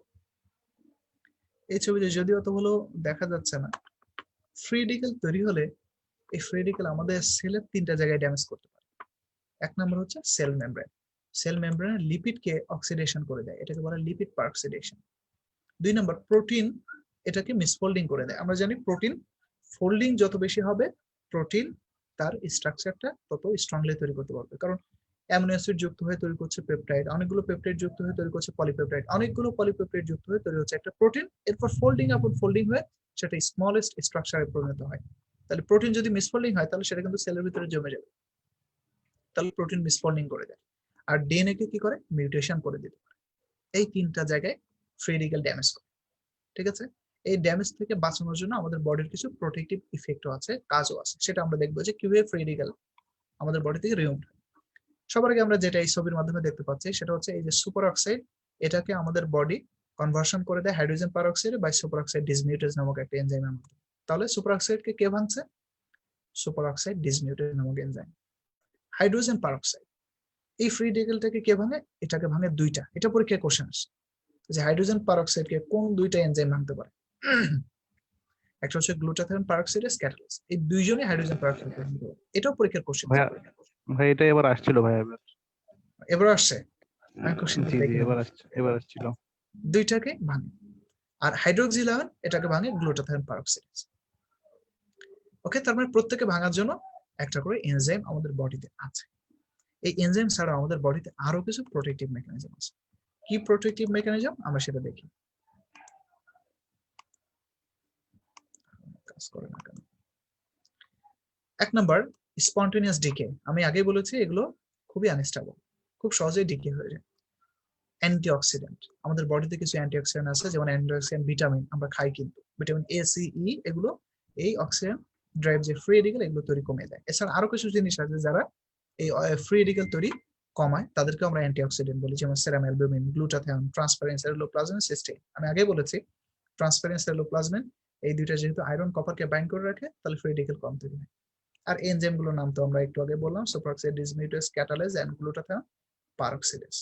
এই ছবিতে যদিও অত ভালো দেখা যাচ্ছে না, ফ্রি রেডিকেল তৈরি হলে এই ফ্রি রেডিকেল আমাদের সেলের 3টা জায়গায় ড্যামেজ করতে পারে। এক নম্বর হচ্ছে সেল মেমব্রেন। সেল মেমব্রেনের লিপিডকে অক্সিডেশন করে দেয়, এটাকে বলে লিপিড পারঅক্সিডেশন। 2 নম্বর প্রোটিন, এটাকে মিসফোল্ডিং করে দেয়। আমরা জানি প্রোটিন ফোল্ডিং যত বেশি হবে, প্রোটিন তার স্ট্রাকচারটা তত স্ট্রংলি তৈরি করতে পারবে। কারণ অ্যামিনো অ্যাসিড যুক্ত হয়ে তৈরি করছে পেপটাইড, অনেকগুলো পেপটাইড যুক্ত হয়ে তৈরি করছে পলিপেপটাইড, অনেকগুলো পলিপেপটাইড যুক্ত হয়ে তৈরি হচ্ছে একটা প্রোটিন। এরপর ফোল্ডিং আপন ফোল্ডিং হয়ে সেটা স্মলেস্ট স্ট্রাকচারে পরিণত হয়। তাহলে প্রোটিন যদি মিসফোল্ডিং হয় তাহলে সেটা কিন্তু সেলের ভিতরে জমে যাবে, তাহলে প্রোটিন মিসফোল্ডিং করে দেয়। আর ডিএনএ কে কি করে? মিউটেশন করে দিতে পারে। এই 3টা জায়গায় ফ্রি রেডিকেল ড্যামেজ করে। ঠিক আছে, এই ড্যামেজ থেকে বাঁচানোর জন্য আমাদের বডির কিছু প্রোটেক্টিভ ইফেক্টও আছে, কাজও আছে, সেটা আমরা দেখবো যে কিভাবে ফ্রি রেডিকেল আমাদের বডি থেকে রিমুভ হয়। সবার আগে আমরা যেটা এই ছবির মাধ্যমে দেখতে পাচ্ছি সেটা হচ্ছে এই যে সুপার অক্সাইড, এটাকে আমাদের বডি কনভার্সন করে দেয় হাইড্রোজেন পারঅক্সাইডে বাই সুপার অক্সাইড ডিসমিউটেজ নামক একটা এনজাইমের মধ্যে। তাহলে সুপার অক্সাইডকে কে ভাঙছে? সুপার অক্সাইড ডিসমিউটেজ নামক এনজাইম। হাইড্রোজেন পারঅক্সাইড, এই ফ্রি রেডিকেলটাকে কে ভাঙে? এটাকে ভাঙে 2টা। এটা পরীক্ষায় কোশ্চেন আসে যে হাইড্রোজেন পারঅক্সাইডকে কোন 2টা এনজাইম ভাঙতে পারে? একটা হচ্ছে গ্লুটাথিয়ন পারঅক্সাইডেজ ক্যাটালিস, এই দুইজনই হাইড্রোজেন পারঅক্সাইড ভাঙতে পারে। এটাও পরীক্ষার কোশ্চেন। ভাইয়া ভাই এটা এবার আসছিল ভাইয়া এবার। এবার আসছে, আমি কোশ্চেন জি জি দেখি এবার আসছিল। 2টাকে ভাঙে। আর হাইড্রোক্সিল আয়ন এটাকে ভাঙে গ্লুটাথিয়ন পারঅক্সাইডেজ। ওকে, তার মানে প্রত্যেককে ভাঙার জন্য একটা করে এনজাইম আমাদের বডিতে আছে। এই এনজাইম ছাড়া আমাদের বডিতে আরো কিছু প্রোটেক্টিভ মেকানিজম আছে। কি প্রোটেক্টিভ মেকানিজম আমরা সেটা দেখি। কাজ করে না কেন? 1 নাম্বার স্পন্টেনিয়াস ডিকে। আমি আগেই বলেছি এগুলো খুবই আনস্টেবল, খুব সহজেই ডিকে হয়ে যায়। অ্যান্টিঅক্সিডেন্ট, আমাদের বডিতে কিছু অ্যান্টিঅক্সিডেন্ট আছে, যেমন অ্যান্টিঅক্সিডেন্ট ভিটামিন আমরা খাই, কিন্তু ভিটামিন এ, সি, ই এগুলো এই অক্সিডেন্ট ড্রাইভ যে ফ্রি রেডিকেল এগুলো তৈরি কমিয়ে দেয়। এছাড়া আরো কিছু জিনিস আছে যারা এই ফ্রি রেডিকেল তৈরি কমায়, তাদেরকে আমরা অ্যান্টিঅক্সিডেন্ট বলি, যেমন সেরাম অ্যালবুমিন, গ্লুটাথিয়ন, ট্রান্সপারেন্ট সেলুলোপ্লাজমিন, সিস্টেইন। আমি আগে বলেছি ট্রান্সপারেন্ট সেলুলোপ্লাজমিন এই দুইটা যেহেতু আয়রন কপারকে বাইন্ড করে রাখে, তাহলে ফ্রি রেডিকেল কম তৈরি হয়। আর এনজাইম গুলোর নাম তো আমরা একটু আগে বললাম, superoxide dismutase catalase and glutathione peroxidase.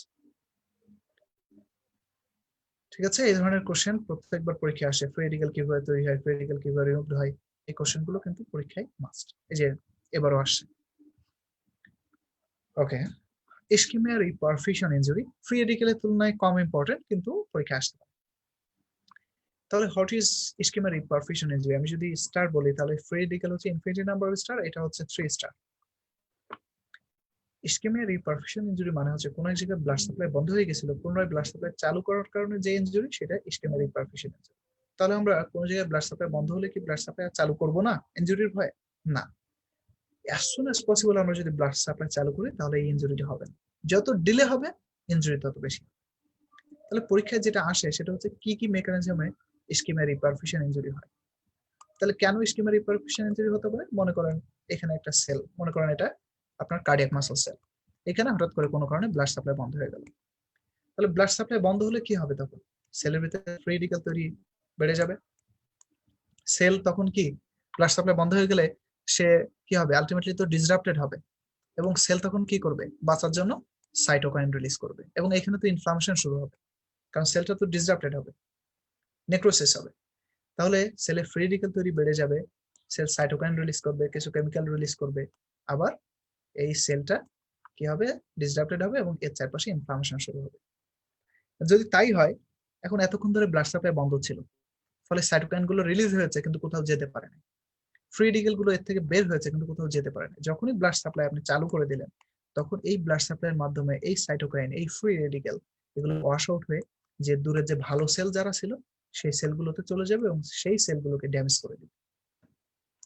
ঠিক আছে, এই ধরনের কোশ্চেন প্রত্যেকবার পরীক্ষায় আসে। ফ্রি রেডিকেল কিভাবে তৈরি হয়, ফ্রি রেডিকেল কিভাবে রিমুভড হয়, এই কোশ্চেন গুলো কিন্তু পরীক্ষায় মাস্ট। এই যে এবারও আসছে। ওকে, ইসকিমিয়া রিপারফিউশন ইনজুরি ফ্রি রেডিকেলের তুলনায় কম ইম্পর্টেন্ট, কিন্তু পরীক্ষায় আসতে পারে। তাহলে হোয়াট ইজ ইসকিমিয়া রিপারফিউশন ইনজুরি? আমি যদি স্টার বলি তাহলে ফ্রি রেডিকেল হচ্ছে ইনফিনিটি নাম্বার অফ স্টার, এটা হচ্ছে 3 স্টার। ইসকেমিয়া রিপারফিউশন ইনজুরি মানে হচ্ছে কোনো এক জায়গায় ব্লাড সাপ্লাই বন্ধ হয়ে গেছিল, পুনরায় ব্লাড সাপ্লাই চালু করার কারণে যে ইনজুরি, সেটা ইসকেমিয়া রিপারফিউশন ইনজুরি। তাহলে আমরা কোনো জায়গায় ব্লাড সাপ্লাই বন্ধ হলে কি ব্লাড সাপ্লাই চালু করব না ইনজুরির ভয়ে? না, অ্যাজ সুন অ্যাজ পসিবল আমরা যদি ব্লাড সাপ্লাই চালু করি তাহলে এই ইনজুরিটা হবে না। যত ডিলে হবে ইনজুরি তত বেশি। তাহলে পরীক্ষায় যেটা আসে সেটা হচ্ছে কি কি মেকানিজমে ইসকেমিয়া রিপারফিউশন ইনজুরি হয়। তাহলে কেন ইসকেমিয়া রিপারফিউশন ইনজুরি হতে পারে? মনে করেন এখানে একটা সেল, মনে করেন এটা আপনার কার্ডিয়াক মাসল সেল, এখানে হঠাৎ করে কোনো কারণে ব্লাড সাপ্লাই বন্ধ হয়ে গেল। তাহলে ব্লাড সাপ্লাই বন্ধ হলে কি হবে? তখন সেলের ভিতরে ফ্রি রেডিক্যাল তৈরি বেড়ে যাবে। সেল তখন কি, ব্লাড সাপ্লাই বন্ধ হয়ে গেলে সে কি হবে, আলটিমেটলি তো ডিসরাপ্টেড হবে, এবং সেল তখন কি করবে, বাঁচার জন্য সাইটোকাইন রিলিজ করবে, এবং এখানে তো ইনফ্লামেশন শুরু হবে, কারণ সেলটা তো ডিসরাপ্টেড হবে, নেক্রোসিস হবে। তাহলে সেলের ফ্রি রেডিক্যাল তৈরি বেড়ে যাবে, সেল সাইটোকাইন রিলিজ করবে, কিছু কেমিক্যাল রিলিজ করবে, আবার এই সেলটা কি হবে, ডিসরাপ্টেড হবে, এবং এর চারপাশে ইনফ্লামেশন শুরু হবে। যদি তাই হয়, এখন এতক্ষণ ধরে ব্লাড সাপ্লাই বন্ধ ছিল, ফলে সাইটোকাইন গুলো রিলিজ হয়েছে কিন্তু কোথাও যেতে পারে না, ফ্রি রেডিক্যাল গুলো এর থেকে বের হয়েছে কিন্তু কোথাও যেতে পারে না। যখনই ব্লাড সাপ্লাই আপনি চালু করে দিলেন, তখন এই ব্লাড সাপ্লাইয়ের মাধ্যমে এই সাইটোকাইন, এই ফ্রি রেডিক্যাল, এগুলো ওয়াশ আউট হয়ে যে দূরে যে ভালো সেল যারা ছিল সেই সেলগুলোতে চলে যাবে এবং সেই সেলগুলোকে ড্যামেজ করে দিবে।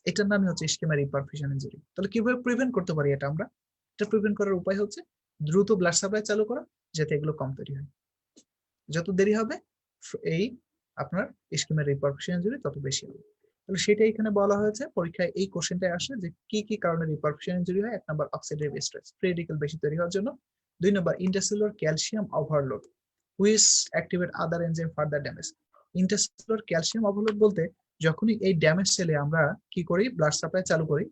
এটার নামই হচ্ছে ইসকেমিয়া রিপারফিউশন ইনজুরি। তাহলে কিভাবে প্রিভেন্ট করতে পারি এটা আমরা? এটা প্রিভেন্ট করার উপায় হচ্ছে দ্রুত ব্লাড সাপ্লাই চালু করা, যাতে এগুলো কম তৈরি হয়। যত দেরি হবে এই আপনার ইসকেমিয়া রিপারফিউশন ইনজুরি তত বেশি হবে। তাহলে সেটা এখানে বলা হয়েছে, পরীক্ষায় এই কোশ্চেনটাই আসে যে কি কি কারণে রিপারফিউশন ইনজুরি হয়। 1 number oxidative stress, free radical বেশি তৈরি হওয়ার জন্য। 2 number intercellular calcium overload which activate other enzyme further damage. Intercellular calcium overload বলতে যখনই এই ড্যামেজ সেলে আমরা কি করি, ব্লাড সাপ্লাই চালু করি,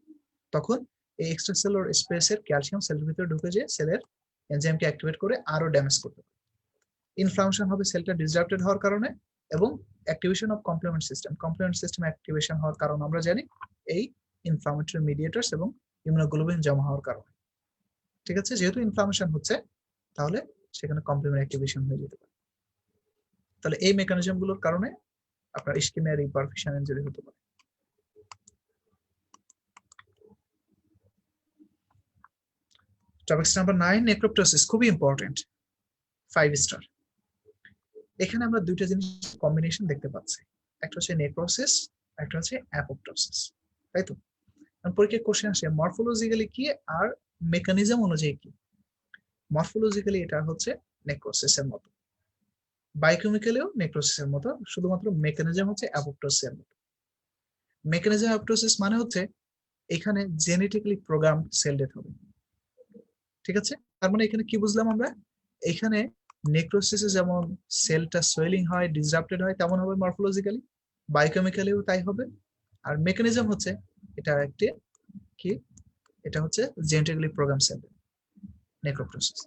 তখন এই এক্সট্রাসেলুলার স্পেসের ক্যালসিয়াম সেলের ভিতরে ঢুকে যেয়ে সেলের এনজাইমকে অ্যাক্টিভেট করে আরো ড্যামেজ করতে পারে। ইনফ্লামেশন হবে সেলটা ডিসরাপ্টেড হওয়ার কারণে, এবং activation of complement system, complement system activation হওয়ার কারণ আমরা জানি এই ইনফ্লামেটরি মিডিয়েটরস এবং ইমিউনোগ্লোবিন জমা হওয়ার কারণে। ঠিক আছে, যেহেতু ইনফ্লামেশন হচ্ছে তাহলে সেখানে কমপ্লিমেন্ট অ্যাক্টিভেশন হয়ে যেতে পারে। তাহলে এই মেকানিজম গুলোর কারণে আপনার ইসকেমিয়া রিপারফিউশন ইনজুরি হতে পারে। টপিক নাম্বার 9, নেক্রোপ্টোসিস, খুবই ইম্পর্টেন্ট, 5 স্টার। এখানে আমরা দুইটা জিনিস কম্বিনেশন দেখতে পাচ্ছি, একটা হচ্ছে নেক্রোসিস, একটা হচ্ছে অ্যাপোপ্টোসিস, তাই তো? পরীক্ষায় কোশ্চেন আসে মরফোলজিক্যালি কি আর মেকানিজম অনুযায়ী কি। মরফোলজিক্যালি এটা হচ্ছে নেক্রোসিসের মতো, বায়োকেমিক্যালিও নেক্রোসিসের মতো, শুধুমাত্র মেকানিজম হচ্ছে অ্যাপোপ্টোসিসের মতো। মেকানিজম অ্যাপোপ্টোসিস মানে হচ্ছে এখানে জেনেটিক্যালি প্রোগ্রাম সেল ডেথ হবে। ঠিক আছে, তার মানে এখানে কি বুঝলাম আমরা, এখানে নেক্রোসিসে যেমন সেলটা সোয়েলিং হয়, ডিসরাপ্টেড হয়, তেমন হবে মরফোলজিক্যালি, বায়োকেমিক্যালিও তাই হবে। আর মেকানিজম হচ্ছে এটা একটি কি, এটা হচ্ছে জেনেটিক্যালি প্রোগ্রাম সেল নেক্রোপ্টোসিস।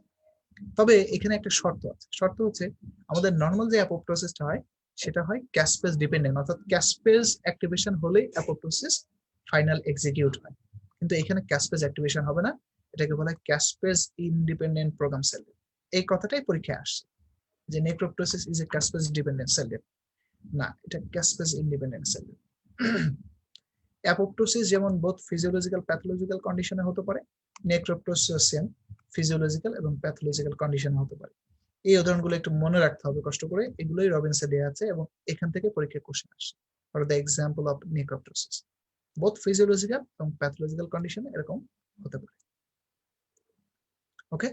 তবে এখানে একটা শর্ত আছে, শর্ত হচ্ছে আমাদের নর্মাল যে অ্যাপোপ্টোসিসটা হয় সেটা হয় ক্যাসপেজ ডিপেন্ডেন্ট, অর্থাৎ ক্যাসপেজ অ্যাক্টিভেশন হলেই অ্যাপোপ্টোসিস ফাইনাল এক্সিকিউট হয়, কিন্তু এখানে ক্যাসপেজ অ্যাক্টিভেশন হবে না, এটাকে বলা হয় ক্যাসপেজ ইনডিপেন্ডেন্ট প্রোগ্রাম সেল। এই কথাটাই পরীক্ষায় আসছে যে নেক্রোপ্টোসিস ইজ এ ক্যাসপেজ ডিপেন্ডেন্ট সেল, না, এটা ক্যাসপেজ ইন্ডিপেন্ডেন্ট সেল। অ্যাপোপ্টোসিস যেমন বোথ ফিজিওলজিক্যাল প্যাথোলজিক্যাল কন্ডিশনে হতে পারে, নেক্রোপ্টোসিস সেম ফিজিওলজিক্যাল এবং প্যাথোলজিক্যাল কন্ডিশনে হতে পারে। এই উদাহরণগুলো একটু মনে রাখতে হবে কষ্ট করে, এগুলোই রবিনসে দেওয়া আছে এবং এখান থেকে পরীক্ষায় কোশ্চেন আসে। For the example of necroptosis, both physiological এবং প্যাথোলজিক্যাল কন্ডিশনে এরকম হতে পারে। ওকে,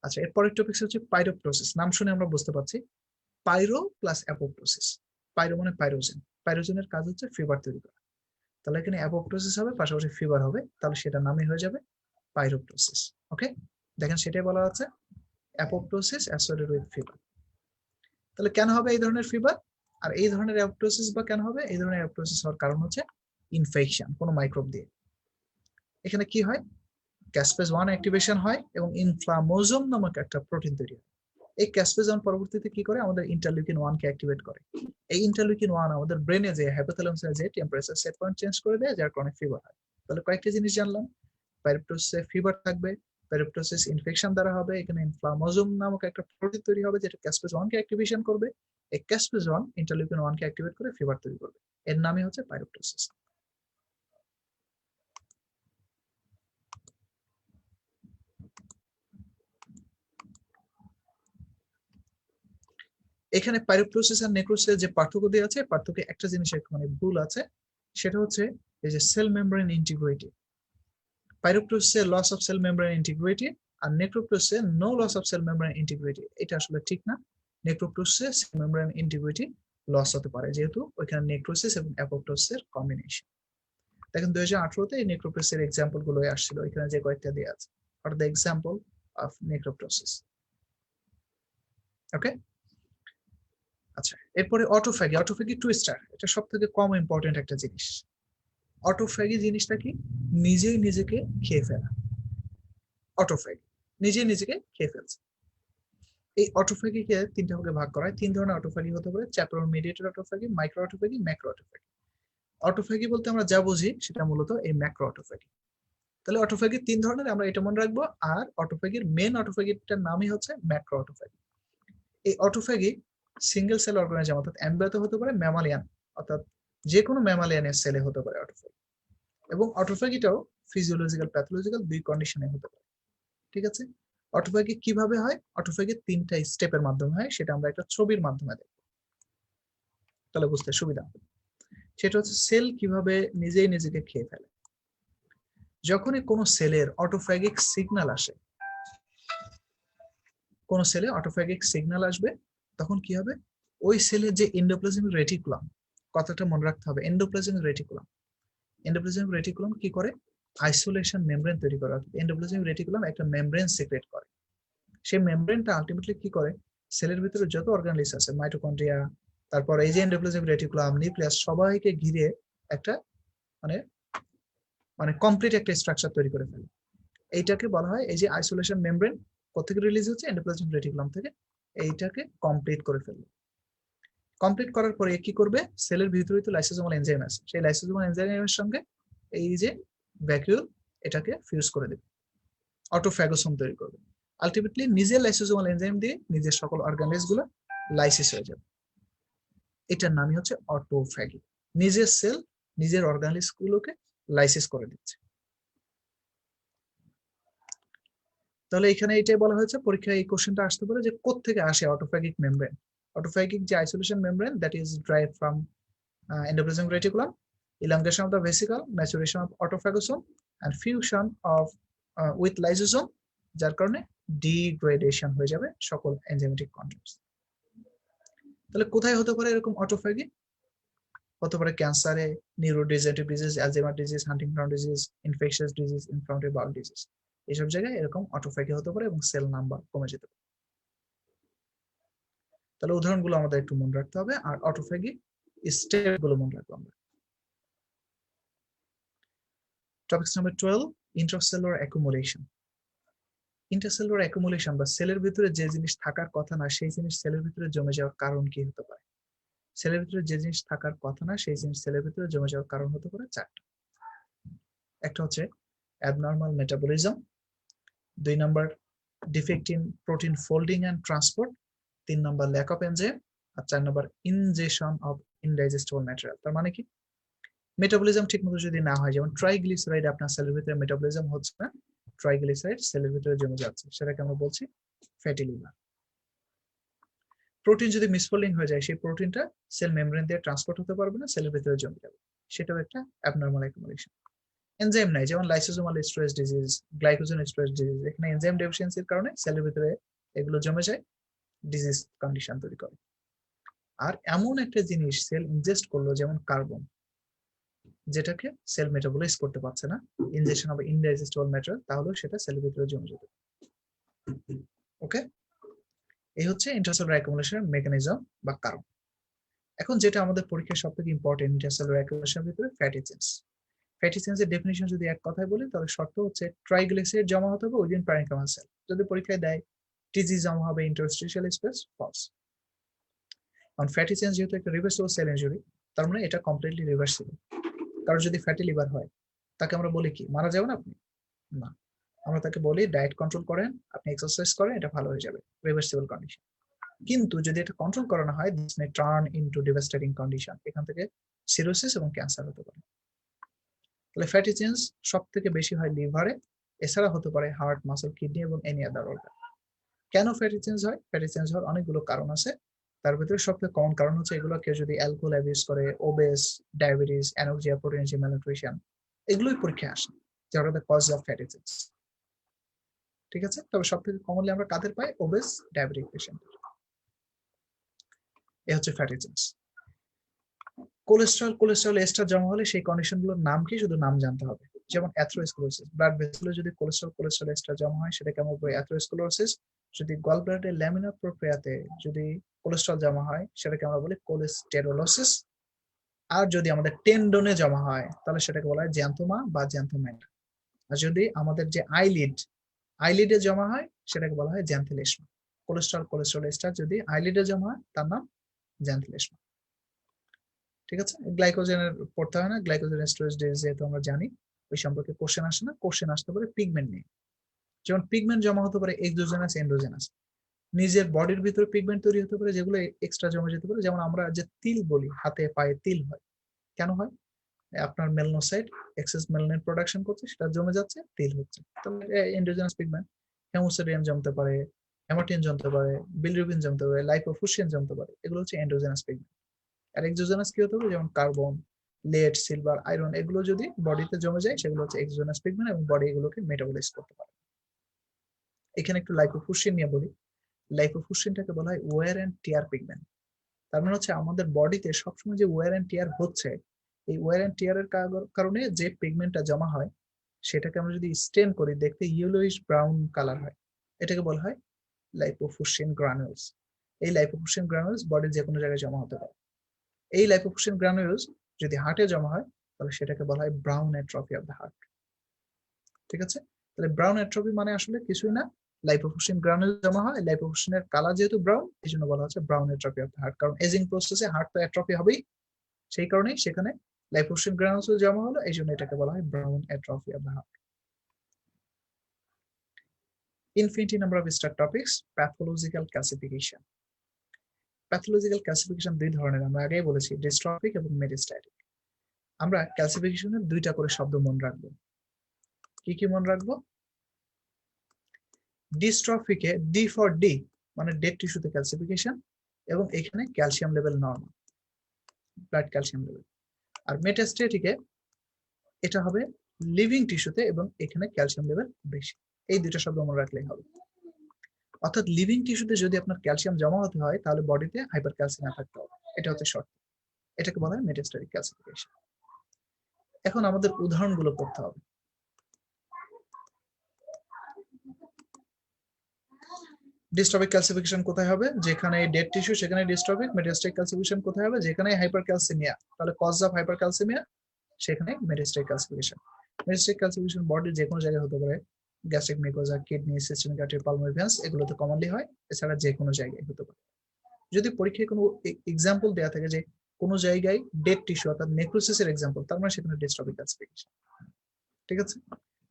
আচ্ছা, এরপরের টপিক হচ্ছে পাইরোপ্টোসিস। নাম শুনে আমরা বুঝতে পারছি পাইরো প্লাস অ্যাপোপ্টোসিস। পাইরো মানে পাইরোজেন, পাইরোজেনের কাজ হচ্ছে ফিভার তৈরি করা, তাহলে এখানে অ্যাপোপ্টোসিস হবে, পাশাপাশি ফিভার হবে, তাহলে সেটা নামই হয়ে যাবে পাইরোপ্টোসিস। ওকে, দেখেন সেটাই বলা আছে অ্যাপোপ্টোসিস অ্যাসোসিয়েটেড উইথ ফিভার। তাহলে কেন হবে এই ধরনের ফিভার, আর এই ধরনের অ্যাপোপ্টোসিস বা কেন হবে, এই ধরনের অ্যাপোপ্টোসিস হওয়ার কারণ হচ্ছে ইনফেকশন কোনো মাইক্রোব দিয়ে। এখানে কি হয়, ক্যাসপেজ 1 অ্যাক্টিভেশন হয় এবং ইনফ্লামোজোম নামক একটা প্রোটিন তৈরি হয়। এই ক্যাসপেজ 1 পরবর্তীতে কি করে, আমাদের ইন্টারলিউকিন 1 কে অ্যাক্টিভেট করে। এই ইন্টারলিউকিন 1 আমাদের ব্রেনে যে হাইপোথ্যালামাসে যে টেম্পারেচার সেট পয়েন্ট চেঞ্জ করে দেয়, যার কারণে ফিভার হয়। তাহলে কয়েকটা জিনিস জানলাম, পাইরোপ্টোসিসে ফিভার থাকবে, পাইরোপ্টোসিস ইনফেকশন দ্বারা হবে, এখানে ইনফ্লামোজোম নামক একটা প্রোটিন তৈরি হবে যেটা ক্যাসপেজ 1 কে অ্যাক্টিভেশন করবে। এই ক্যাসপেজ 1 ইন্টারলিউকিন 1 কে অ্যাক্টিভেট করে ফিভার তৈরি করবে, এর নামই হচ্ছে পাইরোপ্টোসিস। এখানে পাইরোপ্টোসিস আর নেক্রোসিস যে পার্থক্য দেওয়া আছে, পার্থক্যে একটা জিনিস মানে ভুল আছে, সেটা হচ্ছে এই যে সেল মেমব্রেন ইন্টিগ্রিটি। পাইরোপ্টোসিসে loss of cell membrane integrity আর নেক্রোপ্টোসিসে no loss of cell membrane integrity, এটা আসলে ঠিক না। নেক্রোপ্টোসিসে সেল মেমব্রেন ইন্টিগ্রিটি লস হতে পারে, যেহেতু ওইখানে নেক্রোসিস এবং অ্যাপোপ্টোসিসের কম্বিনেশন। দেখেন 2018-তে এই নেক্রোপ্টোসিসের এক্সাম্পল গুলো আসছিল, এখানে যে কয়েকটা দেওয়া আছে, আর দ্য এক্সাম্পল অফ নেক্রোপ্টোসিস। ওকে, আচ্ছা, এরপরে অটোফ্যাগি। অটোফ্যাগি টুইস্টার, এটা সব থেকে কম ইম্পর্টেন্ট একটা জিনিস। অটোফ্যাগি জিনিসটা কি? নিজেই নিজেকে খেয়ে ফেলা। অটোফ্যাগি নিজেই নিজেকে খেয়ে ফেলছে। এই অটোফ্যাগিকে তিনটা ভাগে ভাগ করা হয়। তিন ধরনের অটোফ্যাগি হতে পারে: chaperone mediated autophagy, micro autophagy, macro autophagy. Autophagy বলতে আমরা যা বুঝি সেটা মূলত এই ম্যাক্রো অটোফ্যাগি। তাহলে অটোফ্যাগি তিন ধরনের, আমরা এটা মনে রাখবো। আর অটোফ্যাগির মেন অটোফ্যাগিটার নামই হচ্ছে ম্যাক্রো অটোফ্যাগি। এই অটোফ্যাগি সিঙ্গেল সেল অর্গানিজম অর্থাৎ অ্যাম্বিয়াতে হতে পারে, ম্যামালিয়ান অর্থাৎ যে কোনো ম্যামালিয়ানের সেলে হতে পারে অটোফ্যাগি। এবং অটোফ্যাগিটাও ফিজিওলজিক্যাল, প্যাথোলজিক্যাল দুই কন্ডিশনে হতে পারে। ঠিক আছে, অটোফ্যাগি কিভাবে হয়? অটোফ্যাগি তিনটা স্টেপের মাধ্যমে হয়, সেটা আমরা একটা ছবির মাধ্যমে দেখব, তাহলে বুঝতে সুবিধা হবে। সেটা হচ্ছে সেল কিভাবে নিজেই নিজেকে খেয়ে ফেলে। যখনই কোনো সেলের অটোফ্যাগিক সিগন্যাল আসে, কোন সেলে অটোফ্যাগিক সিগন্যাল আসবে, তখন কি হবে? ওই সেলের যে এন্ডোপ্লাজমিক রেটিকুলাম, কথাটা মনে রাখতে হবে, এন্ডোপ্লাজমিক রেটিকুলাম। এন্ডোপ্লাজমিক রেটিকুলাম কি করে? আইসোলেশন মেমব্রেন তৈরি করে। এন্ডোপ্লাজমিক রেটিকুলাম একটা মেমব্রেন সিক্রেট করে। সেই মেমব্রেনটা আলটিমেটলি কি করে? সেলের ভিতরে যত অর্গানলিস আছে, মাইটোকন্ড্রিয়া, তারপর এই যে এন্ডোপ্লাজমিক রেটিকুলাম, নিউক্লিয়াস, সবাইকে ঘিরে একটা মানে মানে কমপ্লিট একটা স্ট্রাকচার তৈরি করে ফেলে। এইটাকে বলা হয়, এই যে আইসোলেশন মেমব্রেন কোথেকে রিলিজ হচ্ছে? এন্ডোপ্লাজমিক রেটিকুলাম থেকে। এইটাকে কমপ্লিট করে ফেলবে। কমপ্লিট করার পরে কি করবে? সেলের ভিতরে তো লাইসোজোমাল এনজাইম আছে, সেই লাইসোজোমাল এনজাইমের সঙ্গে এই যে ভ্যাকুয়াল এটাকে ফিউজ করে দেবে, অটোফ্যাগোসোম তৈরি করবে। আলটিমেটলি নিজের লাইসোজোমাল এনজাইম দিয়ে নিজের সকল অর্গানলিস গুলো লাইসিস হয়ে যাবে। এটার নামই হচ্ছে অটোফ্যাগি। নিজের সেল নিজের অর্গানলিস গুলোকে লাইসিস করে দিচ্ছে। তাহলে এখানে এটাই বলা হয়েছে, পরীক্ষায় এই কোশ্চেনটা আসতে পারে যে কোত্থেকে আসে অটোফ্যাগিক মেমব্রেন। Autophagic যে isolation membrane that is derived from endoplasmic reticulum, elongation of the vesicle, maturation of autophagosome and fusion of with lysosome, যার কারণে degradation হয়ে যাবে সকল enzymatic contents। তাহলে কোথায় হতে পারে এরকম অটোফ্যাগি? হতে পারে ক্যান্সারে, neurodegenerative disease, Alzheimer disease, Huntington disease, infectious disease, inflammatory bowel disease, এইসব জায়গায় এরকম অটোফ্যাগি হতে পারে এবং সেল নাম্বার কমে যেতে পারে। তাহলে উদাহরণগুলো আমাদের একটু মনে রাখতে হবে, আর অটোফ্যাগি স্টেপ গুলো মনে রাখবো আমরা। Topic number 12, intracellular accumulation. Intracellular accumulation বা সেলের ভিতরে যে জিনিস থাকার কথা না সেই জিনিস সেলের ভিতরে জমে যাওয়ার কারণ কি হতে পারে? সেলের ভিতরে যে জিনিস থাকার কথা না সেই জিনিস সেলের ভিতরে জমে যাওয়ার কারণ হতে পারে চারটা। একটা হচ্ছে abnormal metabolism, 2 number defect in protein folding and transport, 3 number lack of enzyme, আর 4 number ingestion of indigestible material. তার মানে কি? মেটাবলিজম ঠিকমতো যদি না হয়, যেমন ট্রাইগ্লিসারাইড আপনার সেলের ভিতরে মেটাবলিজম হচ্ছে না, ট্রাইগ্লিসারাইড সেলের ভিতরে জমে যাচ্ছে, সেটাকে আমরা বলছি ফ্যাটি লিভার। প্রোটিন যদি মিসফোল্ডিং হয়ে যায়, সেই প্রোটিনটা সেল মেমব্রেন দিয়ে ট্রান্সপোর্ট হতে পারবে না, সেলের ভিতরে জমে যাবে, সেটাও একটা অ্যাবনর্মাল অ্যাকুমুলেশন। এনজাইম নাই, যেমন lysosomal stress disease, glycogen stress disease, এখানে এনজাইম ডেফিসিয়েন্সির কারণে সেলের ভিতরে এগুলো জমে যায়, ডিজিজ কন্ডিশন তৈরি করে। আর এমন একটা জিনিস সেল ইনজেস্ট করলো যেমন কার্বন, যেটাকে সেল মেটাবলাইজ করতে পারছে না, ইনজেকশন অফ ইনডাইজেস্টেবল ম্যাটেরিয়াল, তাহলে সেটা সেলের ভিতরে জমে যাবে। ওকে, এই হচ্ছে ইন্ট্রাসেলুলার অ্যাকুমুলেশনের মেকানিজম বা কারণ। এখন যেটা আমাদের পরীক্ষায় সবথেকে ইম্পর্টেন্ট ইন্ট্রাসেলুলার অ্যাকুমুলেশনের ভিতরে ফ্যাটি চেঞ্জ। ফ্যাটি চেঞ্জের ডেফিনিশন যদি এক কথায় বলি, তাহলে শর্ত হচ্ছে ট্রাইগ্লিসারাইড জমা হতে হবে উইদিন প্যারেনকাইমাল সেল। যদি পরীক্ষায় দেয় টিজি জমা হবে ইন্টারস্টিশিয়াল স্পেস, ফলস। কারণ ফ্যাটি চেঞ্জ যেহেতু একটা রিভার্সিবল সেল ইনজুরি, তার মানে এটা কমপ্লিটলি রিভার্সিবল। কারণ যদি ফ্যাটি লিভার হয়, তাকে আমরা বলি কি, মারা যাবেন আপনি? না, আমরা তাকে বলি ডায়েট কন্ট্রোল করেন, আপনি এক্সারসাইজ করেন, এটা ভালো হয়ে যাবে, রিভার্সিবল কন্ডিশন। কিন্তু যদি এটা কন্ট্রোল করানো হয়, this may turn into devastating condition, এখান থেকে সিরোসিস এবং ক্যান্সার হতে পারে। তাহলে ফ্যাটি চেঞ্জ সব থেকে বেশি হয় লিভারে, এছাড়া হতে পারে হার্ট, মাসল, কিডনি এবং এনি আদার অর্গান। কেন ফ্যাটি চেঞ্জ হয়? ফ্যাটি চেঞ্জ হওয়ার অনেকগুলো কারণ আছে। তার ভিতরে সবথেকে কমন কারণ হচ্ছে এগুলো কেউ যদি অ্যালকোহল অ্যাবিউজ করে, ওবেস, ডায়াবেটিস, অ্যানোক্সিয়া, প্রোটিনজি, ম্যালনিউট্রিশন, এগুলোই পরীক্ষায় আসে যেটা the cause of fatty seeds. ঠিক আছে, তবে সবথেকে কমনলি আমরা কাদের পাই? Obese, diabetic patient. এ হচ্ছে ফ্যাটি সিডস। কোলেস্টেরল এস্টার জমা হলে সেই কন্ডিশনগুলোর নাম কি, শুধু নাম জানতে হবে। যেমন অ্যাথেরোস্ক্লেরোসিস, ব্লাড ভেসেলে যদি কোলেস্টেরল এস্টার জমা হয় সেটাকে আমরা বলি অ্যাথেরোস্ক্লেরোসিস। যদি গল ব্লাডারের ল্যামিনার প্রক্রিয়াতে যদি কোলেস্ট্রল জমা হয় সেটাকে আমরা বলি কোলেস্টেরোলোসিস। আর যদি আমাদের টেন্ডনে জমা হয় তাহলে সেটাকে বলা হয় জ্যান্থোমা বা জ্যান্থোমাইটা। আর যদি আমাদের যে আইলিডে জমা হয় সেটাকে বলা হয় জ্যান্থিলেশমা। কোলেস্ট্রল এস্টার যদি আইলিডে জমা হয় তার নাম জ্যান্থিলেশমা। ঠিক আছে, গ্লাইকোজেনের পড়তে হয় না, গ্লাইকোজেন স্টোরেজ ডিজিজ যেহেতু আমরা জানি, ওই সম্পর্কে কোশ্চেন আসে না। কোশ্চেন আসতে পারে পিগমেন্ট নিয়ে। যেমন পিগমেন্ট জমা হতে পারে এক্সোজেনাস, এন্ডোজেনাস। নিজের বডির ভিতরে পিগমেন্ট তৈরি হতে পারে যেগুলো এক্সট্রা জমা যেতে পারে। যেমন আমরা যে তিল বলি, হাতে পায়ে তিল হয়, কেন হয়? আপনার মেলানোসাইট এক্সেস মেলানিন প্রোডাকশন করছে, সেটা জমে যাচ্ছে, তিল হচ্ছে, তাহলে এন্ডোজেনাস পিগমেন্ট। হেমোসিডিয়াম জমতে পারে, হেমাটিন জমতে পারে, বিলিরুবিন জমতে পারে, লাইপোফুসিন জমতে পারে, এগুলো হচ্ছে এন্ডোজেনাস পিগমেন্ট। আর এক্সোজেনাস কি হতে পারে? যেমন কার্বন, লেড, সিলভার, আয়রন, এগুলো যদি বডিতে জমে যায় সেগুলো হচ্ছে এক্সোজেনাস পিগমেন্ট এবং বডি এগুলোকে মেটাবলাইজ করতে পারে। এখানে একটু লাইপোফুসিন নিয়ে বলি। লাইপোফুসিনটাকে বলা হয় ওয়্যার এন্ড টিয়ার পিগমেন্ট। তার মানে হচ্ছে আমাদের বডিতে সবসময় যে ওয়্যার এন্ড টিয়ার হচ্ছে, এই ওয়্যার এন্ড টিয়ারের কারণে যে পিগমেন্টটা জমা হয় সেটাকে আমরা যদি স্টেন করি দেখতে ইয়েলোইশ ব্রাউন কালার হয়, এটাকে বলা হয় লাইপোফুসিন গ্রানুলস। এই লাইপোফুসিন গ্রানুলস বডির যে কোনো জায়গায় জমা হতে পারে। এই লাইপোফুসিন গ্রানুলস যদি হার্টে জমা হয় তাহলে সেটাকে বলা হয় brown atrophy of the heart. ঠিক আছে, তাহলে ব্রাউন অ্যাট্রফি মানে আসলে কিছুই না, লাইপোফুসিন গ্রানুল জমা হয়, লাইপোফুসিনের কালার যেহেতু ব্রাউন এই জন্য বলা হচ্ছে brown atrophy of the heart. কারণ এজিং প্রসেসে হার্ট তো অ্যাট্রফি হবেই, সেই কারণেই সেখানে লাইপোফুসিন গ্রানুলস জমা হলো, এই জন্য এটাকে বলা হয় brown atrophy of the heart. Infinity number of star topics, pathological classification. Pathological classification দুই ধরনের, আমরা আগেই বলেছি, ডিস্ট্রফিক এবং মেটাস্ট্যাটিক। আমরা ক্লাসিফিকেশনের দুইটা করে শব্দ মনে রাখবো। কি কি মনে রাখবো? ডিস্ট্রফিকে ডি ফর ডি মানে ডেড টিস্যুতে ক্যালসিফিকেশন, এবং এখানে calcium level normal, blood calcium level. আর মেটাস্ট্যাটিকে এটা হবে লিভিং টিস্যুতে এবং এখানে ক্যালসিয়াম লেভেল বেশি। এই দুইটা শব্দ মনে রাখলেই হবে। অর্থাৎ লিভিং টিস্যুতে যদি আপনার ক্যালসিয়াম জমা হতে হয় তাহলে বডিতে হাইপার ক্যালসিয়াম থাকতে হবে, এটা হচ্ছে শর্ত। এটাকে বলা হয় মেটাস্ট্যাটিক ক্যালসিফিকেশন। এখন আমাদের উদাহরণগুলো পড়তে হবে। ডিস্ট্রফিক ক্যালসিফিকেশন কোথায় হবে? যেখানে ডেড টিস্যু সেখানে ডিস্ট্রফিক। মেটাস্ট্যাটিক ক্যালসিফিকেশন কোথায় হবে? যেখানে হাইপারক্যালসিমিয়া, তাহলে কজ অফ হাইপারক্যালসিমিয়া, সেখানে মেটাস্ট্যাটিক ক্যালসিফিকেশন। মেটাস্ট্যাটিক ক্যালসিফিকেশন বডির যে কোনো জায়গায় হতে পারে, gastric mucosa, kidney, systemic artery, pulmonary veins, এগুলোতে কমনলি হয়। এছাড়া যে কোনো জায়গায় হতে পারে। যদি পরীক্ষায় কোনো এক্সাম্পল দেওয়া থাকে যে কোনো জায়গায় ডেড টিস্যু অর্থাৎ নেক্রোসিসের এক্সাম্পল, তার মানে সেখানে ডিস্ট্রফিক ক্যালসিফিকেশন। ঠিক আছে,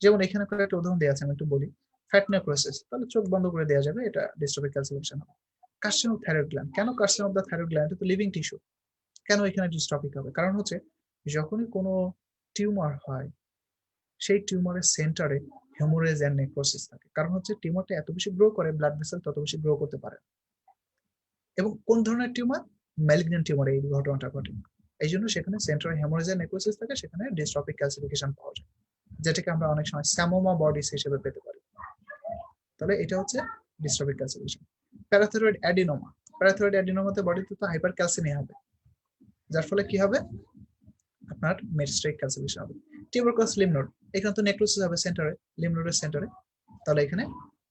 যেমন এখানে একটা উদাহরণ দেওয়া আছে, আমি একটু বলি। ফ্যাট নেক্রোসিস, তাহলে চোখ বন্ধ করে দেওয়া যাবে, এটা ডিস্ট্রফিক ক্যালসিফিকেশন হবে। কার্সিনোম অফ থাইরয়েড গ্ল্যান্ড, কেন কার্সিনোম অফ দ্য থাইরয়েড গ্ল্যান্ড? এটা তো লিভিং টিস্যু, কেন এখানে ডিস্ট্রফিক হবে? কারণ হচ্ছে যখনই কোনো টিউমার হয় সেই টিউমারের সেন্টারে হেমোরেজ এন্ড নেক্রোসিস থাকে। কারণ হচ্ছে টিউমারটা এত বেশি গ্রো করে, ব্লাড ভেসেল তত বেশি গ্রো করতে পারে। এবং কোন ধরনের টিউমার? ম্যালিগন্যান্ট টিউমারে এই ঘটনাটা ঘটে। এই জন্য সেখানে সেন্টারে হেমোরেজ এন্ড নেক্রোসিস থাকে, সেখানে ডিস্ট্রফিক ক্যালসিফিকেশন পাওয়া যায়, যেটাকে আমরা অনেক সময় স্যামোমা বডিস হিসেবে পেতে পারি। তাহলে এটা হচ্ছে dystrophic calcification. Parathyroid adenoma, parathyroid অ্যাডিনোমাতে বডিতে তো হাইপার ক্যালসিমিয়া হবে, যার ফলে কি হবে? আপনার মেটাস্ট্যাটিক ক্যালসিফিকেশন হবে। টিউবারকুলাস লিম্ফ নোড, এখানে তো নেক্রোসিস হবে সেন্টারে, লিম্ফ নোডের সেন্টারে, তাহলে এখানে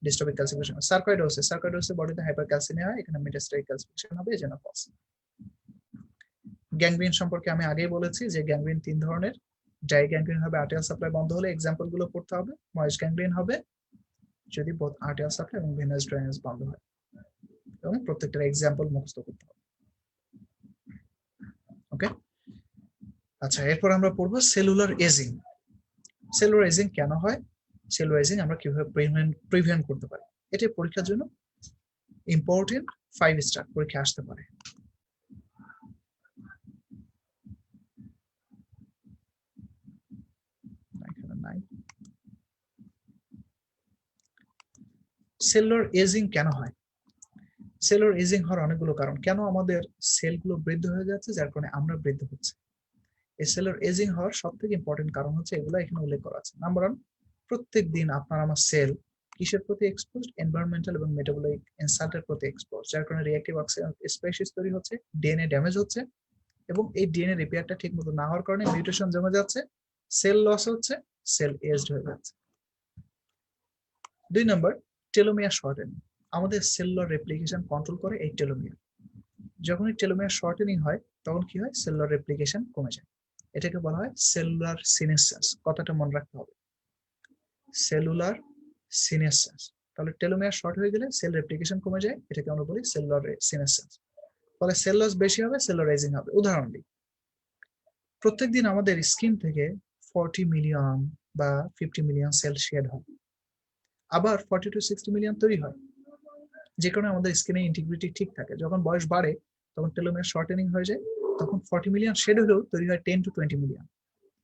ডিস্ট্রফিক ক্যালসিফিকেশন। সার্কোইডোসিস বডিতে হাইপার ক্যালসিমিয়া হয়, এখানে মেটাস্ট্যাটিক ক্যালসিফিকেশন হবে, এজন্য ফলস। গ্যাংগ্রিন সম্পর্কে আমি আগেই বলেছি যে গ্যাংগ্রিন তিন ধরনের। ড্রাই গ্যাংগ্রিন হবে আর্টেরিয়াল সাপ্লাই বন্ধ হলে, এক্সাম্পল গুলো পড়তে হবে। ময়েস্ট গ্যাংগ্রিন হবে যদি বোথ আর্টেরিয়াল সাপ্লাই এবং ভেনাস ড্রেনেজ বন্ধ হয়, এবং প্রত্যেকটার এক্সাম্পল মুখস্থ করতে হবে। ওকে, আচ্ছা, এরপর আমরা পড়বো সেলুলার এজিং। সেলুলার এজিং কেন হয়, সেলুলার এজিং আমরা কিভাবে প্রিভেন্ট করতে পারি, এটা পরীক্ষার জন্য ইম্পর্টেন্ট 5 স্টার পরীক্ষা আসতে পারে। সেলুলার এজিং কেন হয়? সেলুলার এজিং হওয়ার অনেকগুলো কারণ, কেন আমাদের সেলগুলো বৃদ্ধ হয়ে যাচ্ছে, যার কারণে আমরা বৃদ্ধ হচ্ছে। এই সেলুলার এজিং হওয়ার সব থেকে ইম্পর্টেন্ট কারণ হচ্ছে এগুলো এখানে উল্লেখ করা আছে। নাম্বার 1, প্রত্যেক দিন আপনার আমার সেল কিসের প্রতি এক্সপোজড, এনভায়রনমেন্টাল এবং মেটাবলিক ইনসাল্টের প্রতি এক্সপোজ, যার কারণে রিঅ্যাক্টিভ অক্সিডেন্ট স্পেসিস তৈরি হচ্ছে, ডিএনএ ড্যামেজ হচ্ছে, এবং এই ডিএনএ রিপেয়ারটা ঠিক মতো না হওয়ার কারণে মিউটেশন জমে যাচ্ছে, সেল লস হচ্ছে, সেল এজড হয়ে যাচ্ছে। 2 নাম্বার, টেলোমিয়ার শর্টেনিং। আমাদের সেলুলার রেপ্লিকেশন কন্ট্রোল করে এই টেলোমিয়ার। যখনই টেলোমিয়ার শর্টেনিং হয় তখন কি হয়, সেলুলার রেপ্লিকেশন কমে যায়। এটাকে বলা হয় সেলুলার সিনেসেন্স। কথাটা মনে রাখতে হবে, সেলুলার সিনেসেন্স। তাহলে টেলোমিয়ার শর্ট হয়ে গেলে সেল রেপ্লিকেশন কমে যায়, এটাকে আমরা বলি সেলুলার সিনেসেন্স। ফলে সেল লস বেশি হবে, সেলুলার এজিং হবে। উদাহরণ দিই, প্রত্যেকদিন আমাদের স্কিন থেকে 40 মিলিয়ন বা 50 মিলিয়ন সেল শেড হয়, আবার 40 to 60 মিলিয়ন তৈরি হয়, যে কারণে আমাদের স্কিনের ইন্টিগ্রিটি ঠিক থাকে। যখন বয়স বাড়ে তখন টেলোমিয়ার শর্টেনিং হয়ে যায়, তখন 40 মিলিয়ন শেড হলেও তৈরি হয় 10 to 20 মিলিয়ন।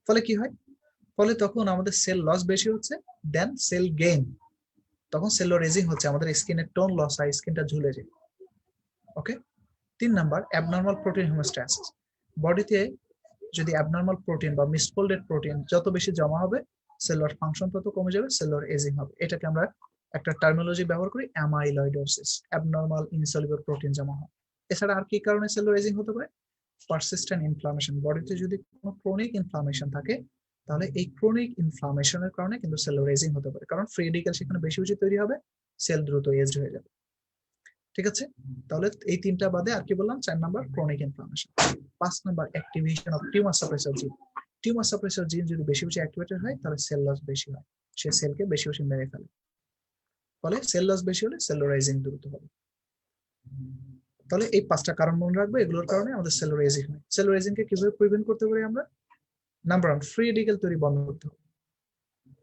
ফলে কি হয়, ফলে তখন আমাদের সেল লস বেশি হচ্ছে দেন সেল গেইন। তখন সেলুলার এজিং হচ্ছে, আমাদের স্কিনের টোন লস হয়, স্কিনটা ঝুলে যায়। ওকে। 3 নাম্বার, অ্যাবনর্মাল প্রোটিন হোমোস্ট্যাসিস। বডিতে যদি অ্যাবনর্মাল প্রোটিন বা মিসফোল্ডেড প্রোটিন যত বেশি জমা হবে, সেলুলার ফাংশন তত কমে যাবে, সেলুলার এজিং হবে। এটাকে আমরা একটা টার্মিনোলজি ব্যবহার করি, অ্যামাইলয়েডোসিস। অ্যাবনর্মাল ইনসলিউবল প্রোটিন জমা হয়। এছাড়া আর কি কারণে সেলুলার এজিং হতে পারে, পারসিস্টেন্ট ইনফ্লামেশন। বডিতে যদি কোনো ক্রনিক ইনফ্লামেশন থাকে, তাহলে এই ক্রনিক ইনফ্লামেশনের কারণে কিন্তু সেলুলার এজিং হতে পারে, কারণ ফ্রি রেডিক্যাল সেখানে বেশি বেশি তৈরি হবে, সেল দ্রুত এজড হয়ে যাবে। ঠিক আছে, তাহলে এই তিনটা বাদে আর কি বললাম, 4 number chronic inflammation. 5 number, activation of tumour suppressor gene. Tumour suppressor gene যদি বেশি বেশি অ্যাক্টিভেটেড হয়, তাহলে সেল লস বেশি হয়, সে সেলকে বেশি বেশি মেরে ফেলে। ফলে সেল লস বেশি হলে সেলুলার এজিং দ্রুত হবে। তাহলে এই 5টা কারণ মনে রাখবো, এগুলোর কারণে আমাদের সেলুলার এজিং হয়। সেলুলার এজিং কে কিভাবে প্রিভেন্ট করতে পারি আমরা? নাম্বার 1, ফ্রি রেডিক্যাল তৈরি বন্ধ করতে হবে,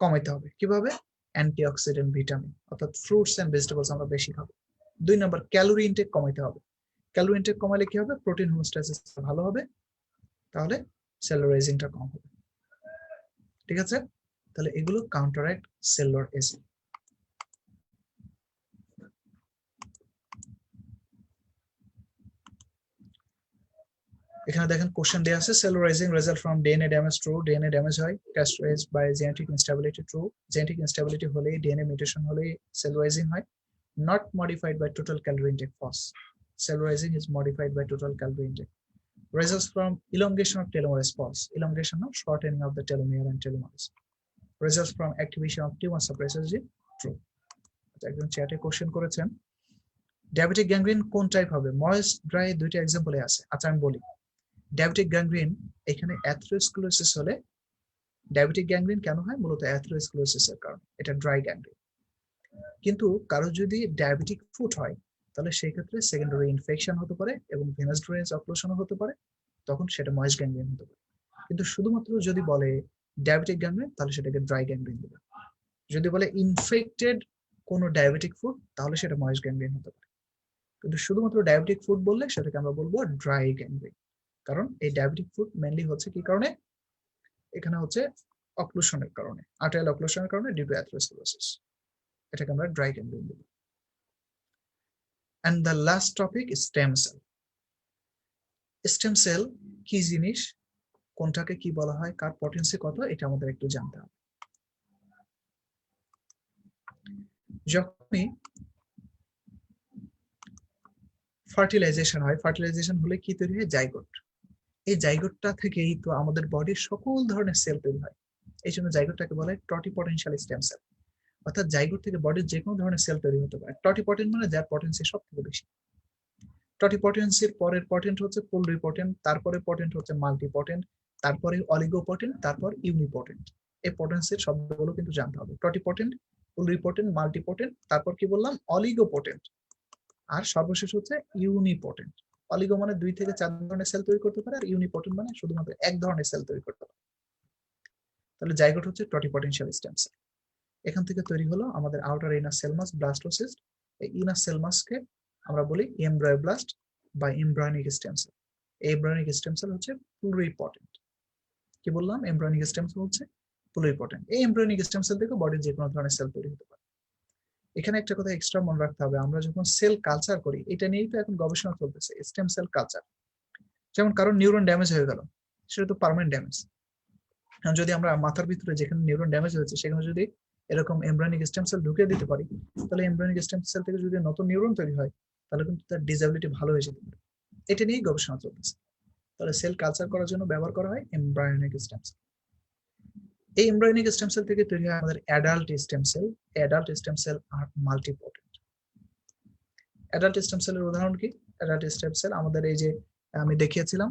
কমাইতে হবে। কিভাবে? অ্যান্টিঅক্সিডেন্ট, ভিটামিন, অর্থাৎ ফ্রুটস এন্ড ভেজিটেবলস আমরা বেশি খাবো। 2 নাম্বার, ক্যালোরি ইনটেক কমাইতে হবে। ক্যালোরি ইনটেক কমালে কি হবে, প্রোটিন হোমোস্ট্যাসিস ভালো হবে, তাহলে সেলুলার এজিংটা কম হবে। ঠিক আছে, তাহলে এগুলো কাউন্টারঅ্যাক্ট সেলুলার এজিং। এখানে দেখেন কোশ্চেন দেয়া আছে, cellular ageing result from DNA damage. True, DNA damage হয় characterised by genetic instability. True, genetic instability হলেই, ডিএনএ মিউটেশন হলেই সেলুলার এজিং হয়। Not modified by total calorie intake. False. Cellular aging is modified by total calorie intake. Results from elongation of telomerase. False. Elongation of shortening of the telomere and telomerase. Results from activation of tumor suppressor gene. True. একজন চ্যাটে কোশ্চেন করেছেন, ডায়াবেটিক গ্যাংগ্রিন কোন টাইপ হবে? ময়েস্ট ড্রাই দুইটা এক্সাম্পলে আছে। আচ্ছা আমি বলি, ডায়াবেটিক গ্যাংগ্রিন এখানে অ্যাথেরোস্ক্লেরোসিস হলে, ডায়াবেটিক গ্যাংগ্রিন কেন হয়? মূলত অ্যাথেরোস্ক্লেরোসিসের কারণে, এটা ড্রাই গ্যাংগ্রিন। কিন্তু কারো যদি ডায়াবেটিক ফুট হয়, তাহলে সেই ক্ষেত্রে সেকেন্ডারি ইনফেকশন হতে পারে এবং ভেনাস ড্রেনেজ অক্লুশনও হতে পারে, তখন সেটা ময়েস্ট গ্যাংগ্রিন হতে পারে। কিন্তু শুধুমাত্র যদি বলে ডায়াবেটিক গ্যাংগ্রিন, তাহলে সেটাকে ড্রাই গ্যাংগ্রিন দেবে। যদি বলে ইনফেক্টেড কোনো ডায়াবেটিক ফুড, তাহলে সেটা ময়েস্ট গ্যাংগ্রিন হতে পারে। কিন্তু শুধুমাত্র ডায়াবেটিক ফুড বললে সেটাকে আমরা বলবো ড্রাই গ্যাংগ্রিন। কারণ এই ডায়াবেটিক ফুড মেনলি হচ্ছে কি কারণে? এখানে হচ্ছে অক্লুশনের কারণে, আর্টেরিয়াল অক্লুশনের কারণে ডিউ টু অ্যাথেরোস্ক্লেরোসিস। এটাকে আমরা ড্রাই গ্যাংগ্রিন বলি। And the last topic is stem cell. Stem cell কি জিনিস, কোনটাকে কি বলা হয়, কার পটেন্সি কত, এটা আমাদের একটু জানতে হবে। যখনই ফার্টিলাইজেশন হয়, ফার্টিলাইজেশন হলে কি তৈরি হয়? জাইগোট। এই জাইগোটটা থেকেই তো আমাদের বডির সকল ধরনের সেল তৈরি হয়। এই জন্য জাইগোটটাকে বলা হয় টটিপটেনশিয়াল স্টেম সেল। অর্থাৎ জাইগোট থেকে বডির যে কোনো ধরনের সেল তৈরি হতে পারে। টটিপটেন্ট মানে যার পটেন্সি সব থেকে বেশি। টটিপটেন্সির পরের পটেন্ট হচ্ছে প্লুরিপটেন্ট, তারপরে পটেন্ট হচ্ছে মাল্টিপটেন্ট, তারপরে অলিগোপটেন্ট, তারপর ইউনিপটেন্ট। এই পটেন্সির শব্দগুলো কিন্তু জানতে হবে। টটিপটেন্ট, প্লুরিপটেন্ট, মাল্টিপটেন্ট, তারপর কি বললাম? অলিগোপটেন্ট, আর সর্বশেষ হচ্ছে ইউনিপটেন্ট। অলিগো মানে 2 থেকে 4 ধরনের সেল তৈরি করতে পারে, আর ইউনিপটেন্ট মানে শুধুমাত্র এক ধরনের সেল তৈরি করতে পারে। তাহলে জাইগোট হচ্ছে টটিপটেনশিয়াল স্টেম সেল। এখান থেকে তৈরি হলো আমাদের outer inner cell mass, blastocyst. এই ইনার সেল মাসকে আমরা বলি এমব্রায়োব্লাস্ট বা এমব্রায়োনিক স্টেম সেল। এই এমব্রায়োনিক স্টেম সেল হচ্ছে প্লুরিপটেন্ট। কি বললাম? এমব্রায়োনিক স্টেম সেল হচ্ছে প্লুরিপটেন্ট। এই এমব্রায়োনিক স্টেম সেল থেকে বডির যে কোনো ধরনের সেল তৈরি হতে পারে। এখানে একটা কথা এক্সট্রা মনে রাখতে হবে, আমরা যখন সেল কালচার করি, এটা নিয়েই তো এখন গবেষণা চলতেছে, স্টেম সেল কালচার। যেমন কারণ নিউরন ড্যামেজ হয়ে গেল, সেটা তো পার্মানেন্ট ড্যামেজ। যদি আমরা মাথার ভিতরে যেখানে নিউরন ড্যামেজ হয়েছে সেখানে যদি এরকম এমব্রায়োনিক স্টেম সেল ঢুকিয়ে দিতে পারি, তাহলে এমব্রায়োনিক স্টেম সেল থেকে যদি নতুন নিউরন তৈরি হয়, তাহলে কিন্তু তার ডিসএবিলিটি ভালো হয়ে যেতে পারে। এটা নিয়েই গবেষণা চলতেছে। তাহলে সেল কালচার করার জন্য ব্যবহার করা হয় এমব্রায়োনিক স্টেম সেল। এই এমব্রায়োনিক স্টেম সেল থেকে তৈরি হয় আমাদের adult stem cell. Adult stem cell আর মাল্টিপোটেন্ট। অ্যাডাল্ট স্টেম সেলের উদাহরণ কি? অ্যাডাল্ট স্টেম সেল আমাদের এই যে আমি দেখিয়েছিলাম,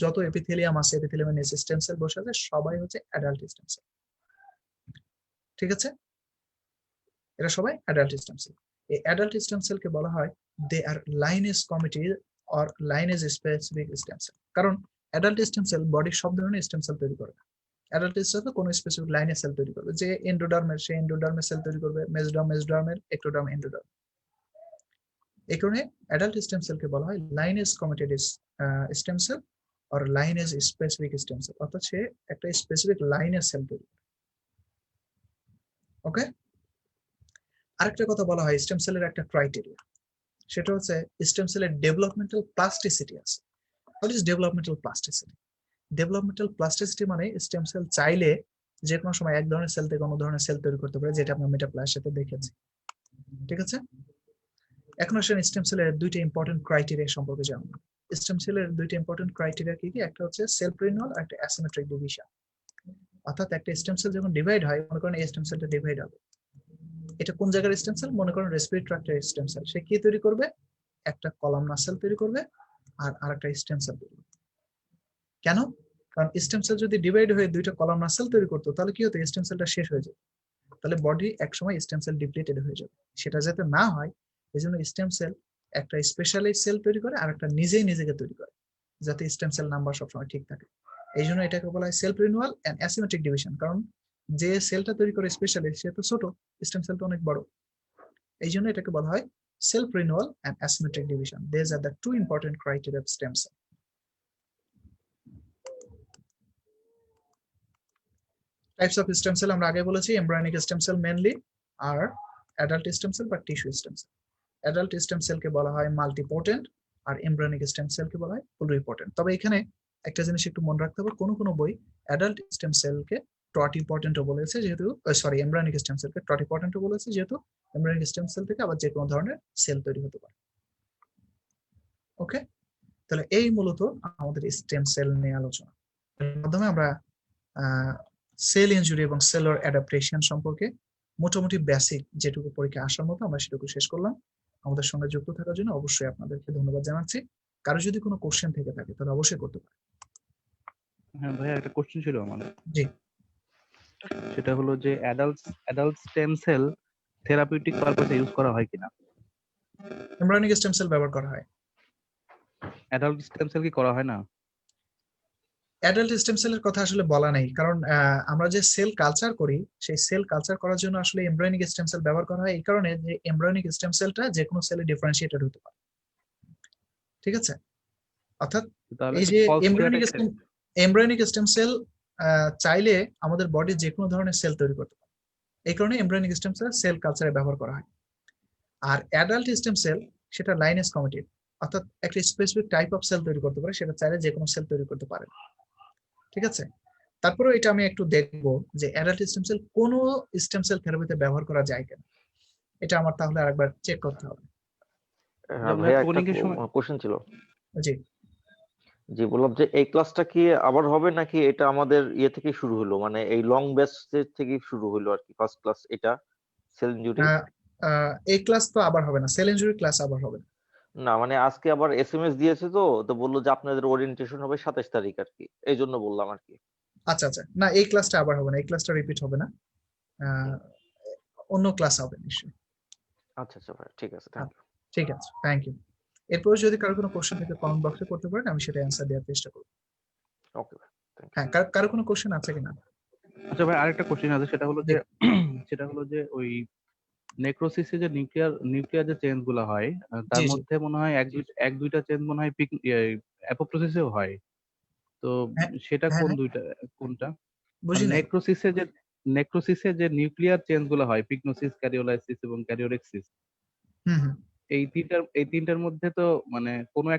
যত এপিথেলিয়াম আছে, এপিথেলিয়ামের নিচে স্টেম সেল বসে আছে, সবাই হচ্ছে অ্যাডাল্ট স্টেম সেল। ঠিক আছে, এরা সবাই অ্যাডাল্ট স্টেম সেল। এই অ্যাডাল্ট স্টেম সেলকে বলা হয় they are lineage committed or lineage specific stem cell. কারণ অ্যাডাল্ট স্টেম সেল বডির সব ধরনের স্টেম সেল তৈরি করে। অ্যাডাল্ট স্টেম সেল কোনো স্পেসিফিক লাইনের সেল তৈরি করবে, যে এন্ডোডার্মের সে এন্ডোডার্মের সেল তৈরি করবে, মেসোডার্মের, এক্টোডার্ম, এন্ডোডার্ম। এই কারণে অ্যাডাল্ট স্টেম সেলকে বলা হয় lineage committed stem cell or lineage specific stem cell, অর্থাৎ সে একটা স্পেসিফিক লাইনের সেল তৈরি করে। ওকে, আরেকটা কথা বলা হয় স্টেম সেলের একটা ক্রাইটেরিয়া, সেটা হচ্ছে স্টেম সেলের ডেভেলপমেন্টাল প্লাস্টিসিটি আছে। What is developmental plasticity? Developmental plasticity মানে স্টেম সেল চাইলে যে কোনো সময় এক ধরনের সেল থেকে অন্য ধরনের সেল তৈরি করতে পারে, যেটা আমরা মেটাপ্লাস্টের সাথে দেখেছি। ঠিক আছে, এখন আসেন স্টেম সেলের দুইটা ইম্পর্টেন্ট ক্রাইটেরিয়া সম্পর্কে জানবো। স্টেম সেলের দুইটা ইম্পর্টেন্ট ক্রাইটেরিয়া কি কি? একটা হচ্ছে সেলফ রিনিউয়াল আর একটা অ্যাসিমেট্রিক ডিভিশন। অর্থাৎ একটা স্টেম সেল যখন ডিভাইড হয়, মনে করেন এই স্টেম সেলটা ডিভাইড হবে, এটা কোন জায়গার স্টেম সেল? মনে করেন রেসপিরেটরি ট্র্যাক্টের স্টেম সেল। সে কি তৈরি করবে? একটা কলামনার সেল তৈরি করবে আর আরেকটা স্টেম সেল তৈরি করবে। কেন? কারণ স্টেম সেল যদি ডিভাইড হয়ে দুইটা কলামনার সেল তৈরি করতো, তাহলে কি হতো? স্টেম সেলটা শেষ হয়ে যেত, তাহলে বডি একসময় স্টেম সেল ডিপ্লিটেড হয়ে যাবে। সেটা যাতে না হয়, এই জন্য স্টেম সেল একটা স্পেশালি সেল তৈরি করে আর একটা নিজেই নিজেকে তৈরি করে, যাতে স্টেম সেল নাম্বার সবসময় ঠিক থাকে। এই জন্য এটাকে বলা হয় self renewal and asymmetric division. কারণ যে সেলটা তৈরি করে স্পেশালি, সে তো ছোট, স্টেম সেলটা অনেক বড়। এই জন্য এটাকে বলা হয় self renewal and asymmetric division. This are the two important criteria of stem cell. Types of stem cell আমরা আগে বলেছি, এমব্রায়োনিক স্টেম সেল মেনলি, আর অ্যাডাল্ট স্টেম সেল বা tissue stem cell. Adult stem সেলকে বলা হয় মাল্টিপোটেন্ট আর এমব্রায়োনিক স্টেম সেলকে বলা হয় প্লুরিপোটেন্ট। তবে এখানে একটা জিনিস একটু মনে রাখতে হবে, কোনো কোনো বই অ্যাডাল্ট স্টেম সেলকে টটিপোটেন্টও বলেছে, যেহেতু সরি এমব্রায়োনিক স্টেম সেলকে টটিপোটেন্টও বলেছে, যেহেতু এমব্রায়োনিক স্টেম সেল থেকে আবার যে কোনো ধরনের সেল তৈরি হতে পারে। ওকে, তাহলে এই মূলত আমাদের স্টেম সেল নিয়ে আলোচনা। এর মাধ্যমে আমরা সেল ইনজুরি এবং সেলুলার অ্যাডাপ্টেশন সম্পর্কে মোটামুটি বেসিক যেটুকু পরীক্ষা আসার মতো আমরা সেটুকু শেষ করলাম। আমাদের সঙ্গে যুক্ত থাকার জন্য অবশ্যই আপনাদেরকে ধন্যবাদ জানাচ্ছি। কারো যদি কোনো কোশ্চেন থেকে থাকে তাহলে অবশ্যই করতে পারেন। হ্যাঁ ভাইয়া, একটা কোশ্চেন ছিল আমার। জি, সেটা হলো যে অ্যাডাল্ট স্টেম সেল থেরাপিউটিক পারপাসে ইউজ করা হয় কিনা? এমব্রায়োনিক স্টেম সেল ব্যবহার করা হয়। অ্যাডাল্ট স্টেম সেল কি করা হয় না? অ্যাডাল্ট স্টেম সেলের কথা আসলে বলা নেই, কারণ আমরা যে সেল কালচার করি, সেই সেল কালচার করার জন্য আসলে এমব্রায়োনিক স্টেম সেল ব্যবহার করা হয়, এই কারণে যে এমব্রায়োনিক স্টেম সেলটা যে কোনো সেলে ডিফারেন্সিয়েটেড হতে পারে। ঠিক আছে, অর্থাৎ তাহলে এই যে ফলস এমব্রায়োনিক স্টেম সেল চাইলে আমাদের বডি যে কোনো ধরনের সেল তৈরি করতে পারে, এই কারণে এমব্রায়োনিক স্টেম সেল সেল কালচারে ব্যবহার করা হয়। আর অ্যাডাল্ট স্টেম সেল সেটা লাইনেজ কমিটেড, অর্থাৎ একটা স্পেসিফিক টাইপ অফ সেল তৈরি করতে পারে, সেটা চাইলে যে কোনো সেল তৈরি করতে পারে। ঠিক আছে, তারপরে এটা আমি একটু দেখবো যে অ্যাডাল্ট স্টেম সেল কোন স্টেম সেল থেরাপিতে ব্যবহার করা যায় কিনা, এটা আমার তাহলে আরেকবার চেক করতে হবে। ভাইয়া একটা কোশ্চেন ছিল। জি, জি বললাম যে এই ক্লাসটা কি আবার হবে নাকি এটা আমাদের ইয়ে থেকে শুরু হলো, মানে এই লং ব্যাচ থেকে শুরু হলো আর কি? ফার্স্ট ক্লাস এটা সেল ইনজুরি এই ক্লাস তো আবার হবে না, সেল ইনজুরি ক্লাস আবার হবে না। না, মানে আজকে আবার এসএমএস দিয়েছে, তো বললো যে আপনাদের ওরিয়েন্টেশন হবে 27 তারিখ আর কি, এই জন্য বললাম আর কি। আচ্ছা আচ্ছা, না এই ক্লাসটা আবার হবে না, এই ক্লাসটা রিপিট হবে না, অন্য ক্লাস হবে নিশ্চয়ই। আচ্ছা আচ্ছা ভাই, ঠিক আছে, থ্যাংক ইউ। ঠিক আছে, থ্যাংক ইউ। এরপর যদি কারো কোনো কোশ্চেন থাকে কমেন্ট বক্সে করতে পারেন, আমি সেটা অ্যান্সার দেওয়ার চেষ্টা করব। ওকে ভাই, থ্যাংক হ্যাঁ, কারো কোনো কোশ্চেন আছে কিনা? আচ্ছা ভাই, আরেকটা কোশ্চেন আছে, সেটা হলো যে ওই নেক্রোসিসে যে নিউক্লিয়ার যে চেঞ্জ গুলো হয়, তার জি জি, মধ্যে মনে হয় এক দুইটা চেঞ্জ মনে হয় অ্যাপোপ্টোসিসেও হয়। তো হ্যাঁ সেটা হ্যাঁ হ্যাঁ, কোনটা? বুঝি নাই। নেক্রোসিসে যে নেক্রোসিসে যে নিউক্লিয়ার চেঞ্জ গুলো হয়, পিগনোসিস, ক্যারিওলাইসিস এবং ক্যারিওরেক্সিস, হুম হুম। এই তিনটার মধ্যে তো মানে কোনো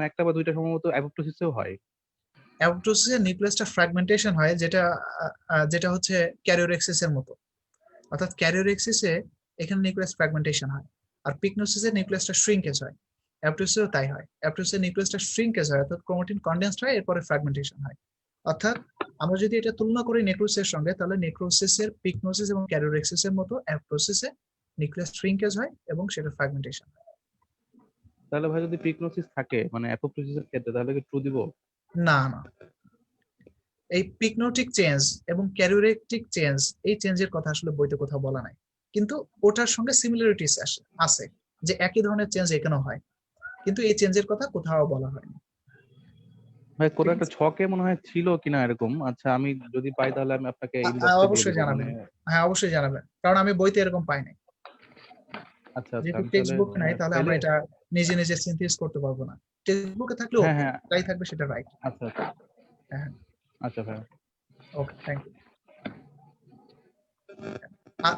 একটা বা দুইটা সম্ভবত অ্যাপোপ্টোসিসেও হয়। অ্যাপোপ্টোসিসে নিউক্লিয়াসটা ফ্র্যাগমেন্টেশন হয়, যেটা হচ্ছে ক্যারিওরেক্সিসের মতো। অর্থাৎ ক্যারিওরেক্সিসে এখানে নিউক্লিয়াস ফ্র্যাগমেন্টেশন হয়, আর পিগনোসিসে নিউক্লিয়াসটা শ্রিঙ্কেজ হয়। অ্যাপোপ্টোসিসেও তাই হয়। অ্যাপোপ্টোসিসে নিউক্লিয়াসটা শ্রিঙ্কেজ হয়, অর্থাৎ ক্রোমাটিন কনডেন্সড হয়, এরপরে ফ্র্যাগমেন্টেশন হয়। অর্থাৎ আমরা যদি এটা তুলনা করি নেক্রোসিসের সঙ্গে, তাহলে নেক্রোসিসের পিগনোসিস এবং ক্যারিওরেক্সিসের মতো অ্যাপোপ্টোসিসে নিউক্লিয়াস শ্রিঙ্কেজ হয় এবং সেটা ফ্র্যাগমেন্টেশন হয়। তাহলে ভাই যদি পিগনোসিস থাকে মানে অ্যাপোপ্টোসিসের ক্ষেত্রে, তাহলে কি ট্রু দিব? না না, এই পিগনোটিক চেঞ্জ এবং ক্যারিওরেক্টিক চেঞ্জ, এই চেঞ্জের কথা আসলে বইতে কোথাও বলা নাই, কিন্তু ওটার সঙ্গে সিমিলারিটিস আছে, যে একই ধরনের চেঞ্জ এখানেও হয়, কিন্তু এই চেঞ্জের কথা কোথাও বলা হয়নি। ভাই কোনো ঠিক একটা আছে? ছকে মনে হয় ছিল কিনা এরকম। আচ্ছা, আমি যদি পাই তাহলে আমি আপনাকে ইনবক্সে দিয়ে অবশ্যই দিব মানে। জানাবেন। হ্যাঁ, অবশ্যই জানাবেন, কারণ আমি বইতে এরকম পাই নাই। আচ্ছা আচ্ছা, যেহেতু আমি টেক্সট তাহলে বুক নাই, তাহলে আমরা পাইলে। এটা নিজে নিজে সিনথেসিস করতে পারবো না। টেক্সট বুকে থাকলে হ্যাঁ ওকে, হ্যাঁ, তাই থাকবে সেটা রাইট। আচ্ছা আচ্ছা হ্যাঁ, আচ্ছা ভাই। ওকে, থ্যাংক ইউ।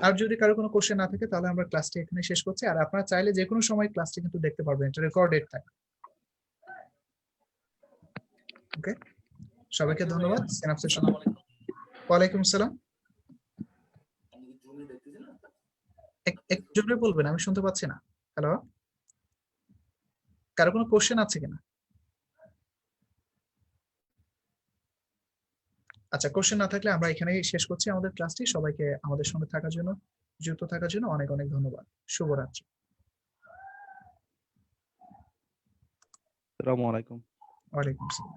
আর যদি কারো কোনো কোশ্চেন না থাকে, তাহলে আমরা ক্লাসটি এখানে শেষ করছি। আর আপনারা চাইলে যে কোনো সময় ক্লাসটি কিন্তু দেখতে পারবেন, এটা রেকর্ডেড থাকে। ওকে, সবাইকে ধন্যবাদ। সিনাপসিস। ওয়ালাইকুম আসসালাম। একটু জোরে বলবেন, আমি শুনতে পাচ্ছি না। হ্যালো, কারো কোনো কোশ্চেন আছে কিনা? আচ্ছা, কোশ্চেন না থাকলে আমরা এখানেই শেষ করছি আমাদের ক্লাসটি। সবাইকে আমাদের সঙ্গে থাকার জন্য, যুক্ত থাকার জন্য অনেক অনেক ধন্যবাদ। শুভরাত্রি। আসসালামু আলাইকুম। ওয়ালাইকুম আসসালাম।